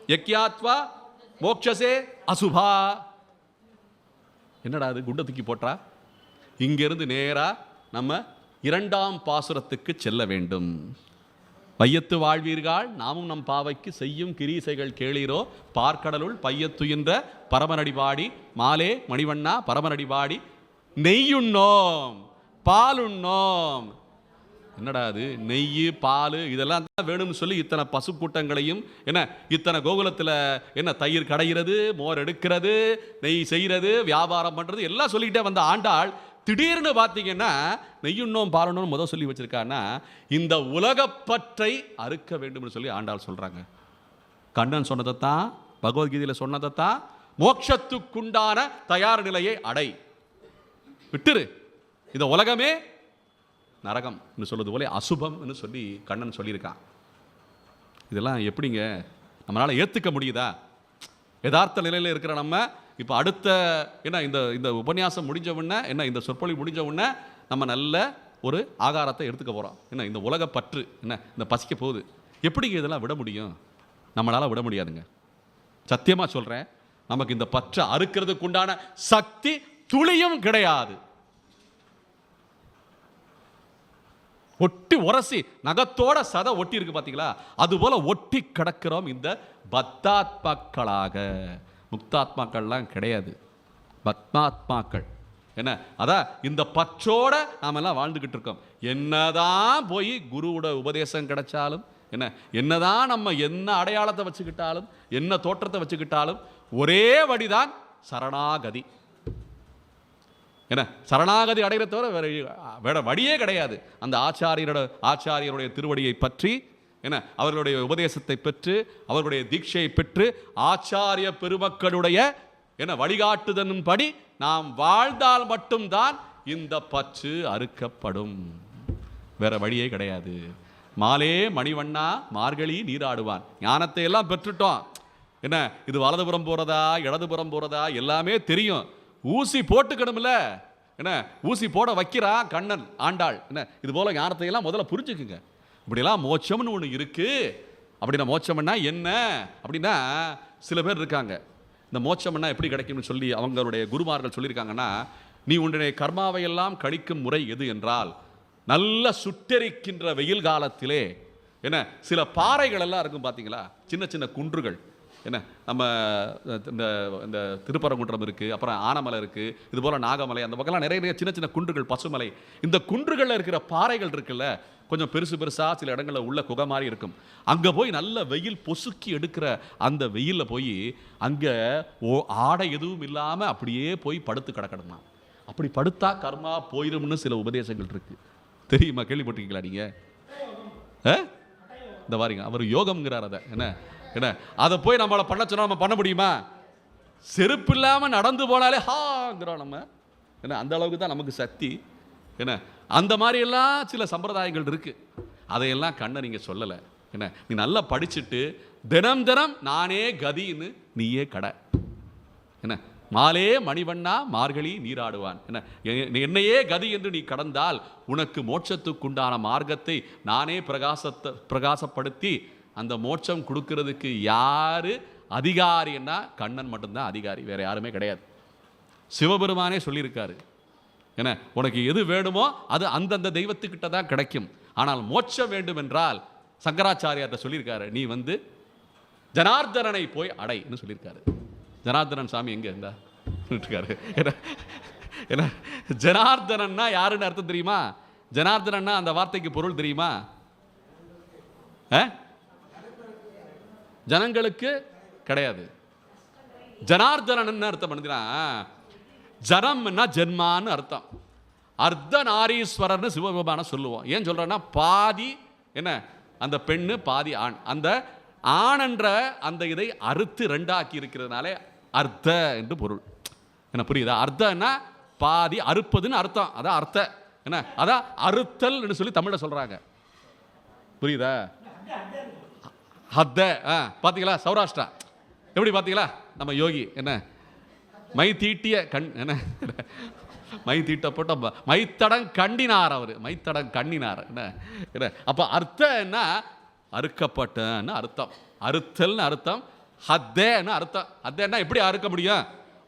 யக்ஞாத்வா மோக்ஷசே அசுபா. என்னடா அது, குண்டை தூக்கி போட்டா? இங்கிருந்து நேரா நம்ம இரண்டாம் பாசுரத்துக்கு செல்ல வேண்டும். வையத்து வாழ்வீர்கள் நாமும் நம் பாவைக்கு செய்யும் கிரீசைகள் கேளீரோ, பார்க்கடலுள் பையத்துயின்ற பரமனடிபாடி மாலே மணிவண்ணா பரமனடிபாடி நெய்யுண்ணோம் பாலுண்ணோம். என்னடா அது, நெய் பால் இதெல்லாம் தான் வேணும்னு சொல்லி இத்தனை பசு கூட்டங்களையும், என்ன இத்தனை கோகுலத்தில் என்ன தயிர் கடைகிறது, மோர் எடுக்கிறது, நெய் செய்கிறது, வியாபாரம் பண்ணுறது எல்லாம் சொல்லிக்கிட்டே வந்த ஆண்டாள் திடீர்னு பார்த்தீங்கன்னா நெய்யுண்ணோம் பாலுண்ணோம் முதல் சொல்லி வச்சிருக்கான்னா, இந்த உலகப்பற்றை அறுக்க வேண்டும் சொல்லி ஆண்டாள் சொல்றாங்க. கண்ணன் சொன்னதைத்தான், பகவத்கீதையில் சொன்னதைத்தான், மோட்சத்துக்குண்டான தயார் நிலையை அடை, விட்டுரு, இந்த உலகமே நரகம் சொல்லுவது போல அசுபம் சொல்லி கண்ணன் சொல்லியிருக்கான். இதெல்லாம் எப்படிங்க நம்மளால ஏற்றுக்க முடியுதா? யதார்த்த நிலையில் இருக்கிற நம்ம இப்போ அடுத்த என்ன இந்த உபன்யாசம் முடிஞ்ச உடனே, என்ன இந்த சொற்பொழி முடிஞ்ச உடனே நம்ம நல்ல ஒரு ஆகாரத்தை எடுத்துக்க போகிறோம். என்ன இந்த உலக பற்று, என்ன இந்த பசிக்க போகுது, எப்படிங்க இதெல்லாம் விட முடியும்? நம்மளால் விட முடியாதுங்க. சத்தியமாக சொல்கிறேன், நமக்கு இந்த பற்றை அறுக்கிறதுக்கு உண்டான சக்தி துளியும் கிடையாது. ஒட்டி உரசி நகத்தோட சதை ஒட்டி இருக்கு பார்த்தீங்களா, அதுபோல ஒட்டி கிடக்கிறோம் இந்த பத்தாத்மாக்களாக. முக்தாத்மாக்கள்லாம் கிடையாது, பத்மாத்மாக்கள். என்ன, அதான் இந்த பற்றோட நாம எல்லாம் வாழ்ந்துகிட்டு இருக்கோம். என்னதான் போய் குருவோட உபதேசம் கிடைச்சாலும், என்னதான் நம்ம என்ன அடையாளத்தை வச்சுக்கிட்டாலும், என்ன தோற்றத்தை வச்சுக்கிட்டாலும், ஒரே வழிதான் சரணாகதி. என்ன, சரணாகதி அடைகிற தவிர வேற வழியே கிடையாது. அந்த ஆச்சாரியருடைய திருவடியை பற்றி, என்ன அவர்களுடைய உபதேசத்தை பெற்று, அவர்களுடைய தீட்சையை பெற்று, ஆச்சாரிய பெருமக்களுடைய என்ன வழிகாட்டுதலின்படி நாம் வாழ்ந்தால் மட்டும்தான் இந்த பற்று அறுக்கப்படும். வேற வழியே கிடையாது. மாலே மணிவண்ணா மார்கழி நீராடுவான். ஞானத்தை எல்லாம் பெற்றுட்டோம். என்ன, இது வலதுபுறம் போறதா இடதுபுறம் போறதா எல்லாமே தெரியும். ஊசி போட்டுக்கணும்ல, என்ன ஊசி போட வைக்கிறான் கண்ணன் ஆண்டாள். என்ன இது போல ஞானத்தை எல்லாம் முதல்ல புரிஞ்சுக்குங்க. இப்படியெல்லாம் மோட்சம்னு ஒன்று இருக்கு. அப்படின்னா மோட்சம்னா என்ன அப்படின்னா, சில பேர் இருக்காங்க, இந்த மோட்சம்னா எப்படி கிடைக்கும்னு சொல்லி அவங்களுடைய குருமார்கள் சொல்லியிருக்காங்கன்னா, நீ உன்னுடைய கர்மாவையெல்லாம் கழிக்கும் முறை எது என்றால், நல்ல சுட்டெரிக்கின்ற வெயில் காலத்திலே என்ன சில பாறைகள் எல்லாம் இருக்கும் பார்த்தீங்களா, சின்ன சின்ன குன்றுகள். என்ன நம்ம இந்த திருப்பரங்குன்றம் இருக்குது, அப்புறம் ஆனமலை இருக்குது, இது போல் நாகமலை, அந்த பக்கம்லாம் நிறைய சின்ன சின்ன குன்றுகள், பசுமலை. இந்த குன்றுகளில் இருக்கிற பாறைகள் இருக்குல்ல, கொஞ்சம் பெருசாக சில இடங்களில் உள்ள குகை மாதிரி இருக்கும். அங்கே போய் நல்ல வெயில் பொசுக்கி எடுக்கிற அந்த வெயிலில் போய் அங்கே ஆடை எதுவும் இல்லாமல் அப்படியே போய் படுத்து கிடக்கணுமா. அப்படி படுத்தா கர்மா போயிடும்னு சில உபதேசங்கள் இருக்குது. தெரியுமா, கேள்விப்பட்டிருக்கீங்களா நீங்கள்? இந்த வாரிங்க, அவர் யோகம்ங்கிறார். அதை என்ன அதை போய் நம்மளை பண்ண சொன்னா நம்ம பண்ண முடியுமா? செருப்பு இல்லாமல் நடந்து போனாலே ஹாங்கிறோம் நம்ம. என்ன அந்த அளவுக்கு தான் நமக்கு சக்தி. என்ன அந்த மாதிரி எல்லாம் சில சம்பிரதாயங்கள் இருக்கு. அதையெல்லாம் கண்ண நீங்க சொல்லலை. என்ன நீ நல்லா படிச்சுட்டு தினம் தினம் நானே கதின்னு நீயே கடை. என்ன மாலே மணிவண்ணா மார்கழி நீராடுவான். என்ன என்னையே கதி என்று நீ கடந்தால் உனக்கு மோட்சத்துக்குண்டான மார்க்கத்தை நானே பிரகாசப்படுத்தி அந்த மோட்சம் கொடுக்கிறதுக்கு யாரு அதிகாரின்னா கண்ணன் மட்டும்தான் அதிகாரி, வேற யாருமே கிடையாது. சிவபெருமானே சொல்லியிருக்காரு, என்ன உனக்கு எது வேணுமோ அது அந்தந்த தெய்வத்துக்கிட்ட தான் கிடைக்கும். ஆனால் மோட்சம் வேண்டும் என்றால் சங்கராச்சாரியார்கிட்ட சொல்லியிருக்காரு, நீ வந்து ஜனார்தனனை போய் அடைன்னு சொல்லியிருக்காரு. ஜனார்தனன் சாமி எங்க இருந்தா இருக்காரு? என்ன ஜனார்தனன்னா யாருன்னு அர்த்தம் தெரியுமா? ஜனார்தனன்னா அந்த வார்த்தைக்கு பொருள் தெரியுமா? ஜனங்களுக்கு கிடையாது. ஜனார்தனன் அர்த்தம் பண்ணுறா, ஜனம்னா ஜென்மான்னு அர்த்தம். அர்த்தநாரீஸ்வரர்னு சிவபெருமான சொல்லுவோம். ஏன் சொல்றேன்னா, பாதி என்ன அந்த பெண்ணு பாதி ஆண். அந்த ஆண் என்ற அந்த இதை அறுத்து ரெண்டாக்கி இருக்கிறதுனாலே அர்த்த என்று பொருள். என்ன புரியுதா? அர்த்தம்னா பாதி, அறுப்பதுன்னு அர்த்தம். அதான் அர்த்த என்ன, அதான் அறுத்தல் சொல்லி தமிழ்ல சொல்றாங்க. புரியுதா? ஹத்த பாத்தீங்களா? சௌராஷ்டிரா எப்படி பாத்தீங்களா? நம்ம யோகி என்ன மை தீட்டிய கண், என்ன மை தீட்டப்பட்ட மைத்தடம் கண்டினார், அவர் மைத்தடம் கண்ணினார். என்ன அப்ப அர்த்தம் என்ன? அறுக்கப்பட்டன்னு அர்த்தம். அறுத்தல்னு அர்த்தம், ஹத்தேன்னு அர்த்தம். ஹத்தேன்னா எப்படி அறுக்க முடியும்?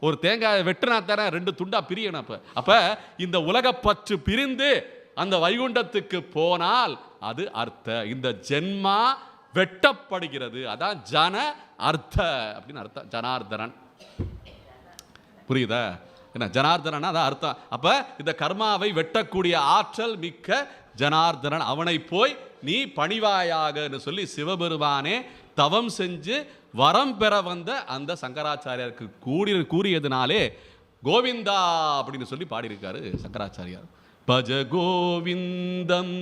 ஒரு தேங்காய் வெட்டினா தானே ரெண்டு துண்டா பிரியணும். அப்ப இந்த உலகப்பற்று பிரிந்து அந்த வைகுண்டத்துக்கு போனால் அது அர்த்த. இந்த ஜென்மா வெட்டப்படுகிறது, அதான் ஜன அர்த்த அப்படின்னு அர்த்தம். ஜனார்தனன் புரியுதா? என்ன ஜனார்தனன் அதான் அர்த்தம். அப்ப இந்த கர்மாவை வெட்டக்கூடிய ஆற்றல் மிக்க ஜனார்தனன், அவனை போய் நீ பணிவாயாக சொல்லி சிவபெருமானே தவம் செஞ்சு வரம் பெற வந்த அந்த சங்கராச்சாரியாருக்கு கூறியதுனாலே கோவிந்தா அப்படின்னு சொல்லி பாடியிருக்காரு சங்கராச்சாரியார். பஜ கோவிந்தம்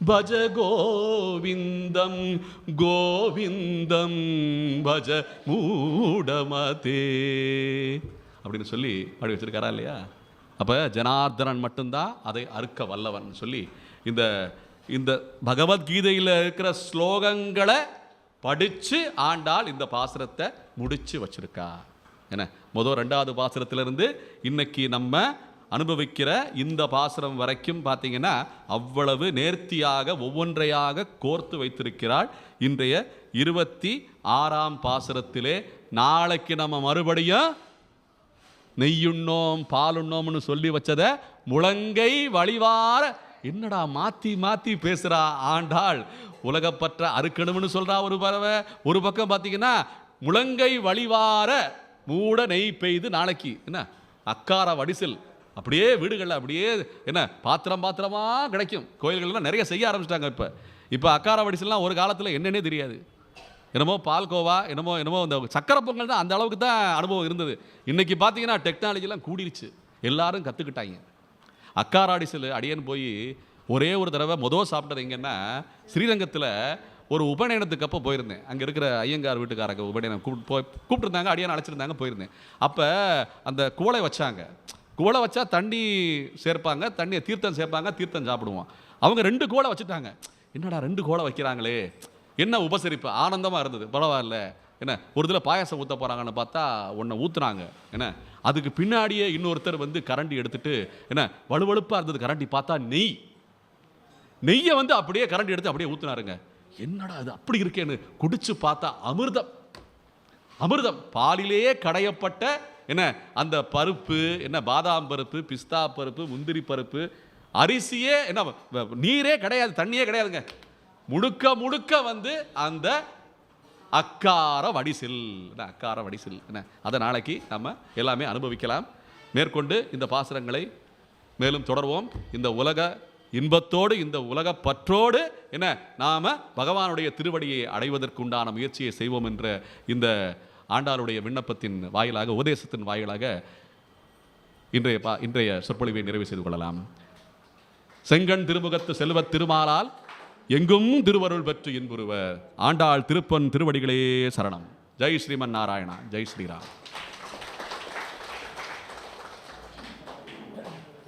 பஜ கோவிந்தம் கோவிந்தம் பஜ மூடமதே அப்படின்னு சொல்லி பாடி வச்சிருக்காரா இல்லையா? அப்ப ஜனார்தனன் மட்டும்தான் அதை அறுக்க வல்லவன் சொல்லி இந்த இந்த பகவத்கீதையில் இருக்கிற ஸ்லோகங்களை படிச்சு ஆண்டாள் இந்த பாசுரத்தை முடிச்சு வச்சிருக்கா. என்ன முதல் 2வது பாசுரத்திலிருந்து இன்னைக்கு நம்ம அனுபவிக்கிற இந்த பாசுரம் வரைக்கும் பார்த்தீங்கன்னா அவ்வளவு நேர்த்தியாக ஒவ்வொன்றையாக கோர்த்து வைத்திருக்கிறாள். இன்றைய 26ஆம் பாசுரத்திலே நாளைக்கு நம்ம மறுபடியும் நெய்யுண்ணோம் பாலுண்ணோம்னு சொல்லி வச்சதை முழங்கை வழிவார, என்னடா மாத்தி மாத்தி பேசுறா ஆண்டாள், உலகப்பற்ற அறுக்கணும்னு சொல்றா ஒரு பறவை, ஒரு பக்கம் பார்த்தீங்கன்னா முழங்கை வழிவார மூட நெய் பெய்து நாளைக்கு என்ன அக்கார வடிசல் அப்படியே வீடுகளில் அப்படியே என்ன பாத்திரமா கிடைக்கும். கோயில்கள்லாம் நிறைய செய்ய ஆரம்பிச்சிட்டாங்க. இப்போ அக்கார வடிசல்லாம் ஒரு காலத்தில் என்னன்னே தெரியாது. என்னமோ பால்கோவா என்னமோ இந்த சக்கரை பொங்கல் தான் அந்த அளவுக்கு தான் அனுபவம் இருந்தது. இன்னைக்கு பார்த்தீங்கன்னா டெக்னாலஜிலாம் கூடிருச்சு, எல்லாரும் கற்றுக்கிட்டாங்க. அக்காராடிசில் அடியன் போய் ஒரே ஒரு தடவை சாப்பிட்டது எங்கன்னா ஸ்ரீரங்கத்தில் ஒரு உபநயனத்துக்கு அப்போ போயிருந்தேன். அங்கே இருக்கிற ஐயங்கார் வீட்டுக்காரங்க உபநயனம் கூப்பிட்டுருந்தாங்க, அடியான் அழைச்சிருந்தாங்க, போயிருந்தேன். அப்போ அந்த கோலை வச்சாங்க. கோலை வச்சா தண்ணி சேர்ப்பாங்க, தண்ணியை தீர்த்தம் சேர்ப்பாங்க, தீர்த்தம் சாப்பிடுவோம். அவங்க 2 கோலை வச்சுட்டாங்க. என்னடா 2 கோலை வைக்கிறாங்களே, என்ன உபசரிப்பு, ஆனந்தமாக இருந்தது. பரவாயில்ல என்ன ஒரு இதில் பாயாசம் ஊற்ற போகிறாங்கன்னு பார்த்தா ஒன்றை ஊற்றுனாங்க. என்ன அதுக்கு பின்னாடியே இன்னொருத்தர் வந்து கரண்டி எடுத்துட்டு என்ன வலுவழுப்பாக இருந்தது கரண்டி, பார்த்தா நெய்யை வந்து அப்படியே கரண்டி எடுத்து அப்படியே ஊற்றுனாருங்க. என்னடா அது அப்படி இருக்கேன்னு குடிச்சு பார்த்தா அமிர்தம் பாலிலேயே கடையப்பட்ட என்ன அந்த பருப்பு, என்ன பாதாம் பருப்பு, பிஸ்தா பருப்பு, முந்திரி பருப்பு, அரிசியே என்ன நீரே கிடையாது, தண்ணியே கிடையாதுங்க. முழுக்க வந்து அந்த அக்கார வடிசில் என்ன அதை நாளைக்கு நம்ம எல்லாமே அனுபவிக்கலாம். மேற்கொண்டு இந்த பாசுரங்களை மேலும் தொடர்வோம். இந்த உலக இன்பத்தோடு இந்த உலக பற்றோடு என்ன நாம பகவானுடைய திருவடியை அடைவதற்குண்டான முயற்சியை செய்வோம் என்ற இந்த ஆண்டாளுடைய விண்ணப்பத்தின் வாயிலாக, உபதேசத்தின் வாயிலாக இன்றைய சொற்பொழிவை நிறைவு செய்து கொள்ளலாம். செங்கண் திருமுகத்து செல்வத் திருமாலால் எங்கும் திருவருள் பெற்று இன்புறுவர் ஆண்டாள் திருப்பன் திருவடிகளே சரணம். ஜெய் ஸ்ரீமன் நாராயணா, ஜெய் ஸ்ரீராம்.